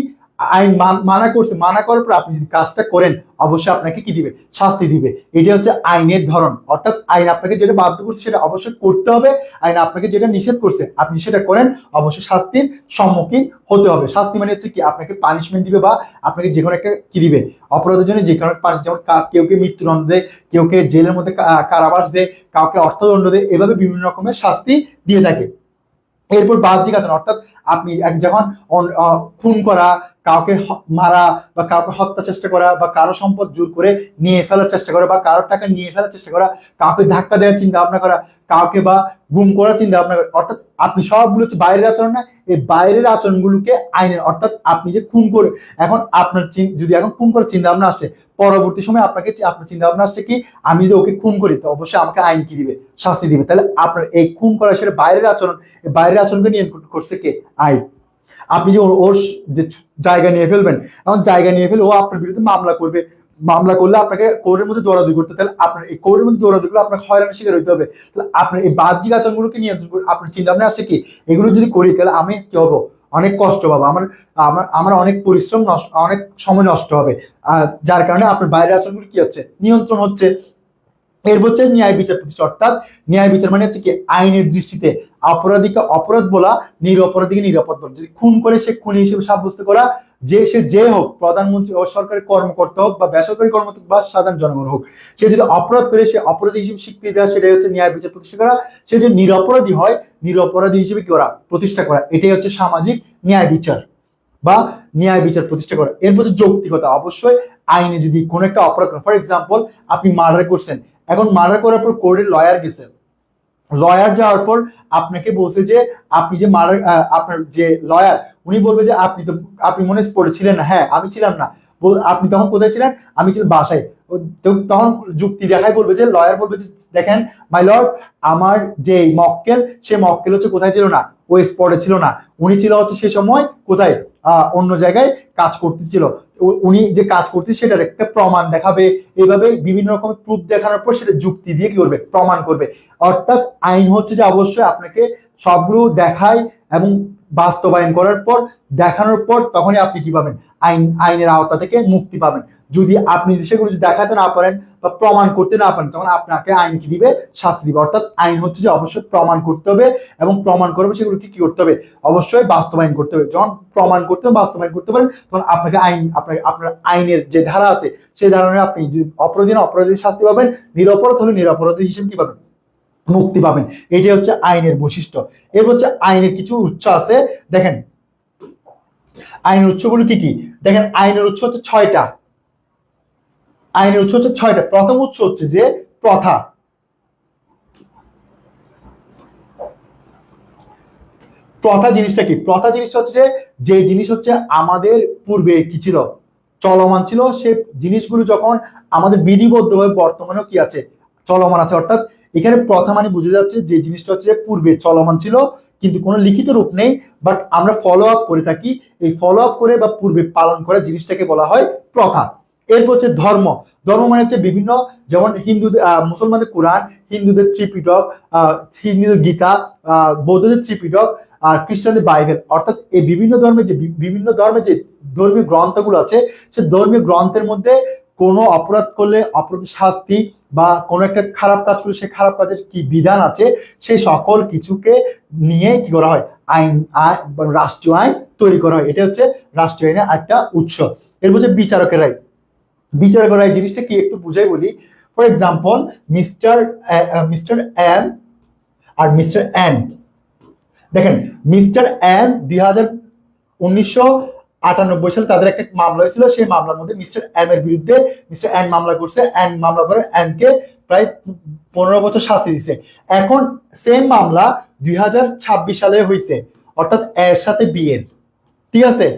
আইন মানা করছে, মানা করার পর আপনি যদি কাজটা করেন, অবশ্যই আপনাকে কি দিবে, শাস্তি দিবে। এটা হচ্ছে আইনের ধরন। অর্থাৎ আইন আপনাকে যেটা বাধ্য করছে সেটা অবশ্যই করতে হবে, আইন আপনাকে যেটা নিষেধ করছে আপনি সেটা করেন, অবশ্যই শাস্তির সম্মুখীন হতে হবে। শাস্তি মানে হচ্ছে কি, আপনাকে পানিশমেন্ট দিবে বা আপনাকে যে কোনো একটা কি দিবে, অপরাধের জন্য যে কোনো যেমন কেউকে মৃত্যুদণ্ড দেয়, কেউকে জেলের মধ্যে কারাবাস দেয়, কাউকে অর্থদণ্ড দেয়, এভাবে বিভিন্ন রকমের শাস্তি দিয়ে থাকে। এরপর বাহ্যিক আচরণ, অর্থাৎ আপনি যখন খুন করা, কাউকে মারা বা কাউকে হত্যা চেষ্টা করা বা কারো সম্পদ জোর করে নিয়ে ফেলার চেষ্টা করা বা কারোর টাকা নিয়ে ফেলার চেষ্টা করা, কাউকে ধাক্কা দেওয়ার চিন্তা ভাবনা করা, কাউকে বা গুম করার চিন্তা ভাবনা করা, অর্থাৎ আপনি সবগুলো হচ্ছে বাইরের আচরণ না। এই বাইরের আচরণগুলোকে আইনের, অর্থাৎ আপনি যে খুন করে এখন আপনার যদি এখন খুন করার চিন্তা ভাবনা আসে, পরবর্তী সময় আপনার চিন্তা ভাবনা আসছে কি, আমি যদি ওকে খুন করি তো অবশ্যই আমাকে আইন কি দিবে, শাস্তি দিবে। তাহলে আপনার এই খুন করা সেটা বাইরের আচরণ, বাইরের আচরণকে নিয়ন্ত্রণ করছে কে, আইন। আপনি যে ওর যে জায়গা নিয়ে ফেলবেন, এখন জায়গা নিয়ে ফেলে ও আপনার বিরুদ্ধে মামলা করবে, মামলা করলে আপনাকে কোর্টের মধ্যে দৌড়াদৌড়ি করতে, তাহলে আপনার এই কোর্টের মধ্যে দৌড়াদৌড়ি করলে আপনার হয়রানির শিকার হইতে হবে। তাহলে আপনার এই বাহ্যিক আচরণগুলোকে নিয়ন্ত্রণ করে আপনার চিন্তা ভাবনা আসছে কি, এগুলো যদি করি তাহলে আমি কি হবো, অনেক কষ্ট পাবো, আমার অনেক পরিশ্রম নষ্ট, অনেক সময় নষ্ট হবে, যার কারণে আপনার বাইরের আচরণগুলো কি হচ্ছে, নিয়ন্ত্রণ হচ্ছে। এর হচ্ছে ন্যায় বিচার প্রতিষ্ঠা, অর্থাৎ ন্যায় বিচার মানে হচ্ছে কি, আইনের দৃষ্টিতে অপরাধীকে অপরাধ বলা, নিরপরাধীকে নিরাপদ বলা। যদি খুন করে সে খুনি হিসেবে সাব্যস্ত করা, যে হোক, প্রধানমন্ত্রী ও সরকারি কর্মকর্তা হোক বা বেসরকারি কর্মকর্তা বা সাধারণ জনগণ হোক, সে যদি অপরাধ করে সে অপরাধী হিসেবে স্বীকৃতি দেওয়া, সেটাই হচ্ছে ন্যায় বিচার প্রতিষ্ঠা করা। সে যদি নিরপরাধী হয়, নিরপরাধী হিসেবে কি করা, প্রতিষ্ঠা করা, এটাই হচ্ছে সামাজিক ন্যায় বিচার বা ন্যায় বিচার প্রতিষ্ঠা করা। এর হচ্ছে যৌক্তিকতা, অবশ্যই আইনে যদি কোনো একটা অপরাধ করেন, ফর এক্সাম্পল আপনি মার্ডার করছেন, এখন মার্ডার করার পর কোর্টে লয়ার গেছে, লয়ার যাওয়ার পর আপনাকে বলছে যে আপনি যে মার্ডার, আপনার যে লয়ার উনি বলবে যে আপনি মনে স্পটে ছিলেন না, হ্যাঁ আমি ছিলাম না। আপনি তখন কোথায় ছিলেন? আমি ছিলাম বাসায়। তখন যুক্তি দেখায় বলবে যে, লয়ার বলবে যে দেখেন মাই লর্ড, আমার যে মক্কেল, সে মক্কেল হচ্ছে কোথায় ছিল না, ওই স্পটে ছিল না, উনি ছিল হচ্ছে সে সময় কোথায়, অন্য জায়গায় কাজ করতেছিল। উনি যে কাজ করতে সেটার একটা প্রমাণ দেখাবে, এইভাবে বিভিন্ন রকমের প্রুফ দেখানোর পর সেটা যুক্তি দিয়ে কি করবে, প্রমাণ করবে। অর্থাৎ আইন হচ্ছে যে অবশ্যই আপনাকে সবগুলো দেখায় এবং বাস্তবায়ন করার পর, দেখানোর পর তখনই আপনি কি পাবেন, আইনের আওতা থেকে মুক্তি পাবেন। যদি আপনি সেগুলো যদি দেখাতে না পারেন বা প্রমাণ করতে না পারেন, তখন আপনাকে আইন কি দিবে, শাস্তি দিবে। অর্থাৎ আইন হচ্ছে যে অবশ্যই প্রমাণ করতে হবে এবং প্রমাণ করবে সেগুলো কি করতে হবে, অবশ্যই বাস্তবায়ন করতে হবে। যখন প্রমাণ করতে হবে, বাস্তবায়ন করতে পারেন, তখন আপনাকে আপনার আইনের যে ধারা আছে সেই ধারণে আপনি অপরাধীর শাস্তি পাবেন, নিরপরাধ হলে নিরপরাধী হিসেবে কি পাবেন, মুক্তি পাবেন। এটাই হচ্ছে আইনের বৈশিষ্ট্য। এর হচ্ছে আইনের কিছু উৎস আছে, দেখেন আইনের উৎসগুলো কি কি। দেখেন আইনের উৎস হচ্ছে 6টা। আইনের উৎস হচ্ছে 6টা। প্রথম উৎস হচ্ছে যে প্রথা। প্রথা জিনিসটা কি? প্রথা জিনিসটা হচ্ছে যে জিনিস হচ্ছে আমাদের পূর্বে কি ছিল, চলমান ছিল, সে জিনিসগুলো যখন আমাদের বিধিবদ্ধভাবে বর্তমানেও কি আছে, চলমান আছে। অর্থাৎ এখানে প্রথা মানে বুঝে যাচ্ছে যে জিনিসটা হচ্ছে পূর্বে চলমান ছিল কিন্তু কোনো লিখিত রূপ নেই, বাট আমরা ফলো আপ করে থাকি। এই ফলো আপ করে বা পূর্বে পালন করা জিনিসটাকে বলা হয় প্রথা। এরপর হচ্ছে ধর্ম। ধর্ম মানে হচ্ছে বিভিন্ন, যেমন হিন্দুদের মুসলমানদের কোরআন, হিন্দুদের ত্রিপিটক, হিন্দুদের গীতা, বৌদ্ধদের ত্রিপিটক, আর খ্রিস্টানদের বাইবেল। অর্থাৎ এই বিভিন্ন ধর্মের যে ধর্মীয় গ্রন্থগুলো আছে, সে ধর্মীয় গ্রন্থের মধ্যে কোনো অপরাধ করলে অপরাধের শাস্তি বা কোনো একটা খারাপ কাজ করলে সেই খারাপ কাজের কি বিধান আছে, সেই সকল কিছুকে নিয়ে কি করা হয়, রাষ্ট্রীয় আইন তৈরি করা হয়। এটা হচ্ছে রাষ্ট্রীয় আইনের একটা উৎস। এর হচ্ছে বিচারকের রায়। বিচারকের রায় জিনিসটা কি একটু বুঝাই বলি। ফর এক্সাম্পল, মিস্টার এম আর মিস্টার এন। দেখেন মিস্টার এন 1998 সালে তাদের একটা মামলা হয়েছিল। সেই মামলার মধ্যে মিস্টার এম এর বিরুদ্ধে মিস্টার এন মামলা করছে। এন মামলা করে এন কে প্রায় 15 বছর শাস্তি দিছে। এখন সেম মামলা 2026 সালে হয়েছে, অর্থাৎ এর সাথে বিয়ের, ঠিক আছে।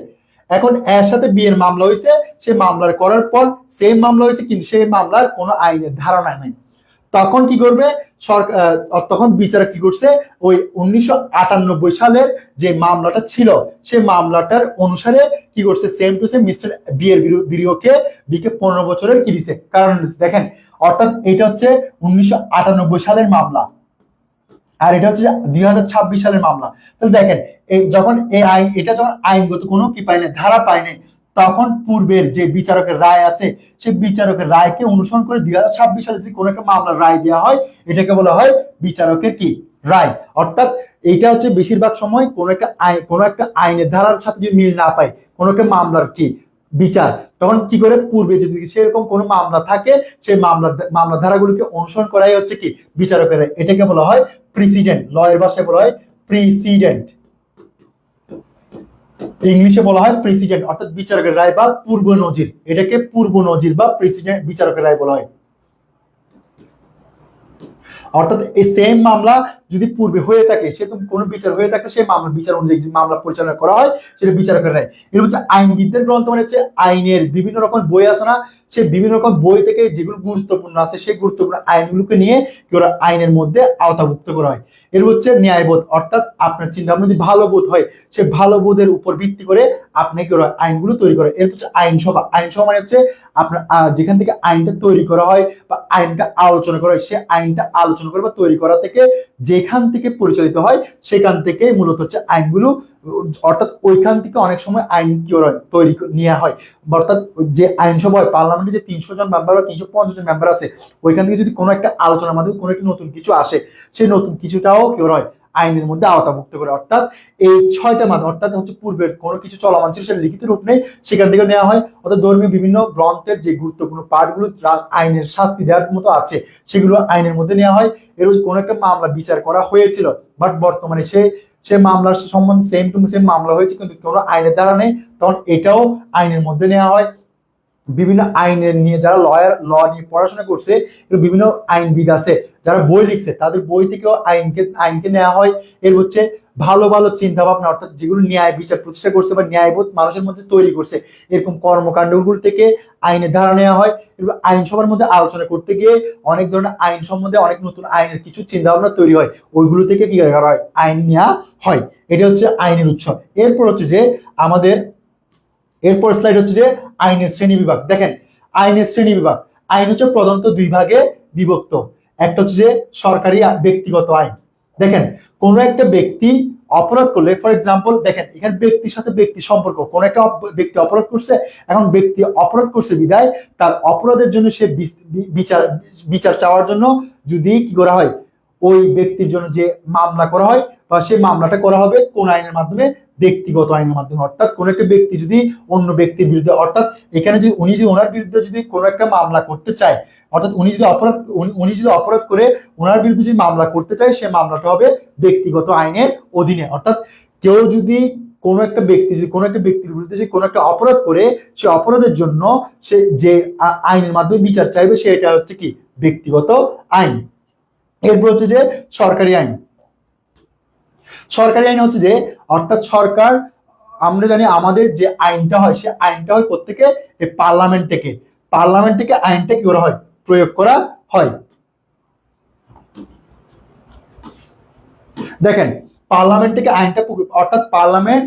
এখন এর সাথে বিয়ের মামলা হয়েছে, সে মামলার করার পর সেম মামলা হয়েছে কিন্তু সেই মামলার কোনো আইনের ধারণা নেই। তখন কি করবে সরকার, তখন বিচারক কি করছে, ওই 1998 সালের যে মামলাটা ছিল সেই মামলাটার অনুসারে কি করছে, সেম টু সেম মিস্টার বিয়ের বিকে 15 বছরের কি দিছে, কারণ দেখেন। অর্থাৎ এটা হচ্ছে 1998 সালের মামলা আর এটা হচ্ছে 2026 সালের মামলা। তাহলে দেখেন যখন এই আইন, এটা যখন আইনগত কোনো কি পায় না, ধারা পায় না, তখন পূর্বের যে বিচারকের রায় আছে সেই বিচারকের রায়কে অনুসরণ করে 2026 সালে যদি কোনো একটা মামলার রায় দেওয়া হয়, এটাকে বলা হয় বিচারকের কি রায়। অর্থাৎ এইটা হচ্ছে বেশিরভাগ সময় কোনো একটা আইনের ধারার সাথে যদি মিল না পায় কোনো একটা মামলার কি বিচার, তখন কি করে পূর্বে যদি সেরকম কোনো মামলা থাকে সেই মামলা ধারাগুলোকে অনুসরণ করাই হচ্ছে কি বিচারকের রায়। এটাকে বলা হয় প্রিসিডেন্ট, লয়ের ভাষায় বলা হয় প্রিসিডেন্ট, ইংলিশে বলা হয় প্রেসিডেন্ট। অর্থাৎ বিচারকের রায় বা পূর্ব নজির, এটাকে পূর্ব নজির বা প্রেসিডেন্ট বিচারকের রায় বলা হয়। অর্থাৎ এই সেম মামলা যদি পূর্বে হয়ে থাকে, সেরকম কোনো বিচার হয়ে থাকে, সেই মামলা বিচার অনুযায়ী মামলা পরিচালনা করা হয়, সেটা বিচারকের রায়। এর হচ্ছে আইনবিদদের গ্রন্থ, মানে হচ্ছে আইনের বিভিন্ন রকম বই আছে না, সে বিভিন্ন রকম বই থেকে যেগুলো গুরুত্বপূর্ণ আছে সেই গুরুত্বপূর্ণ আইনগুলোকে নিয়ে কি করা, আইনের মধ্যে আওতাভুক্ত করা হয়। এর হচ্ছে ন্যায়বোধ। অর্থাৎ আপনার চিন্তা ভাবনা যদি ভালো বোধ হয়, সে ভালো বোধের উপর ভিত্তি করে আপনি কি করা, আইনগুলো তৈরি করে। এর হচ্ছে আইনসভা। আইনসভা মানে হচ্ছে আপনার যেখান থেকে আইনটা তৈরি করা হয় বা আইনটা আলোচনা করা হয়, সে আইনটা আলোচনা করে বা তৈরি করা থেকে যেখান থেকে পরিচালিত হয় সেখান থেকে মূলত হচ্ছে আইনগুলো, অর্থাৎ ওইখান থেকে অনেক সময় আইন কি তৈরি নেওয়া হয়। অর্থাৎ যে আইনসভা হয়, পার্লামেন্টে যে 300 জন মেম্বার বা 350 জন মেম্বার আছে, ওইখান থেকে যদি কোনো একটা আলোচনার মাধ্যমে কোনো একটা নতুন কিছু আসে, সেই নতুন কিছুটাও কি হয়, আইনের মধ্যে আওতাভুক্ত করে। অর্থাৎ এই 6টা মান, অর্থাৎ হচ্ছে পূর্বের কোনো কিছু চলমান ছিল সেটা লিখিত রূপ নেই, সেখান থেকে নেওয়া হয়। অর্থাৎ ধর্মীয় বিভিন্ন গ্রন্থের যে গুরুত্বপূর্ণ পাঠগুলো আইনের শাস্তি দেওয়ার মতো আছে, সেগুলো আইনের মধ্যে নেওয়া হয়। এর কোনো একটা মামলা বিচার করা হয়েছিল, বাট বর্তমানে সে মামলার সম্বন্ধে সেম টু সেম মামলা হয়েছে কিন্তু কোনো আইনের দ্বারা নেই, তখন এটাও আইনের মধ্যে নেওয়া হয়। বিভিন্ন আইনের নিয়ে যারা ল নিয়ে পড়াশোনা করছে, বিভিন্ন আইনবিদ আছে যারা বই লিখছে, তাদের বই থেকেও আইনকে নেওয়া হয়। এর হচ্ছে ভালো ভালো চিন্তা ভাবনা, অর্থাৎ যেগুলো ন্যায় বিচার প্রতিষ্ঠা করছে বা ন্যায়বোধ মানুষের মধ্যে তৈরি করছে, এরকম কর্মকাণ্ডগুলো থেকে আইনের ধারা নেওয়া হয়। এবং আইনসভার মধ্যে আলোচনা করতে গিয়ে অনেক ধরনের আইন সম্বন্ধে অনেক নতুন আইনের কিছু চিন্তা ভাবনা তৈরি হয়, ওইগুলো থেকে কি করা হয়, আইন নেওয়া হয়। এটা হচ্ছে আইনের উৎস। এরপর হচ্ছে যে আমাদের এরপর স্লাইড হচ্ছে যে আইনের শ্রেণী বিভাগ। দেখেন, আইনের শ্রেণী বিভাগ, আইন হচ্ছে প্রধানত দুই ভাগে বিভক্ত। একটা হচ্ছে যে সরকারি ব্যক্তিগত আইন। দেখেন, কোন একটা ব্যক্তি অপরাধ করলে, ফর এক্সাম্পল দেখেন এখানে ব্যক্তির সাথে ব্যক্তি সম্পর্ক, কোন একটা ব্যক্তি অপরাধ করছে, এখন ব্যক্তি অপরাধ করছে বিদায় তার অপরাধের জন্য সে বিচার বিচার চাওয়ার জন্য যদি কি করা হয়, ওই ব্যক্তির জন্য যে মামলা করা হয় বা সেই মামলাটা করা হবে কোন আইনের মাধ্যমে, ব্যক্তিগত আইনের মাধ্যমে। অর্থাৎ কোন একটা ব্যক্তি যদি অন্য ব্যক্তির বিরুদ্ধে, অর্থাৎ এখানে যদি উনি যদি ওনার বিরুদ্ধে যদি কোনো একটা মামলা করতে চায়, অর্থাৎ উনি যদি অপরাধ করে ওনার বিরুদ্ধে যদি মামলা করতে চায়, সে মামলাটা হবে ব্যক্তিগত আইনের অধীনে। অর্থাৎ কেউ যদি কোনো একটা ব্যক্তি যদি কোনো একটা ব্যক্তির বিরুদ্ধে যে কোনো একটা অপরাধ করে, সে অপরাধের জন্য সে যে আইনের মাধ্যমে বিচার চাইবে, সেটা হচ্ছে কি, ব্যক্তিগত আইন। এরপর হচ্ছে যে সরকারি আইন। সরকারি আইন হচ্ছে যে, অর্থাৎ সরকার, আমরা জানি আমাদের যে আইনটা হয়, সে আইনটা হয় প্রত্যেকে পার্লামেন্ট থেকে, পার্লামেন্ট থেকে আইনটা কি করা হয়, প্রয়োগ করা হয়। দেখেন, পার্লামেন্ট থেকে আইনটা, অর্থাৎ পার্লামেন্ট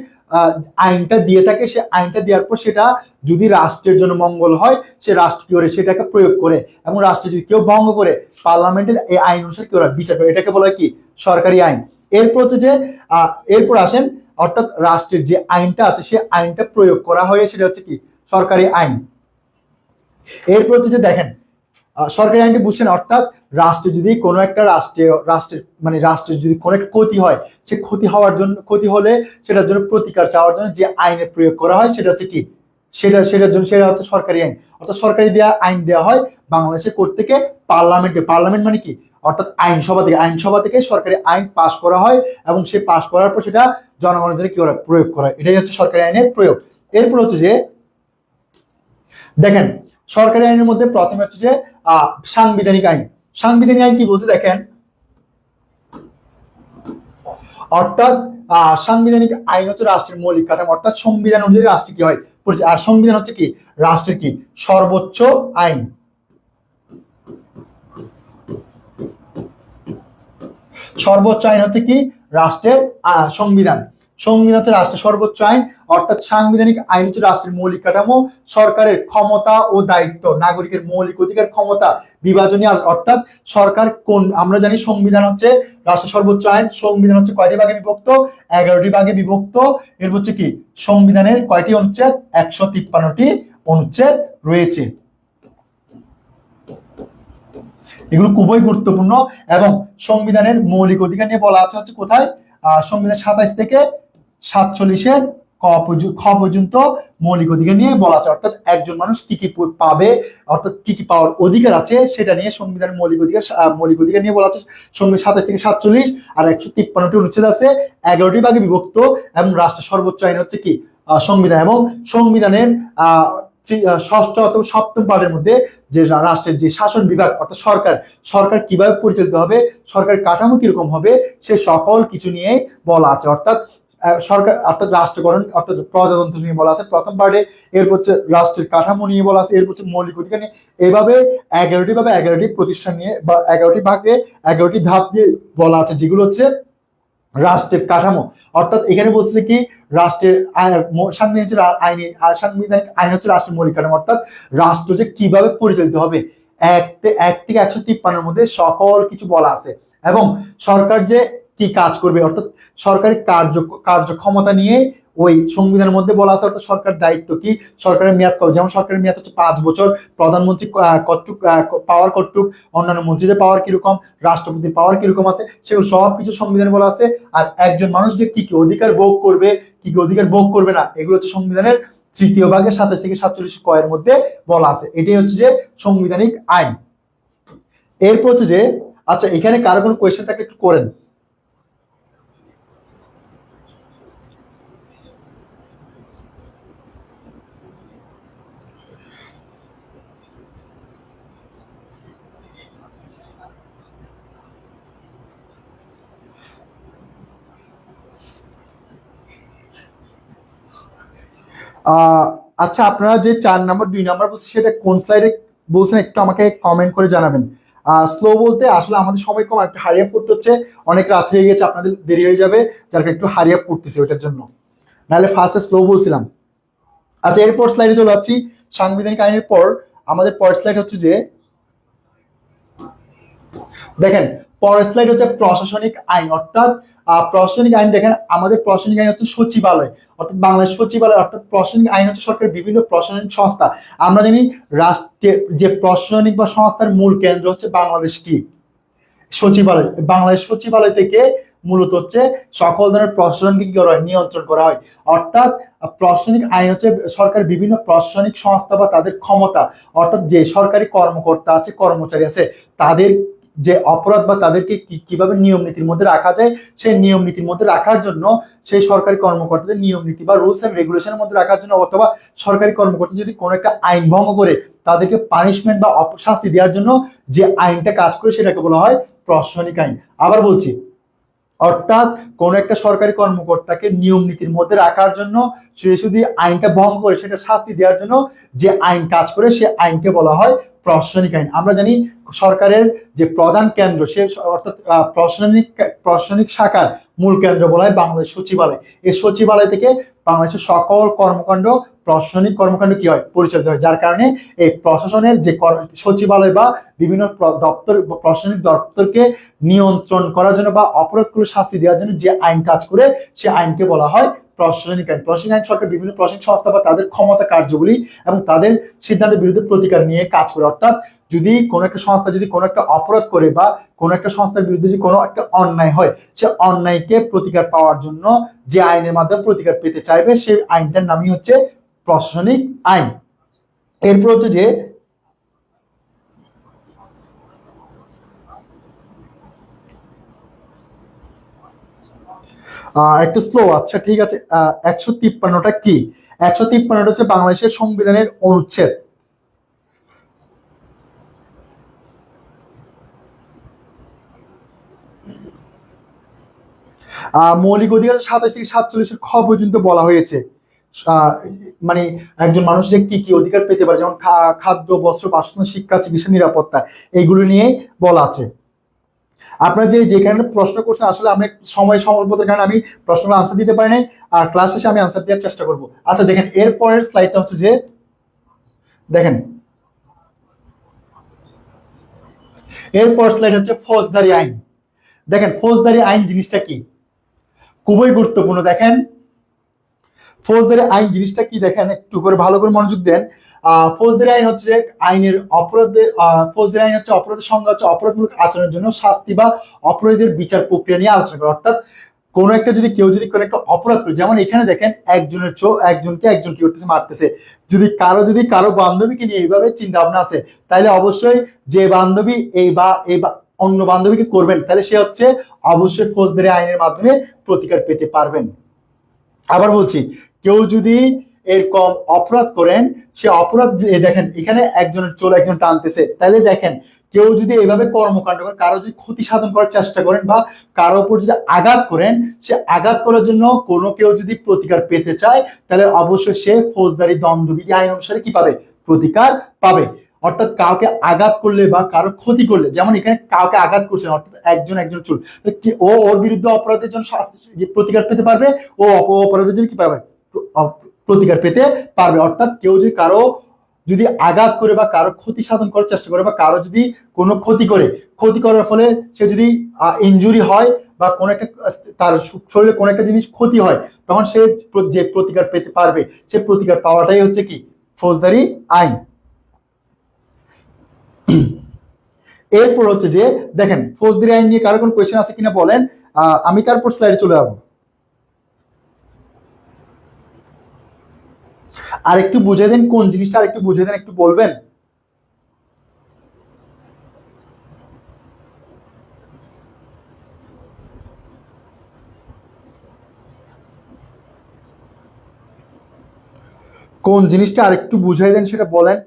আইনটা দিয়ে থাকে, সে আইনটা দেওয়ার পর সেটা যদি রাষ্ট্রের জন্য মঙ্গল হয়, সে রাষ্ট্র কি করে সেটাকে প্রয়োগ করে, এবং রাষ্ট্রে যদি কেউ ভঙ্গ করে, পার্লামেন্টের এই আইন অনুসারে কি ওরা বিচার করে, এটাকে বলা হয় কি, সরকারি আইন। এরপর হচ্ছে যে এরপর আসেন, অর্থাৎ রাষ্ট্রের যে আইনটা আছে, সে আইনটা প্রয়োগ করা হয়, সেটা হচ্ছে কি, সরকারি আইন। এরপর হচ্ছে যে দেখেন, সরকারি আইনটি বুঝছেন, অর্থাৎ রাষ্ট্রে যদি কোনো একটা রাষ্ট্রের যদি কোনো একটা ক্ষতি হয়, সে ক্ষতি হলে সেটার জন্য প্রতিকার চাওয়ার জন্য যে আইনের প্রয়োগ করা হয়, সেটা হচ্ছে কি, সেটার জন্য সেটা হচ্ছে সরকারি আইন। অর্থাৎ সরকারি আইন দেওয়া হয় বাংলাদেশের কোর্ট থেকে পার্লামেন্টে। পার্লামেন্ট মানে কি, অর্থাৎ আইনসভা থেকে সরকারি আইন পাশ করা হয়, এবং সে পাশ করার পর সেটা জনগণের জন্য কি করা, প্রয়োগ করা হয়। এটাই হচ্ছে সরকারি আইনের প্রয়োগ। এরপর হচ্ছে যে দেখেন, সরকারি আইনের মধ্যে প্রথমে হচ্ছে যে সাংবিধানিক আইন। সাংবিধানিক আইন কি বলছে দেখেন, অর্থাৎ সাংবিধানিক আইন হচ্ছে রাষ্ট্রের মৌলিক কাঠামো, অর্থাৎ সংবিধান অনুযায়ী রাষ্ট্র কি হয়, আর সংবিধান হচ্ছে কি, রাষ্ট্রের কি, সর্বোচ্চ আইন। সর্বোচ্চ আইন হচ্ছে কি, রাষ্ট্রের সংবিধান। সংবিধান হচ্ছে রাষ্ট্রের সর্বোচ্চ আইন। অর্থাৎ সাংবিধানিক আইন হচ্ছে রাষ্ট্রের মৌলিক কাঠামো, সরকারের ক্ষমতা ও দায়িত্ব, নাগরিকের মৌলিক অধিকার, ক্ষমতা বিভাজনী। অর্থাৎ সরকার কোন, আমরা জানি সংবিধান হচ্ছে রাষ্ট্রের সর্বোচ্চ আইন। সংবিধান হচ্ছে কয়টি ভাগে বিভক্ত, 11টি ভাগে বিভক্ত। এর হচ্ছে কি, সংবিধানের কয়টি অনুচ্ছেদ, 153টি অনুচ্ছেদ রয়েছে। এগুলো খুবই গুরুত্বপূর্ণ। এবং সংবিধানের মৌলিক অধিকার নিয়ে বলা আছে হচ্ছে কোথায়, সংবিধান 27 থেকে 47-এর খ পর্যন্ত মৌলিক অধিকার নিয়ে বলা আছে। অর্থাৎ একজন মানুষ কি কি পাবে, অর্থাৎ কি কি পাওয়ার অধিকার আছে, সেটা নিয়ে সংবিধানের মৌলিক অধিকার নিয়ে বলা আছে। সংবিধান 27 থেকে 47 আর 153টি অনুচ্ছেদ আছে, 11টি ভাগে বিভক্ত। এবং রাষ্ট্রের সর্বোচ্চ আইন হচ্ছে কি, সংবিধান। এবং সংবিধানের ষষ্ঠ অথবা সপ্তম পার্টের মধ্যে যে রাষ্ট্রের যে শাসন বিভাগ, অর্থাৎ সরকার কিভাবে পরিচালিত হবে, সরকার কাঠামো কিরকম হবে, সে সকল কিছু নিয়েই বলা আছে। অর্থাৎ সরকার, অর্থাৎ রাষ্ট্রকরণ, অর্থাৎ প্রজাতন্ত্র নিয়ে বলা আছে প্রথম পার্টে। এরপর হচ্ছে রাষ্ট্রের কাঠামো নিয়ে বলা আছে, এরপর হচ্ছে মৌলিক অধিকার নিয়ে। এভাবে 11টি প্রতিষ্ঠান নিয়ে বা 11টি ভাগে 11টি ধাপ নিয়ে বলা আছে, যেগুলো হচ্ছে রাষ্ট্রের কাঠামো। অর্থাৎ এখানে বলছে কি, রাষ্ট্রের সাংবিধানিক আইন হচ্ছে রাষ্ট্রের মৌলিক কাঠামো। অর্থাৎ রাষ্ট্র যে কিভাবে পরিচালিত হবে, 1 থেকে 153-এর মধ্যে সকল কিছু বলা আছে। এবং সরকার যে কি কাজ করবে, অর্থাৎ সরকারের কার্যক্ষমতা নিয়ে ওই সংবিধানের মধ্যে বলা আছে। অর্থাৎ সরকার দায়িত্ব কি, সরকারের মেয়াদ কবে, যেমন সরকারের মেয়াদ হচ্ছে 5 বছর, প্রধানমন্ত্রী কতটুক পাওয়ার কতটুক, অন্যান্য মন্ত্রীদের পাওয়ার কিরকম, রাষ্ট্রপতির পাওয়ার কিরকম আছে, সেগুলো সবকিছু সংবিধানে বলা আছে। আর একজন মানুষ যে কি কি অধিকার ভোগ করবে, কি কি অধিকার ভোগ করবে না, এগুলো হচ্ছে সংবিধানের 3য় ভাগে 27 থেকে 47 ক এর মধ্যে বলা আছে। এটাই হচ্ছে যে সাংবিধানিক আইন। এরপর হচ্ছে যে, আচ্ছা এখানে কারো কোনো কোয়েশ্চেন থাকলে একটু করেন। আহ আচ্ছা, আপনারা যে 4 নম্বর 2 নম্বর বলছেন সেটা কোন স্লাইডে বলছেন একটু আমাকে কমেন্ট করে জানাবেন। স্লো বলতে আসলে আমাদের সময় কম, একটু হারিয়ে করতে হচ্ছে, অনেক রাত হয়ে গেছে, আপনাদের দেরি হয়ে যাবে, যার কারণে একটু হারিয়ে করতেছি ওইটার জন্য, নাহলে ফার্স্টে স্লো বলছিলাম। আচ্ছা, এরপর স্লাইডে চলে যাচ্ছি। সাংবিধানিক আইনের পর আমাদের পরের স্লাইড হচ্ছে যে, দেখেন পরের স্লাইড হচ্ছে প্রশাসনিক আইন, অর্থাৎ প্রশাসনিক আইন। দেখেন আমাদের প্রশাসনিক আইন হচ্ছে সচিবালয়, অর্থাৎ বাংলাদেশ সচিবালয়, অর্থাৎ প্রশাসনিক আইন হচ্ছে সরকারের বিভিন্ন প্রশাসনিক সংস্থা। আমরা জানি রাষ্ট্রের যে প্রশাসনিক বা সংস্থার মূল কেন্দ্র হচ্ছে বাংলাদেশ কি সচিবালয়। বাংলাদেশ সচিবালয় থেকে মূলত হচ্ছে সকল ধরনের প্রশাসনকে কি করা হয়, নিয়ন্ত্রণ করা হয়। অর্থাৎ প্রশাসনিক আইন হচ্ছে সরকার বিভিন্ন প্রশাসনিক সংস্থা বা তাদের ক্ষমতা, অর্থাৎ যে সরকারি কর্মকর্তা আছে, কর্মচারী আছে, তাদের যে অপরাধ বা তাদেরকে কিভাবে নিয়ম নীতির মধ্যে রাখা যায়, সেই নিয়ম নীতির মধ্যে রাখার জন্য সেই সরকারি কর্মকর্তাদের নিয়ম নীতি বা রুলস এন্ড রেগুলেশনের মধ্যে রাখার জন্য, অথবা সরকারি কর্মকর্তা যদি কোনো একটা আইন ভঙ্গ করে তাদেরকে পানিশমেন্ট বা শাস্তি দেওয়ার জন্য যে আইনটা কাজ করে সেটাকে বলা হয় প্রশাসনিক আইন। আবার বলছি, অর্থাৎ কোন একটা সরকারি কর্মকর্তাকে নিয়ম নীতির মধ্যে রাখার জন্য, সে যদি আইনটা ভঙ্গ করে সেটা শাস্তি দেওয়ার জন্য যে আইন কাজ করে সে আইনকে বলা হয় প্রশাসনিক আইন। আমরা জানি সরকারের যে প্রধান কেন্দ্র সে, অর্থাৎ প্রশাসনিক শাখার মূল কেন্দ্র বলা হয় বাংলাদেশ সচিবালয়। এই সচিবালয় থেকে বাংলাদেশের সকল কর্মকাণ্ড, প্রশাসনিক কর্মকাণ্ড কি হয়, পরিচালিত হয়। যার কারণে এই প্রশাসনের যে সচিবালয় বা বিভিন্ন দপ্তর, প্রশাসনিক দপ্তরকে নিয়ন্ত্রণ করার জন্য বা অপরাধগুলো শাস্তি দেওয়ার জন্য যে আইন কাজ করে সে আইনকে বলা হয় প্রশাসনিক আইন। প্রশাসনিক আইন সরকার বিভিন্ন প্রশাসনিক সংস্থা বা তাদের ক্ষমতা, কার্যগুলি এবং তাদের সিদ্ধান্তের বিরুদ্ধে প্রতিকার নিয়ে কাজ করে। অর্থাৎ যদি কোনো একটা সংস্থা যদি কোনো একটা অপরাধ করে বা কোনো একটা সংস্থার বিরুদ্ধে যদি কোনো একটা অন্যায় হয়, সে অন্যায়কে প্রতিকার পাওয়ার জন্য যে আইনের মাধ্যমে প্রতিকার পেতে চাইবে সেই আইনটার নামই হচ্ছে প্রশাসনিক আইন। এরপর হচ্ছে যে, একটু স্লো, আচ্ছা ঠিক আছে। 153টা কি? 153টা হচ্ছে বাংলাদেশের সংবিধানের অনুচ্ছেদ। মৌলিক অধিকার 27 থেকে 47 খ পর্যন্ত বলা হয়েছে। আহ, মানে একজন মানুষ যে কি কি অধিকার পেতে পারে, যেমন খাদ্য, বস্ত্র, বাসস্থান, শিক্ষা, চিকিৎসা, নিরাপত্তা, এইগুলো নিয়ে বলা আছে। আপনার যেখানে প্রশ্ন করছেন, আসলে আমি সময় স্বল্পতার কারণে আমি প্রশ্নগুলো আনসার দিতে পারি নাই, আর ক্লাস শেষে আমি আনসার দেওয়ার চেষ্টা করব। আচ্ছা দেখেন, এর পরের স্লাইডটা হচ্ছে যে, দেখেন এরপর স্লাইড হচ্ছে ফৌজদারি আইন। দেখেন ফৌজদারি আইন জিনিসটা কি, খুবই গুরুত্বপূর্ণ। দেখেন ফৌজদারি আইন জিনিসটা কি, দেখেন একটু করে ভালো করে মনোযোগ দেন। ফৌজদারি আইন হচ্ছে আইনের অপরাধের, ফৌজদারি আইন হচ্ছে অপরাধের সংজ্ঞা হচ্ছে অপরাধমূলক আচরণের জন্য শাস্তি বা অপরাধীদের বিচার প্রক্রিয়া নিয়ে আলোচনা করে। অর্থাৎ কোন একটা যদি কেউ যদি কোনো একটা অপরাধ করে, যেমন এখানে দেখেন একজনকে একজন কি করতেছে, মারতেছে। যদি কারো বান্ধবীকে নিয়ে এইভাবে চিন্তা ভাবনা আছে, তাহলে অবশ্যই যে বান্ধবী এই বা অন্য বান্ধবীকে করবেন, তাহলে সে হচ্ছে অবশ্যই ফৌজদারি আইনের মাধ্যমে প্রতিকার পেতে পারবেন। আবার বলছি, কেউ যদি এরকম অপরাধ করেন, সে অপরাধ দেখেন এখানে একজনের চোল একজন টানতেছে, তাহলে দেখেন কেউ যদি এইভাবে কর্মকাণ্ড করে, কারো যদি ক্ষতি সাধন করার চেষ্টা করেন বা কারো উপর যদি আঘাত করেন, সে আঘাত করার জন্য কোনো কেউ যদি প্রতিকার পেতে চায়, তাহলে অবশ্যই সে ফৌজদারি দণ্ডবিধি আইন অনুসারে কি পাবে, প্রতিকার পাবে। অর্থাৎ কাউকে আঘাত করলে বা কারো ক্ষতি করলে, যেমন এখানে কাউকে আঘাত করছেন, অর্থাৎ একজন চুল, ওর বিরুদ্ধে অপরাধের জন্য প্রতিকার পেতে পারবে, ও অপরাধের জন্য কি পাবে, প্রতিকার পেতে পারবে। অর্থাৎ কেউ যদি কারো যদি আঘাত করে বা কারো ক্ষতি সাধন করার চেষ্টা করে বা কারো যদি কোনো ক্ষতি করার ফলে সে যদি ইনজুরি হয় বা কোনো একটা তার শরীরে কোনো একটা জিনিস ক্ষতি হয়, তখন সে যে প্রতিকার পেতে পারবে, সে প্রতিকার পাওয়াটাই হচ্ছে কি, ফৌজদারি আইন। এরপর হচ্ছে যে, দেখেন ফৌজদারি আইন নিয়ে কারো কোনো কোয়েশ্চেন আছে কিনা বলেন, আমি তারপর স্লাইডে চলে যাবো। আর একটু বুঝে দেন কোন জিনিসটা, আর একটু বুঝে দেন, একটু বলবেন। কোন জিনিসটা আর একটু বুঝাই দেন সেটা বলেন।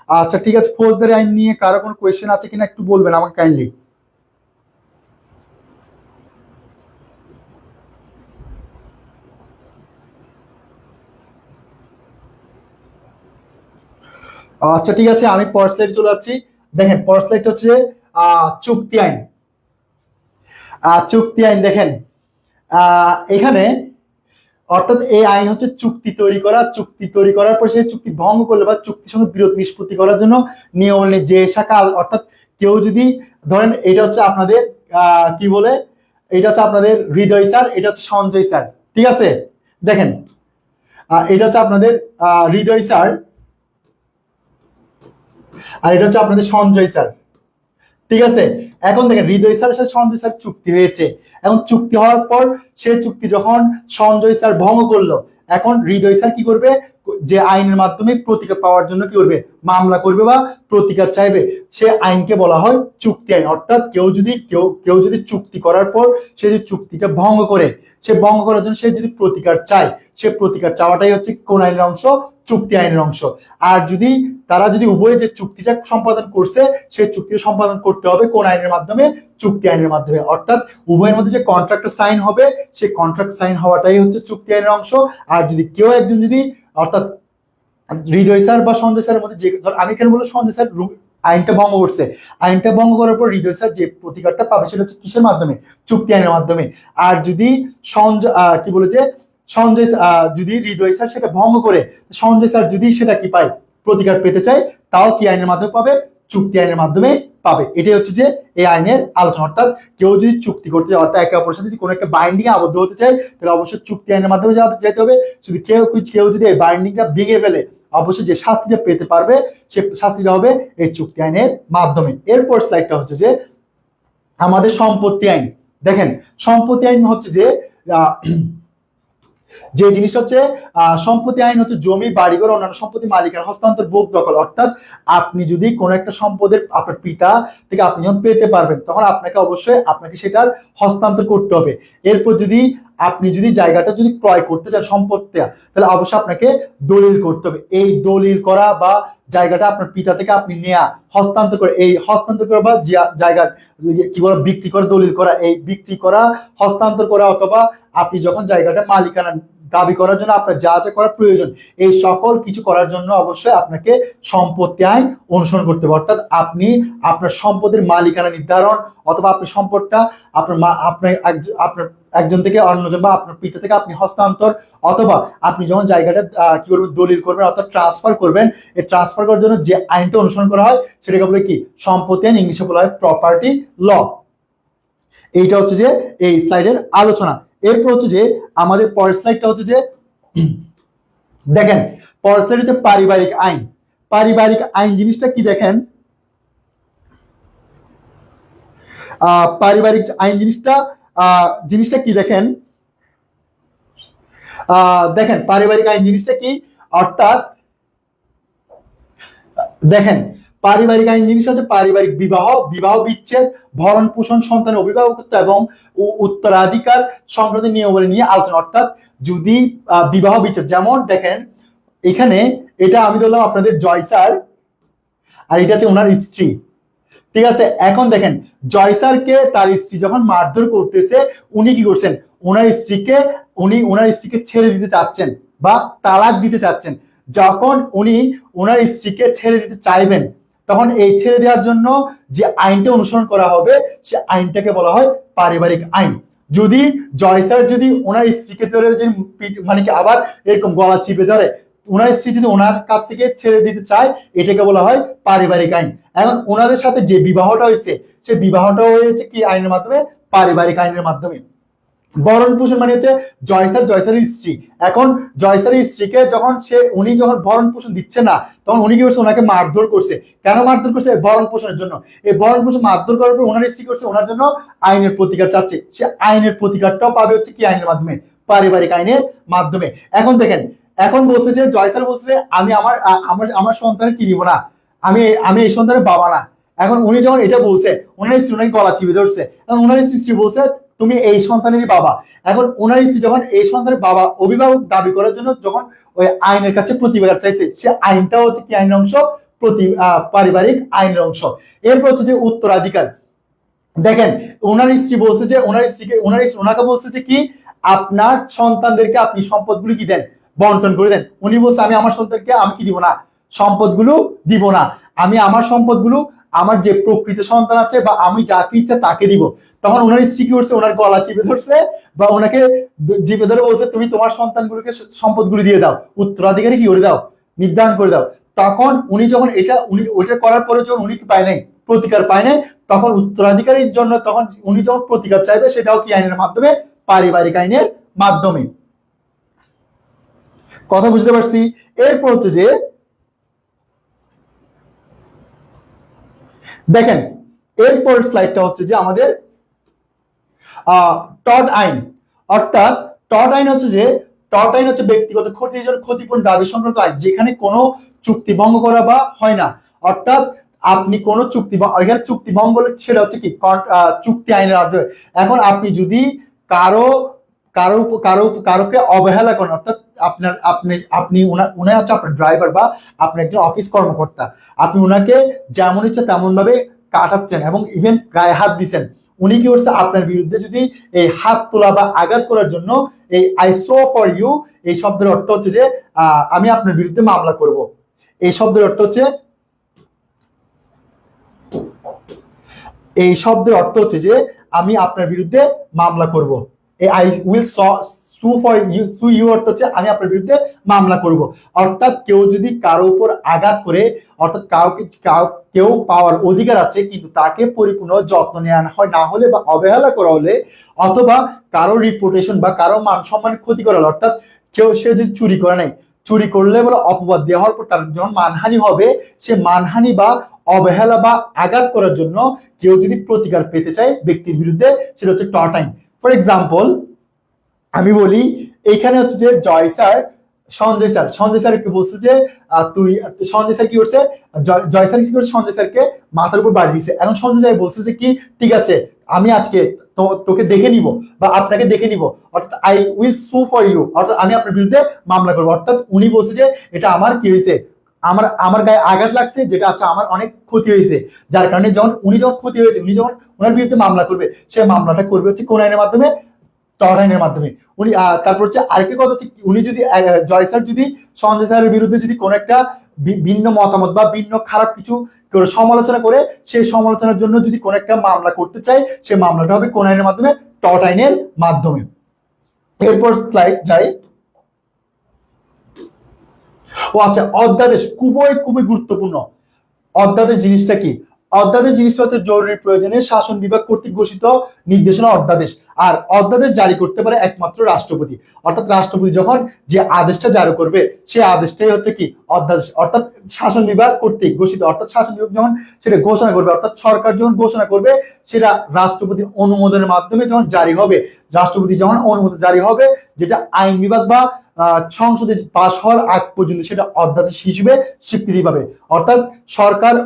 আচ্ছা ঠিক আছে, ফৌজদারি আইন নিয়ে কারো কোনো কোয়েশ্চেন আছে কিনা একটু বলবেন আমাকে কাইন্ডলি। আচ্ছা ঠিক আছে, আমি পরের স্লাইড চলে যাচ্ছি। দেখেন পরের স্লাইডটা হচ্ছে চুক্তি আইন। চুক্তি আইন দেখেন এখানে অর্থাৎ এই আইন হচ্ছে চুক্তি তৈরি করা, চুক্তি তৈরি করার পর সেই চুক্তি ভঙ্গ করলে বা চুক্তির সঙ্গে বিরোধ নিষ্পত্তি করার জন্য নিয়ম যে শাখা, অর্থাৎ কেউ যদি ধরেন এটা হচ্ছে আপনাদের কি বলে, এটা হচ্ছে আপনাদের হৃদয় স্যার, এটা হচ্ছে সঞ্জয় স্যার, ঠিক আছে। দেখেন এটা হচ্ছে আপনাদের হৃদয় স্যার, আর এটা হচ্ছে আপনাদের সঞ্জয় স্যার, ঠিক আছে। এখন দেখেন হৃদয় স্যারের সাথে সঞ্জয় স্যার চুক্তি হয়েছে। এখন চুক্তি হওয়ার পর সে চুক্তি যখন সঞ্জয় স্যার ভঙ্গ করলো, এখন হৃদয় স্যার কি করবে, যে আইনের মাধ্যমে প্রতিকার পাওয়ার জন্য কি করবে, মামলা করবে বা প্রতিকার চাইবে। সে আইনকে বলা হয় চুক্তি আইন। অর্থাৎ কেউ যদি চুক্তি করার পর সে যদি চুক্তিটা ভঙ্গ করে, সে ভঙ্গ করার জন্য সে যদি প্রতিকার চায়, সে প্রতিকার চাওয়াটাই হচ্ছে কোন আইনের অংশ, চুক্তি আইনের অংশ। আর যদি তারা যদি উভয়ে যে চুক্তিটা সম্পাদন করছে, সেই চুক্তিটা সম্পাদন করতে হবে কোন আইনের মাধ্যমে, চুক্তি আইনের মাধ্যমে। অর্থাৎ উভয়ের মধ্যে যে কন্ট্রাক্ট সাইন হবে, সেই কন্ট্রাক্ট সাইন হওয়াটাই হচ্ছে চুক্তি আইনের অংশ। আর যদি কেউ একজন যদি, অর্থাৎ হৃদয় স্যার বা সঞ্জয় স্যারের মধ্যে যে, আমি কেন বলবো সঞ্জয় স্যার আইনটা ভঙ্গ করছে, আইনটা ভঙ্গ করার পর হৃদয় স্যার যে প্রতিকারটা পাবে সেটা হচ্ছে কিসের মাধ্যমে, চুক্তি আইনের মাধ্যমে। আর যদি কি বলে যে সঞ্জয় যদি হৃদয় স্যার সেটা ভঙ্গ করে, সঞ্জয় স্যার যদি সেটা কি পায়, প্রতিকার পেতে চায়, তাও কি আইনের মাধ্যমে পাবে, চুক্তি আইনের মাধ্যমে পাবে। এটাই হচ্ছে যে এই আইনের আলোচনা। অর্থাৎ কেউ যদি চুক্তি করতে চায়, অর্থাৎ একে অপরের সাথে কোনো একটা বাইন্ডিং এ আবদ্ধ হতে চায়, তাহলে অবশ্যই চুক্তি আইনের মাধ্যমে যেতে হবে। যদি কেউ যদি এই বাইন্ডিংটা ভেঙে ফেলে, অবশ্যই যে শাস্তিটা পেতে পারবে, সে শাস্তিটা হবে এই চুক্তি আইনের মাধ্যমে। এরপর স্লাইডটা হচ্ছে যে আমাদের সম্পত্তি আইন। দেখেন সম্পত্তি আইন হচ্ছে যে জিনিস হচ্ছে সম্পত্তি আইন হচ্ছে জমি, বাড়িঘর, অন্যান্য সম্পত্তি মালিকানা হস্তান্তর, ভোগ দখল। অর্থাৎ আপনি যদি কোনো একটা সম্পদের আপনার পিতা থেকে আপনি যখন পেতে পারবেন, তখন আপনাকে সেটার হস্তান্তর করতে হবে। এরপর আপনি যদি জায়গাটা যদি ক্রয় করতে চান সম্পত্তি, তাহলে অবশ্যই আপনাকে দলিল করতে হবে। এই দলিল করা বা জায়গাটা আপনার পিতা থেকে আপনি নেয়া, হস্তান্তর করে, এই হস্তান্তর করা বা জায়গা কি বলে বিক্রি করে দলিল করা, এই বিক্রি করা, হস্তান্তর করা, অথবা আপনি যখন জায়গাটা মালিকানা দাবি করার জন্য আপনার যা যা করা প্রয়োজন, এই সকল কিছু করার জন্য অবশ্যই আপনাকে সম্পত্তি আইন অনুসরণ করতে হবে। অর্থাৎ আপনি আপনার সম্পদের মালিকানা নির্ধারণ, অথবা আপনি সম্পদটা আপনার একজন থেকে অন্যজন বা আপনার পিতা থেকে আপনি হস্তান্তর, অথবা আপনি যখন জায়গাটা কি করবেন, দলিল করবেন অর্থাৎ ট্রান্সফার করবেন, এই ট্রান্সফার করার জন্য যে আইনটা অনুসরণ করা হয় সেটাকে বলে কি, সম্পত্তি আইন, ইংলিশে বলা হয় প্রপার্টি ল। এইটা হচ্ছে যে এই স্লাইডের আলোচনা। এরপর হচ্ছে যে আমাদের পরের স্লাইডটা হচ্ছে যে দেখেন পরের স্লাইড হচ্ছে পারিবারিক আইন। পারিবারিক আইন জিনিসটা কি দেখেন, পারিবারিক আইন জিনিসটা কি দেখেন, দেখেন পারিবারিক আইন জিনিসটা কি, অর্থাৎ দেখেন পারিবারিক আইন জিনিস হচ্ছে পারিবারিক বিবাহ বিচ্ছেদ, ভরণ পোষণ, সন্তানের অভিভাবকত্ব এবং উত্তরাধিকার সংক্রান্ত নিয়মাবলী নিয়ে আলোচনা। অর্থাৎ যদি বিবাহ বিচ্ছেদ, যেমন দেখেন এখানে এটা আমি ধরলাম আপনাদের জয় স্যার, আর এটা হচ্ছে ওনার স্ত্রী, ঠিক আছে। এখন দেখেন জয় স্যারকে তার স্ত্রী যখন মারধর করতেছে, উনি কি করছেন, ওনার স্ত্রীকে ছেড়ে দিতে চাচ্ছেন বা তালাক দিতে চাচ্ছেন। যখন উনি ওনার স্ত্রীকে ছেড়ে দিতে চাইবেন, তখন এই ছেড়ে দেওয়ার জন্য যে আইনটা অনুসরণ করা হবে, সে আইনটাকে বলা হয় পারিবারিক আইন। যদি জয় স্যার যদি ওনার স্ত্রীকে ধরে মানে কি আবার এরকম গলা চিপে ধরে, ওনার স্ত্রী যদি ওনার কাছ থেকে ছেড়ে দিতে চায়, এটাকে বলা হয় পারিবারিক আইন। এখন ওনাদের সাথে যে বিবাহটা হয়েছে, সে বিবাহটা হয়েছে কি আইনের মাধ্যমে, পারিবারিক আইনের মাধ্যমে। ভরণ পোষণ মানে হচ্ছে জয় স্যারের স্ত্রী। এখন জয় স্যারের স্ত্রীকে উনি যখন ভরণ পোষণ দিচ্ছে না, তখন উনি কি করছে, ওনাকে মারধর করছে। কেন মারধর করছে, ভরণ পোষণের জন্য। এই ভরণ পোষণ মারধর করার পর ওনার স্ত্রী করছে, ওনার জন্য আইনের প্রতিকার চাচ্ছে। সে আইনের প্রতিকারটাও পাবে হচ্ছে কি আইনের মাধ্যমে, পারিবারিক আইনের মাধ্যমে। এখন দেখেন, এখন বলছে যে জয় স্যার বলছে আমি আমার সন্তানের কি দিব না, আমি এই সন্তানের বাবা না। এখন উনি যখন এটা বলছে, ওনার স্ত্রী ওনাকে গলা চিপে ধরছে। এখন ওনার স্ত্রী বলছে তুমি এই সন্তানেরই বাবা। এখন ওনার স্ত্রী যখন এই সন্তানের বাবা অভিভাবক দাবি করার জন্য যখন ওই আইনের কাছে প্রতিবাদ চাইছে, সে আইনটা হচ্ছে কি আইনের অংশ, পারিবারিক আইনের অংশ। এরপর হচ্ছে যে উত্তরাধিকার। দেখেন ওনার স্ত্রী বলছে যে ওনাকে বলছে যে কি, আপনার সন্তানদেরকে আপনি সম্পদগুলি কি দেন, বন্টন করে দেন। উনি বলছে আমি আমার সন্তানকে আমি কি দিব না, সম্পদগুলো দিব না, আমি আমার সম্পদগুলো আমার যে প্রকৃত সন্তান আছে বা আমি যাকে ইচ্ছা তাকে দিব। তখন ওনার স্ত্রী কি করছে, ওনার গলা চিপে ধরছে বা ওনাকে চিপে ধরে বলছে তুমি তোমার সন্তানগুলোকে সম্পদগুলো দিয়ে দাও, উত্তরাধিকারী কি করে দাও, নির্ধারণ করে দাও। তখন উনি যখন উনি ওইটা করার পরে যখন উনি কি পায় নাই, প্রতিকার পায় নাই, তখন উত্তরাধিকারীর জন্য তখন উনি যখন প্রতিকার চাইবে সেটাও কি আইনের মাধ্যমে, পারিবারিক আইনের মাধ্যমে। কথা বুঝতে পারছি? এরপর হচ্ছে যে দেখেন এরপর স্লাইডটা হচ্ছে যে আমাদের টড আইন। অর্থাৎ টড আইন হচ্ছে যে ব্যক্তিগত ক্ষতিপূরণ দাবি সংক্রান্ত আইন, যেখানে কোনো চুক্তি ভঙ্গ করা বা হয় না। অর্থাৎ আপনি কোন এখানে চুক্তি ভঙ্গ হলে সেটা হচ্ছে কি চুক্তি আইনের মাধ্যমে। এখন আপনি যদি কারো কারো কারো কারোকে অবহেলা করেন, অর্থাৎ আপনি উনি হচ্ছে আপনার ড্রাইভার বা আপনি একজন অফিস কর্মকর্তা, আপনি উনাকে যেমন ইচ্ছা তেমন ভাবে কাটাচ্ছেন এবং ইভেন গায়ে হাত দিচ্ছেন, উনি কি করছে আপনার বিরুদ্ধে যদি এই হাত তোলা বা আঘাত করার জন্য এই আই সো ফর ইউ এই শব্দের অর্থ হচ্ছে যে আমি আপনার বিরুদ্ধে মামলা করব। এই শব্দের অর্থ হচ্ছে যে আমি আপনার বিরুদ্ধে মামলা করব। এই আই উইল সু ফর ইউ, সু ইউ অর্থ হচ্ছে আমি আপনার বিরুদ্ধে মামলা করব। অর্থাৎ কেউ যদি কারো উপর আঘাত করে, অর্থাৎ কেউ পাওয়ার অধিকার আছে কিন্তু তাকে পরিপূর্ণ যত্ন নেওয়া হয় না হলে বা অবহেলা করা হলে, অথবা কারো রিপুটেশন বা কারো মান সম্মানের ক্ষতি করা হলে, অর্থাৎ সে যদি চুরি করে নাই, চুরি করলে বলে অপবাদ দেওয়া হওয়ার পর তার যখন মানহানি হবে, সে মানহানি বা অবহেলা বা আঘাত করার জন্য কেউ যদি প্রতিকার পেতে চায় ব্যক্তির বিরুদ্ধে, সেটা হচ্ছে টর্ট আইন। ফর এক্সাম্পল আমি বলি, এইখানে হচ্ছে যে সঞ্জয় স্যারকে বলছে যে সঞ্জয় স্যার কি করছে, জয় স্যার কি করছে, সঞ্জয় স্যারকে মাথার উপর বাড়ি দিচ্ছে। এখন সঞ্জয় স্যার বলছে যে কি ঠিক আছে আমি আজকে তোকে দেখে নিব বা আপনাকে দেখে নিব, অর্থাৎ আই উইল সু ফর ইউ, অর্থাৎ আমি আপনার বিরুদ্ধে মামলা করবো। অর্থাৎ উনি বলছে যে এটা আমার কি হয়েছে, আমার গায়ে আঘাত লাগছে, যেটা আচ্ছা আমার অনেক ক্ষতি হয়েছে, যার কারণে উনি যখন ক্ষতি হয়েছে, উনি যখন ওনার বিরুদ্ধে মামলা করবে, সে মামলাটা করবে হচ্ছে কোন আইনের মাধ্যমে, টর্ট আইনের মাধ্যমে। উনি তারপর হচ্ছে আরেকটা কথা হচ্ছে, উনি যদি জয় স্যার যদি সঞ্জয় স্যারের বিরুদ্ধে যদি কোন একটা ভিন্ন মতামত বা ভিন্ন খারাপ কিছু সমালোচনা করে, সেই সমালোচনার জন্য যদি কোন একটা মামলা করতে চায়, সেই মামলাটা হবে কোন আইনের মাধ্যমে, টর্ট আইনের মাধ্যমে। এরপর স্লাইড যাই। ও আচ্ছা, অধ্যাদেশ খুবই গুরুত্বপূর্ণ। অধ্যাদেশ জিনিসটা কি? অধ্যাদেশ জিনিসটা হচ্ছে জরুরি প্রয়োজনে শাসন বিভাগ কর্তৃক ঘোষিত নির্দেশনা অধ্যাদেশ। আর অধ্যাদেশ জারি করতে পারে একমাত্র রাষ্ট্রপতি। অর্থাৎ রাষ্ট্রপতি যখন যে আদেশটা জারি করবে, সেই আদেশটাই হচ্ছে কি অধ্যাদেশ। অর্থাৎ শাসন বিভাগ কর্তৃক ঘোষিত, অর্থাৎ শাসন বিভাগ যখন সেটা ঘোষণা করবে, অর্থাৎ সরকার যখন ঘোষণা করবে, সেটা রাষ্ট্রপতির অনুমোদনের মাধ্যমে যখন জারি হবে, রাষ্ট্রপতি যখন অনুমোদন জারি হবে, যেটা আইন বিভাগ বা সংসদে পাশ হওয়ার আগ পর্যন্ত সেটা অধ্যাদেশ হিসেবে স্বীকৃতি পাবে। অর্থাৎ সরকার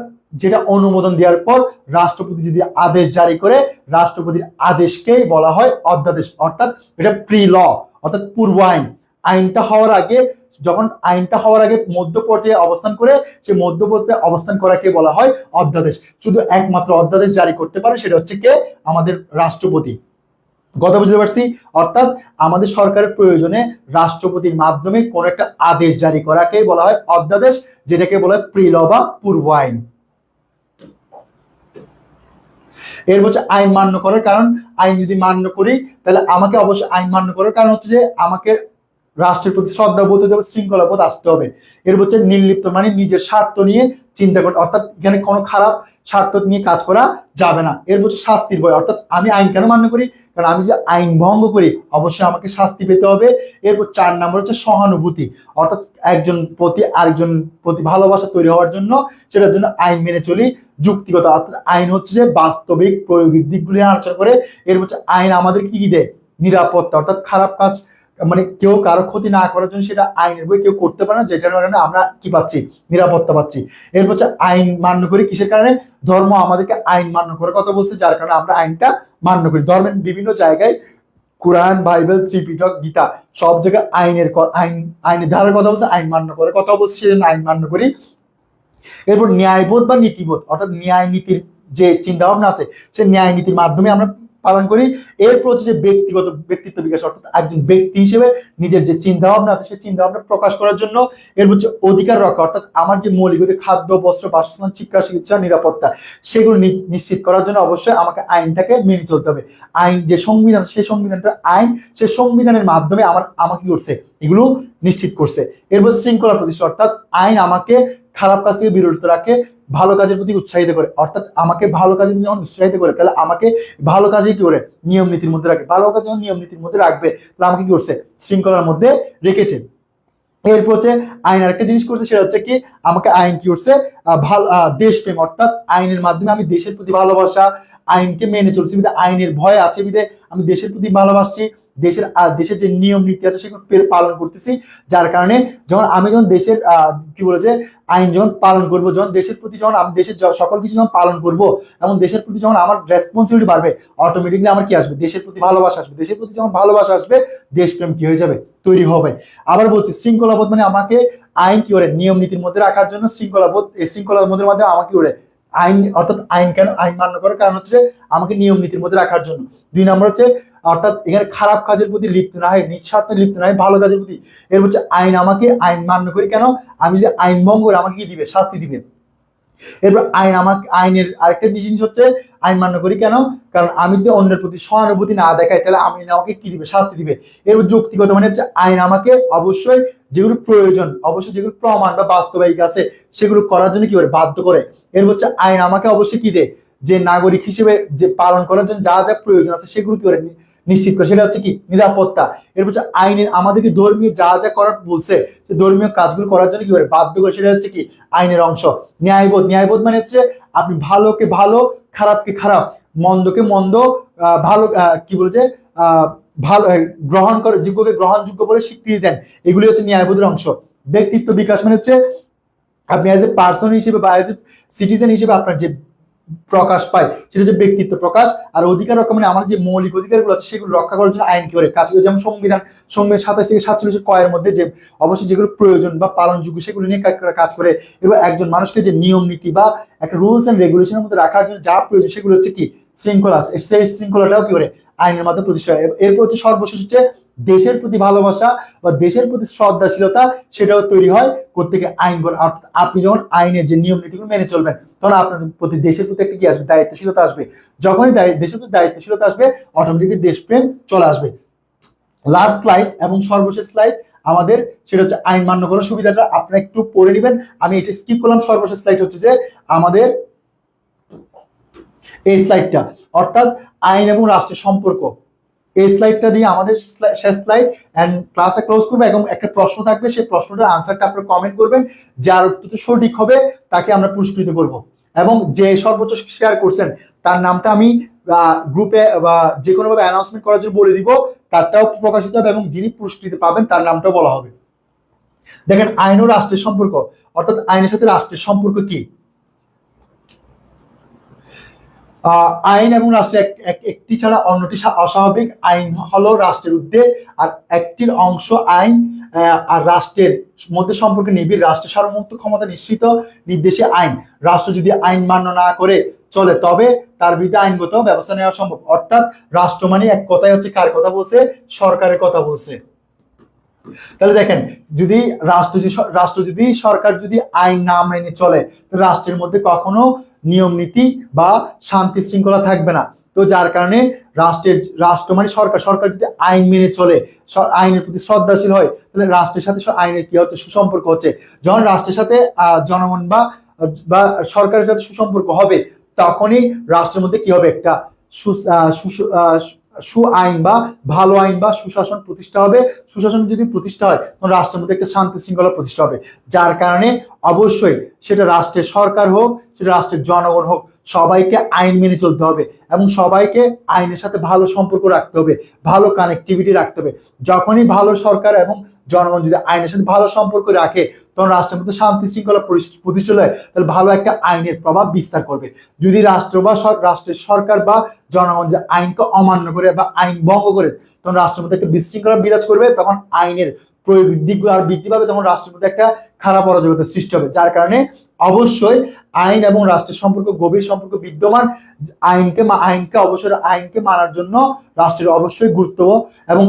যেটা অনুমোদন দেওয়ার পর রাষ্ট্রপতি যদি আদেশ জারি করে, রাষ্ট্রপতির আদেশকেই বলা হয় অধ্যাদেশ। অর্থাৎ এটা প্রি ল, অর্থাৎ পূর্ব আইন। আইনটা হওয়ার আগে মধ্য পর্যায়ে অবস্থান করে, সেই মধ্য পর্যায়ে অবস্থান করাকে বলা হয় অধ্যাদেশ। শুধু একমাত্র অধ্যাদেশ জারি করতে পারে, সেটা হচ্ছে কে, আমাদের রাষ্ট্রপতি। কথা বুঝতে পারছি? অর্থাৎ আমাদের সরকারের প্রয়োজনে রাষ্ট্রপতির মাধ্যমে কোন একটা আদেশ জারি করাকে বলা হয় অধ্যাদেশ, যেটাকে বলা হয় প্রি ল বা পূর্ব আইন। এর হচ্ছে আইন মান্য করার কারণ। আইন যদি মান্য করি, তাহলে আমাকে অবশ্যই আইন মান্য করার কারণ হচ্ছে যে আমাকে রাষ্ট্রের প্রতি শ্রদ্ধাবোধ হতে হবে, শৃঙ্খলাবোধ আসতে হবে। এর হচ্ছে নির্লিপ্ত মানে নিজের স্বার্থ নিয়ে চিন্তা করতে, অর্থাৎ এখানে কোনো খারাপ স্বার্থ নিয়ে কাজ করা যাবে না। এর হচ্ছে শাস্তির ভয়, অর্থাৎ আমি আইন কেন মান্য করি, কারণ আমি যে আইন ভঙ্গ করি অবশ্যই আমাকে শাস্তি পেতে হবে। এরপর 4 নম্বর হচ্ছে সহানুভূতি, অর্থাৎ একজন প্রতি আরেকজন প্রতি ভালোবাসা তৈরি হওয়ার জন্য, সেটার জন্য আইন মেনে চলি। যুক্তিগত, অর্থাৎ আইন হচ্ছে যে বাস্তবিক প্রয়োগের দিকগুলি আলোচনা করে। এর হচ্ছে আইন আমাদের কি দেয়, নিরাপত্তা, অর্থাৎ খারাপ কাজ মানে কেউ কারো ক্ষতি না করার জন্য সেটা আইনের বই কেউ করতে পারে না, যেটার কারণে আমরা কি পাচ্ছি, নিরাপত্তা পাচ্ছি। এরপর হচ্ছে আইন মান্য করি কিসের কারণে, ধর্ম আমাদেরকে আইন মান্য করার কথা বলছে, যার কারণে আমরা আইনটা মান্য করি। ধর্মের বিভিন্ন জায়গায় কোরআন, বাইবেল, ত্রিপিটক, গীতা সব জায়গায় আইনের ধারার কথা বলছে, আইন মান্য করার কথা বলছে, সেজন্য আইন মান্য করি। এরপর ন্যায়বোধ বা নীতিবোধ, অর্থাৎ ন্যায় নীতির যে চিন্তা ভাবনা আছে, সে ন্যায় নীতির মাধ্যমে আমরা পালন করি। এরপর হচ্ছে যে ব্যক্তিত্ব বিকাশ, অর্থাৎ একজন ব্যক্তি হিসেবে নিজের যে চিন্তা ভাবনা আছে সেই চিন্তা ভাবনা প্রকাশ করার জন্য। এরপর হচ্ছে অধিকার রক্ষা, অর্থাৎ আমার যে মৌলিক অধিকার খাদ্য, বস্ত্র, বাসস্থান, শিক্ষা, চিকিৎসা, নিরাপত্তা সেগুলো নিশ্চিত করার জন্য অবশ্যই আমাকে আইনটাকে মেনে চলতে হবে। আইন যে সংবিধান, সেই সংবিধানটা আইন, সেই সংবিধানের মাধ্যমে আমাকে কি করছে, এগুলো নিশ্চিত করছে। এরপর শৃঙ্খলা প্রতিষ্ঠা, অর্থাৎ আইন আমাকে খারাপ কাজ থেকে বিরত রাখে, ভালো কাজের প্রতি উৎসাহিত করে, অর্থাৎ আমাকে ভালো কাজের প্রতি যখন উৎসাহিত করে তাহলে আমাকে ভালো কাজে কি করে, নিয়ম নীতির মধ্যে রাখে। ভালো কাজ যখন নিয়ম নীতির মধ্যে রাখবে তাহলে আমাকে কি করছে, শৃঙ্খলার মধ্যে রেখেছে। এরপর হচ্ছে আইন আরেকটা জিনিস করছে, সেটা হচ্ছে কি আমাকে আইন কি করছে, ভালো দেশপ্রেম, অর্থাৎ আইনের মাধ্যমে আমি দেশের প্রতি ভালোবাসা, আইনকে মেনে চলছি বিধে, আইনের ভয় আছে বিধে আমি দেশের প্রতি ভালোবাসছি, দেশের যে নিয়ম নীতি আছে সেগুলো পালন করতেছি। যার কারণে যখন দেশের কি বলে যে আইন যখন পালন করবো, যখন দেশের প্রতি যখন আমি দেশের সকল কিছু যখন পালন করবো এবং দেশের প্রতি যখন আমার রেসপন্সিবিলিটি বাড়বে, অটোমেটিকলি আমার কি আসবে, দেশের প্রতি ভালোবাসা আসবে। দেশের প্রতি যখন ভালোবাসা আসবে দেশপ্রেম কি হয়ে যাবে, তৈরি হবে। আবার বলছি শৃঙ্খলাবোধ, মানে আমাকে আইন কি করে নিয়ম নীতির মধ্যে রাখার জন্য শৃঙ্খলাবোধ, এই শৃঙ্খলার মধ্যে আমাকে কি করে আইন, অর্থাৎ আইন কেন আইন মান্য করার কারণ হচ্ছে আমাকে নিয়ম নীতির মধ্যে রাখার জন্য। 2 নম্বর হচ্ছে অর্থাৎ এখানে খারাপ কাজের প্রতি লিপ্ত না হয়, নিঃস্বার্থে লিপ্ত না হয়, ভালো কাজের প্রতি। এর হচ্ছে আইন আমাকে আইন মান্য করি কেন, আমি যে আইন ভঙ্গ করে আমাকে কি দিবে, শাস্তি দিবে। এরপর আইনের আরেকটা জিনিস হচ্ছে আইন মান্য করি কেন, কারণ আমি যদি অন্যের প্রতি সহানুভূতি না দেখাই তাহলে আমাকে কি দিবে, শাস্তি দিবে। এরপর যৌক্তিকতা, মানে হচ্ছে আইন আমাকে অবশ্যই যেগুলো প্রয়োজন, অবশ্যই যেগুলো প্রমাণ বা বাস্তবায়িক আছে সেগুলো করার জন্য কি করে, বাধ্য করে। এরপর হচ্ছে আইন আমাকে অবশ্যই কি দেয়, যে নাগরিক হিসেবে যে পালন করার জন্য যা যা প্রয়োজন আছে সেগুলো কি করে নিশ্চিত করে, সেটা হচ্ছে কি নিরাপত্তা। এরপর হচ্ছে আইনের আমাদেরকে ধর্মীয় যা যা করার বলছে সে ধর্মীয় কাজগুলো করার জন্য কি করে বাধ্য করে, সেটা হচ্ছে কি আইনের অংশ। ন্যায়বোধ মানে হচ্ছে আপনি ভালোকে ভালো, খারাপকে খারাপ, মন্দকে মন্দ, ভালো কি বলছে ভালো গ্রহণ করে, যোগ্যকে গ্রহণযোগ্য বলে স্বীকৃতি দেন, এগুলি হচ্ছে ন্যায়বোধের অংশ। ব্যক্তিত্ব বিকাশ মানে হচ্ছে আপনি অ্যাজ এ পার্সন হিসেবে বা অ্যাজ এ সিটিজেন হিসেবে আপনার যে প্রকাশ পায় সেটা হচ্ছে ব্যক্তিত্ব প্রকাশ। আর অধিকার রক্ষা মানে আমার যে মৌলিক অধিকারগুলো আছে সেগুলো রক্ষা করার জন্য আইন কি করে কাজ করে, যেমন সংবিধান 27 থেকে 47 কয়ের মধ্যে যে অবশ্যই যেগুলো প্রয়োজন বা পালনযোগ্য সেগুলো নিয়ে কাজ করে। এবার একজন মানুষকে যে নিয়ম নীতি বা একটা রুলস এন্ড রেগুলেশনের মধ্যে রাখার জন্য যা প্রয়োজন সেগুলো হচ্ছে কি শৃঙ্খলা, সেই শৃঙ্খলাটাও কি করে আইনের মাধ্যমে প্রতিষ্ঠা হয়। এরপর হচ্ছে সর্বশেষ হচ্ছে দেশের প্রতি ভালোবাসা বা দেশের প্রতি শ্রদ্ধাশীলতা, সেটাও তৈরি হয় কোত্থেকে, আইন করে। অর্থাৎ আপনি যখন আইনের যে নিয়ম নীতিগুলো মেনে চলবেন তখন আপনার প্রতি দেশের প্রতি একটা কি আসবে, দায়িত্বশীলতা আসবে। যখনই দেশের প্রতি দায়িত্বশীলতা আসবে অটোমেটিকলি দেশপ্রেম চলে আসবে। লাস্ট স্লাইড এবং সর্বশেষ স্লাইড আমাদের, সেটা হচ্ছে আইন মান্য করার সুবিধাটা আপনারা একটু পড়ে নেবেন, আমি এটা স্কিপ করলাম। সর্বশেষ স্লাইড হচ্ছে যে আমাদের এই স্লাইডটা, অর্থাৎ আইন এবং রাষ্ট্রের সম্পর্ক। এই স্লাইডটা দিয়ে আমাদের শেষ স্লাইড এন্ড ক্লাসে ক্লোজ করবে এবং একটা প্রশ্ন থাকবে, সেই প্রশ্নটার আনসারটা আপনারা কমেন্ট করবেন, যার উত্তর সঠিক হবে তাকে আমরা পুরস্কৃত করব। এবং যে সর্বোচ্চ শেয়ার করছেন তার নামটা আমি গ্রুপে বা যে কোনো ভাবে অ্যানাউন্সমেন্ট করার জন্য বলে দিব, তারটাও প্রকাশিত হবে এবং যিনি পুরস্কৃত পাবেন তার নামটাও বলা হবে। দেখেন আইন ও রাষ্ট্রের সম্পর্ক, অর্থাৎ আইনের সাথে রাষ্ট্রের সম্পর্ক কি। আইন এবং রাষ্ট্রের একটি ছাড়া অন্যটি অস্বাভাবিক। আইন হলো রাষ্ট্রের উদ্যোগ আর একটির অংশ আইন আর রাষ্ট্রের মধ্যে সম্পর্ক নিবিড়। রাষ্ট্রের সার্বভৌমত্ব ক্ষমতা নিশ্চিত নির্দেশে আইন। রাষ্ট্র যদি আইন মান্য না করে চলে তবে তার বিরুদ্ধে আইনগত ব্যবস্থা নেওয়া সম্ভব। অর্থাৎ রাষ্ট্র মানে এক কথাই হচ্ছে কার কথা বলছে, সরকারের কথা বলছে। তাহলে দেখেন যদি রাষ্ট্র যদি সরকার যদি আইন না মেনে চলে তাহলে রাষ্ট্রের মধ্যে কখনো নিয়ম নীতি বা শান্তি শৃঙ্খলা থাকবে না। তো যার কারণে রাষ্ট্র মানে সরকার যদি আইন মেনে চলে, আইনের প্রতি শ্রদ্ধাশীল হয়, তাহলে রাষ্ট্রের সাথে আইনের কি হচ্ছে, সুসম্পর্ক হচ্ছে। যখন রাষ্ট্রের সাথে জনগণ বা সরকারের সাথে সুসম্পর্ক হবে তখনই রাষ্ট্রের মধ্যে কি হবে, একটা আইন বা ভালো আইন বা সুশাসন প্রতিষ্ঠা হবে। সুশাসন যদি প্রতিষ্ঠা হয় তখন রাষ্ট্রের মধ্যে একটা শান্তি শৃঙ্খলা প্রতিষ্ঠা হবে। যার কারণে অবশ্যই সেটা রাষ্ট্রের সরকার হোক, সেটা রাষ্ট্রের জনগণ হোক, সবাইকে আইন মেনে চলতে হবে এবং সবাইকে আইনের সাথে ভালো সম্পর্ক রাখতে হবে, ভালো কানেক্টিভিটি রাখতে হবে। যখনই ভালো সরকার এবং জনগণ যদি আইনের সাথে ভালো সম্পর্ক রাখে তখন রাষ্ট্রের মধ্যে শান্তি শৃঙ্খলা প্রতিষ্ঠা হয়, তাহলে ভালো একটা আইনের প্রভাব বিস্তার করবে। যদি রাষ্ট্রের সরকার বা জনগণ যে আইনকে অমান্য করে বা আইন ভঙ্গ করে তখন রাষ্ট্রের মধ্যে একটা বিশৃঙ্খলা বিরাজ করবে, তখন আইনের প্রয়োগ দিকগুলো আর বৃদ্ধি পাবে, তখন রাষ্ট্রের মধ্যে একটা খারাপ অরাজকতার সৃষ্টি হবে। যার কারণে অবশ্যই আইন এবং রাষ্ট্রের সম্পর্ক গভীর সম্পর্ক বিদ্যমান। আইনকে মানার জন্য রাষ্ট্রের অবশ্যই গুরুত্ব, এবং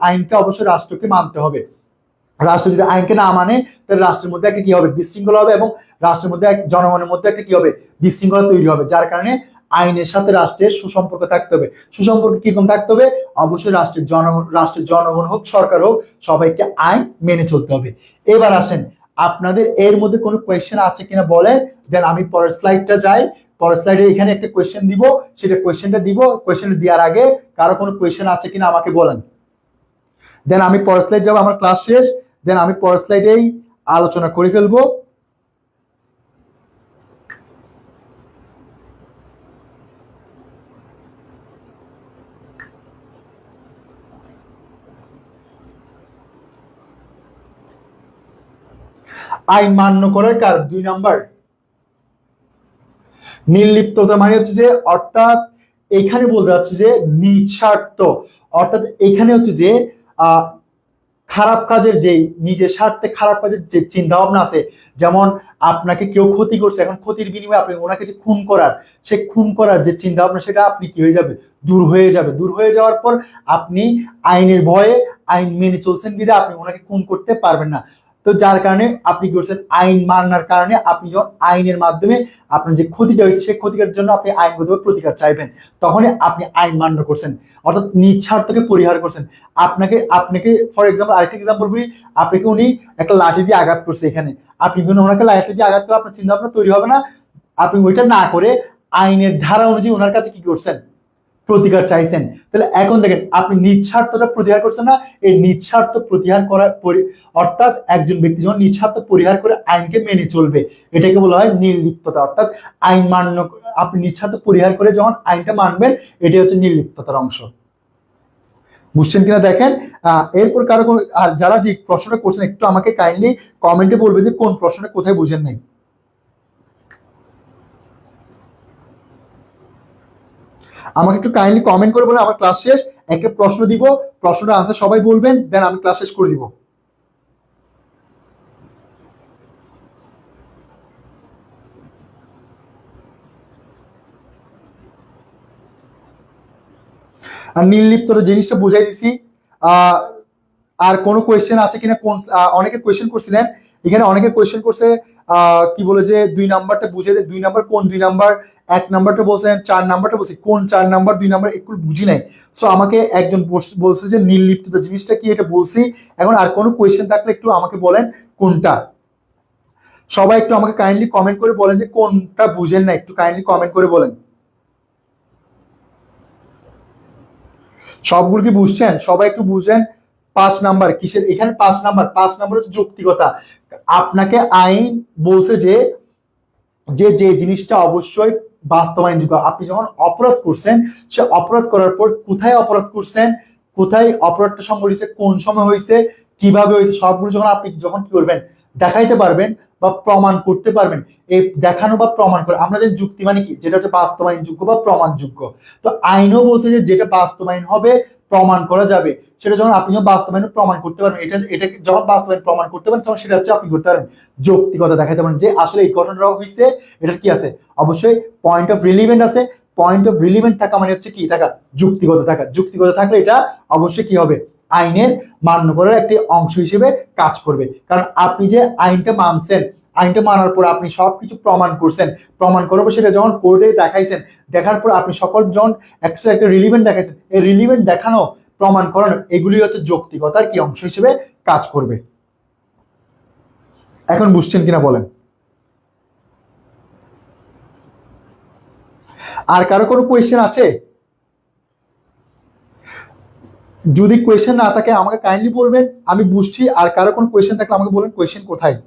আইনকে অবশ্যই রাষ্ট্রকে মানতে হবে। রাষ্ট্র যদি আইনকে না মানে তাহলে রাষ্ট্রের মধ্যে একটা কি হবে, বিশৃঙ্খলা হবে, এবং রাষ্ট্রের মধ্যে জনগণের মধ্যে একটা কি হবে, বিশৃঙ্খলা তৈরি হবে। যার কারণে আইনের সাথে রাষ্ট্রের সুসম্পর্ক থাকতে হবে। সুসম্পর্ক কিরকম থাকতে হবে? অবশ্যই রাষ্ট্রের জনগণ হোক সরকার হোক, সবাইকে আইন মেনে চলতে হবে। এবার আসেন, আপনাদের এর মধ্যে কোনো কোয়েশ্চেন আছে কিনা বলেন, দেন আমি পরের স্লাইডটা যাই। পরের স্লাইডে এখানে একটা কোয়েশ্চেন দিব, সেটা কোয়েশ্চেনটা দিব। কোয়েশ্চেন দেওয়ার আগে কারো কোনো কোয়েশ্চেন আছে কিনা আমাকে বলেন, দেন আমি পরের স্লাইড যাবো। আমার ক্লাস শেষ, দেন আমি পরের স্লাইডেই আলোচনা করে ফেলবো। আইন মান্য করার কারণ 2 নাম্বার, নির্লিপ্ততা মানে হচ্ছে যে, অর্থাৎ এখানে বলতে যাচ্ছে যে নিঃস্বার্থ, অর্থাৎ এখানে হচ্ছে যে খারাপ কাজের যে নিজের স্বার্থে খারাপ কাজের যে চিন্তা ভাবনা আছে, যেমন আপনাকে কেউ ক্ষতি করছে, এখন ক্ষতির বিনিময়ে আপনি ওনাকে যে খুন করার, সে খুন করার যে চিন্তা ভাবনা, সেটা আপনি কি হয়ে যাবে, দূর হয়ে যাবে। দূর হয়ে যাওয়ার পর আপনি আইনের ভয়ে আইন মেনে চলছেন বিধে আপনি ওনাকে খুন করতে পারবেন না। তো যার কারণে আপনি কি করছেন, আইন মানার কারণে আপনি যখন আইনের মাধ্যমে আপনার যে ক্ষতিটা হয়েছে সেই ক্ষতিটার জন্য আপনি আইনগতভাবে প্রতিকার চাইবেন, তখনই আপনি আইন মান্য করছেন, অর্থাৎ নিজ স্বার্থকে পরিহার করছেন। আপনাকে ফর এক্সাম্পল আরেকটা এক্সাম্পল বলি, আপনাকে উনি একটা লাঠি দিয়ে আঘাত করছে, এখানে আপনি কিন্তু ওনাকে লাঠি দিয়ে আঘাত করে আপনার চিন্তা ভাবনা তৈরি হবে না, আপনি ওইটা না করে আইনের ধারা অনুযায়ী ওনার কাছে কি করছেন, প্রতিকার চাইছেন। তাহলে এখন দেখেন, আপনি নিঃস্বার্থটা প্রতিহার করছেন না, এই নিঃস্বার্থ প্রতিহার করার অর্থাৎ একজন ব্যক্তি যখন নিঃস্বার্থ পরিহার করে আইনকে মেনে চলবে, এটাকে বলা হয় নির্লিপ্ততা। অর্থাৎ আইন মান্য, আপনি নিঃস্বার্থ পরিহার করে যখন আইনটা মানবেন, এটাই হচ্ছে নির্লিপ্ততার অংশ। বুঝছেন কিনা দেখেন। এরপর কারো কোনো, আর যারা যে প্রশ্নটা করছেন একটু আমাকে কাইন্ডলি কমেন্টে বলবে যে কোন প্রশ্নটা কোথায় বুঝেন নাই। আমাকে একটু কাইন্ডলি কমেন্ট করে বলে আমার ক্লাস শেষ, একটা প্রশ্ন দিব, প্রশ্নটা আনসার সবাই বলবেন, দেন আমি ক্লাস শেষ করে দিব। আর নির্লিপ্ততা জিনিসটা বুঝাই দিছি। আহ আর কোনো কোয়েশ্চেন আছে কিনা, কোন অনেকে কোয়েশ্চেন করছিলেন, এখানে অনেকে কোয়েশ্চেন করছে কি বলে যে 2 নাম্বারটা বুঝে দেয়, 2 নাম্বার কোন 2 নাম্বার, 1 নাম্বারটা বলছেন, 4 নাম্বারটা বলছি, কোন 4 নাম্বার 2 নাম্বার একটু বুঝি নাই। সো আমাকে একজন বলছে যে নির্লিপ্ততা জিনিসটা কি, এটা বলছি। এখন আর কোনো কোয়েশ্চেন থাকলে একটু আমাকে বলেন কোনটা। সবাই একটু আমাকে কাইন্ডলি কমেন্ট করে বলেন যে কোনটা বুঝেন না, একটু কাইন্ডলি কমেন্ট করে বলেন। সবগুলো কি বুঝছেন? সবাই একটু বুঝেন। 5 নাম্বার কিসের, এখানে 5 নাম্বার হচ্ছে যৌক্তিকতা। আপনাকে আইন বলছে যে যে জিনিসটা অবশ্যই বাস্তবায়নযোগ্য। আপনি যখন অপরাধ করছেন, সে অপরাধ করার পর কোথায় অপরাধ করছেন, কোথায় অপরাধটা সংঘটিত, কোন সময় হয়েছে, কিভাবে হয়েছে, সবগুলো যখন আপনি যখন কি করবেন, দেখাইতে পারবেন বা প্রমাণ করতে পারবেন। এই দেখানো বা প্রমাণ করে, আমরা জানি যুক্তি মানে কি, যেটা হচ্ছে বাস্তবায়নযোগ্য বা প্রমাণযোগ্য। তো আইনও বলছে যে যেটা বাস্তবায়ন হবে, প্রমাণ করা যাবে, সেটা যখন আপনি যখন বাস্তবায়ন প্রমাণ করতে পারবেন, এটা যখন বাস্তবায়ন প্রমাণ করতে পারেন, তখন সেটা হচ্ছে আপনি করতে পারেন যৌক্তিকতা, দেখাইতে পারেন যে আসলে এই ঘটনাটা হয়েছে, এটার কি আছে, অবশ্যই পয়েন্ট অফ রিলিভেন্ট আছে। পয়েন্ট অফ রিলিভেন্ট থাকা মানে হচ্ছে কি থাকা, যুক্তিগত থাকা। যুক্তিগত থাকলে এটা অবশ্যই কি হবে, আইনের মান্য করার একটি অংশ হিসেবে কাজ করবে। কারণ আপনি যে আইনটা মানছেন, আইনটা মানার পর আপনি সবকিছু প্রমাণ করছেন, প্রমাণ করার পর সেটা যখন কোর্টে দেখাইছেন, দেখার পর আপনি সকল যখন একটা রিলিভেন্ট দেখাইছেন, এই রিলিভেন্ট দেখানো, প্রমাণ করানো, এগুলি হচ্ছে যৌক্তিকতার কি অংশ হিসেবে কাজ করবে। এখন বুঝছেন কিনা বলেন। আর কারো কোনো কোয়েশ্চেন আছে? যদি কোয়েশ্চেন না থাকে আমাকে কাইন্ডলি বলবেন, আমি বুঝছি। আর কারো কোনো কোয়েশ্চেন থাকলে আমাকে বলেন কোয়েশ্চেন কোথায়।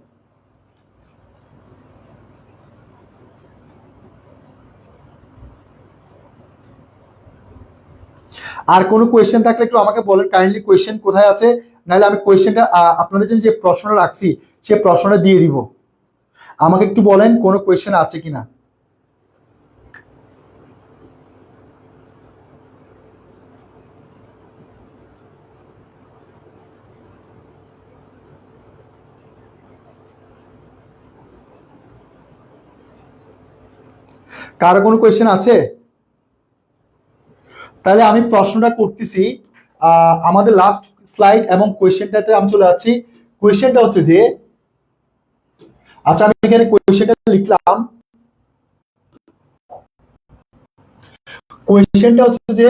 আর কোনো কোয়েশ্চেন থাকলে একটু আমাকে বলেন কাইন্ডলি, কোয়েশ্চেন কোথায় আছে, নাহলে আমি কোয়েশ্চেনটা আপনাদের জন্য যে প্রশ্নটা রাখছি সে প্রশ্নটা দিয়ে দিব। আমাকে একটু বলেন কোনো কোয়েশ্চেন আছে কিনা। কারো কোনো কোয়েশ্চেন আছে? তাহলে আমি প্রশ্নটা করতেছি, আমাদের লাস্ট স্লাইড এবং কোয়েশ্চেনটাতে আমি চলে যাচ্ছি। কোয়েশ্চেনটা হচ্ছে যে, আচ্ছা আমি এখানে কোয়েশ্চেনটা লিখলাম। কোয়েশ্চেনটা হচ্ছে যে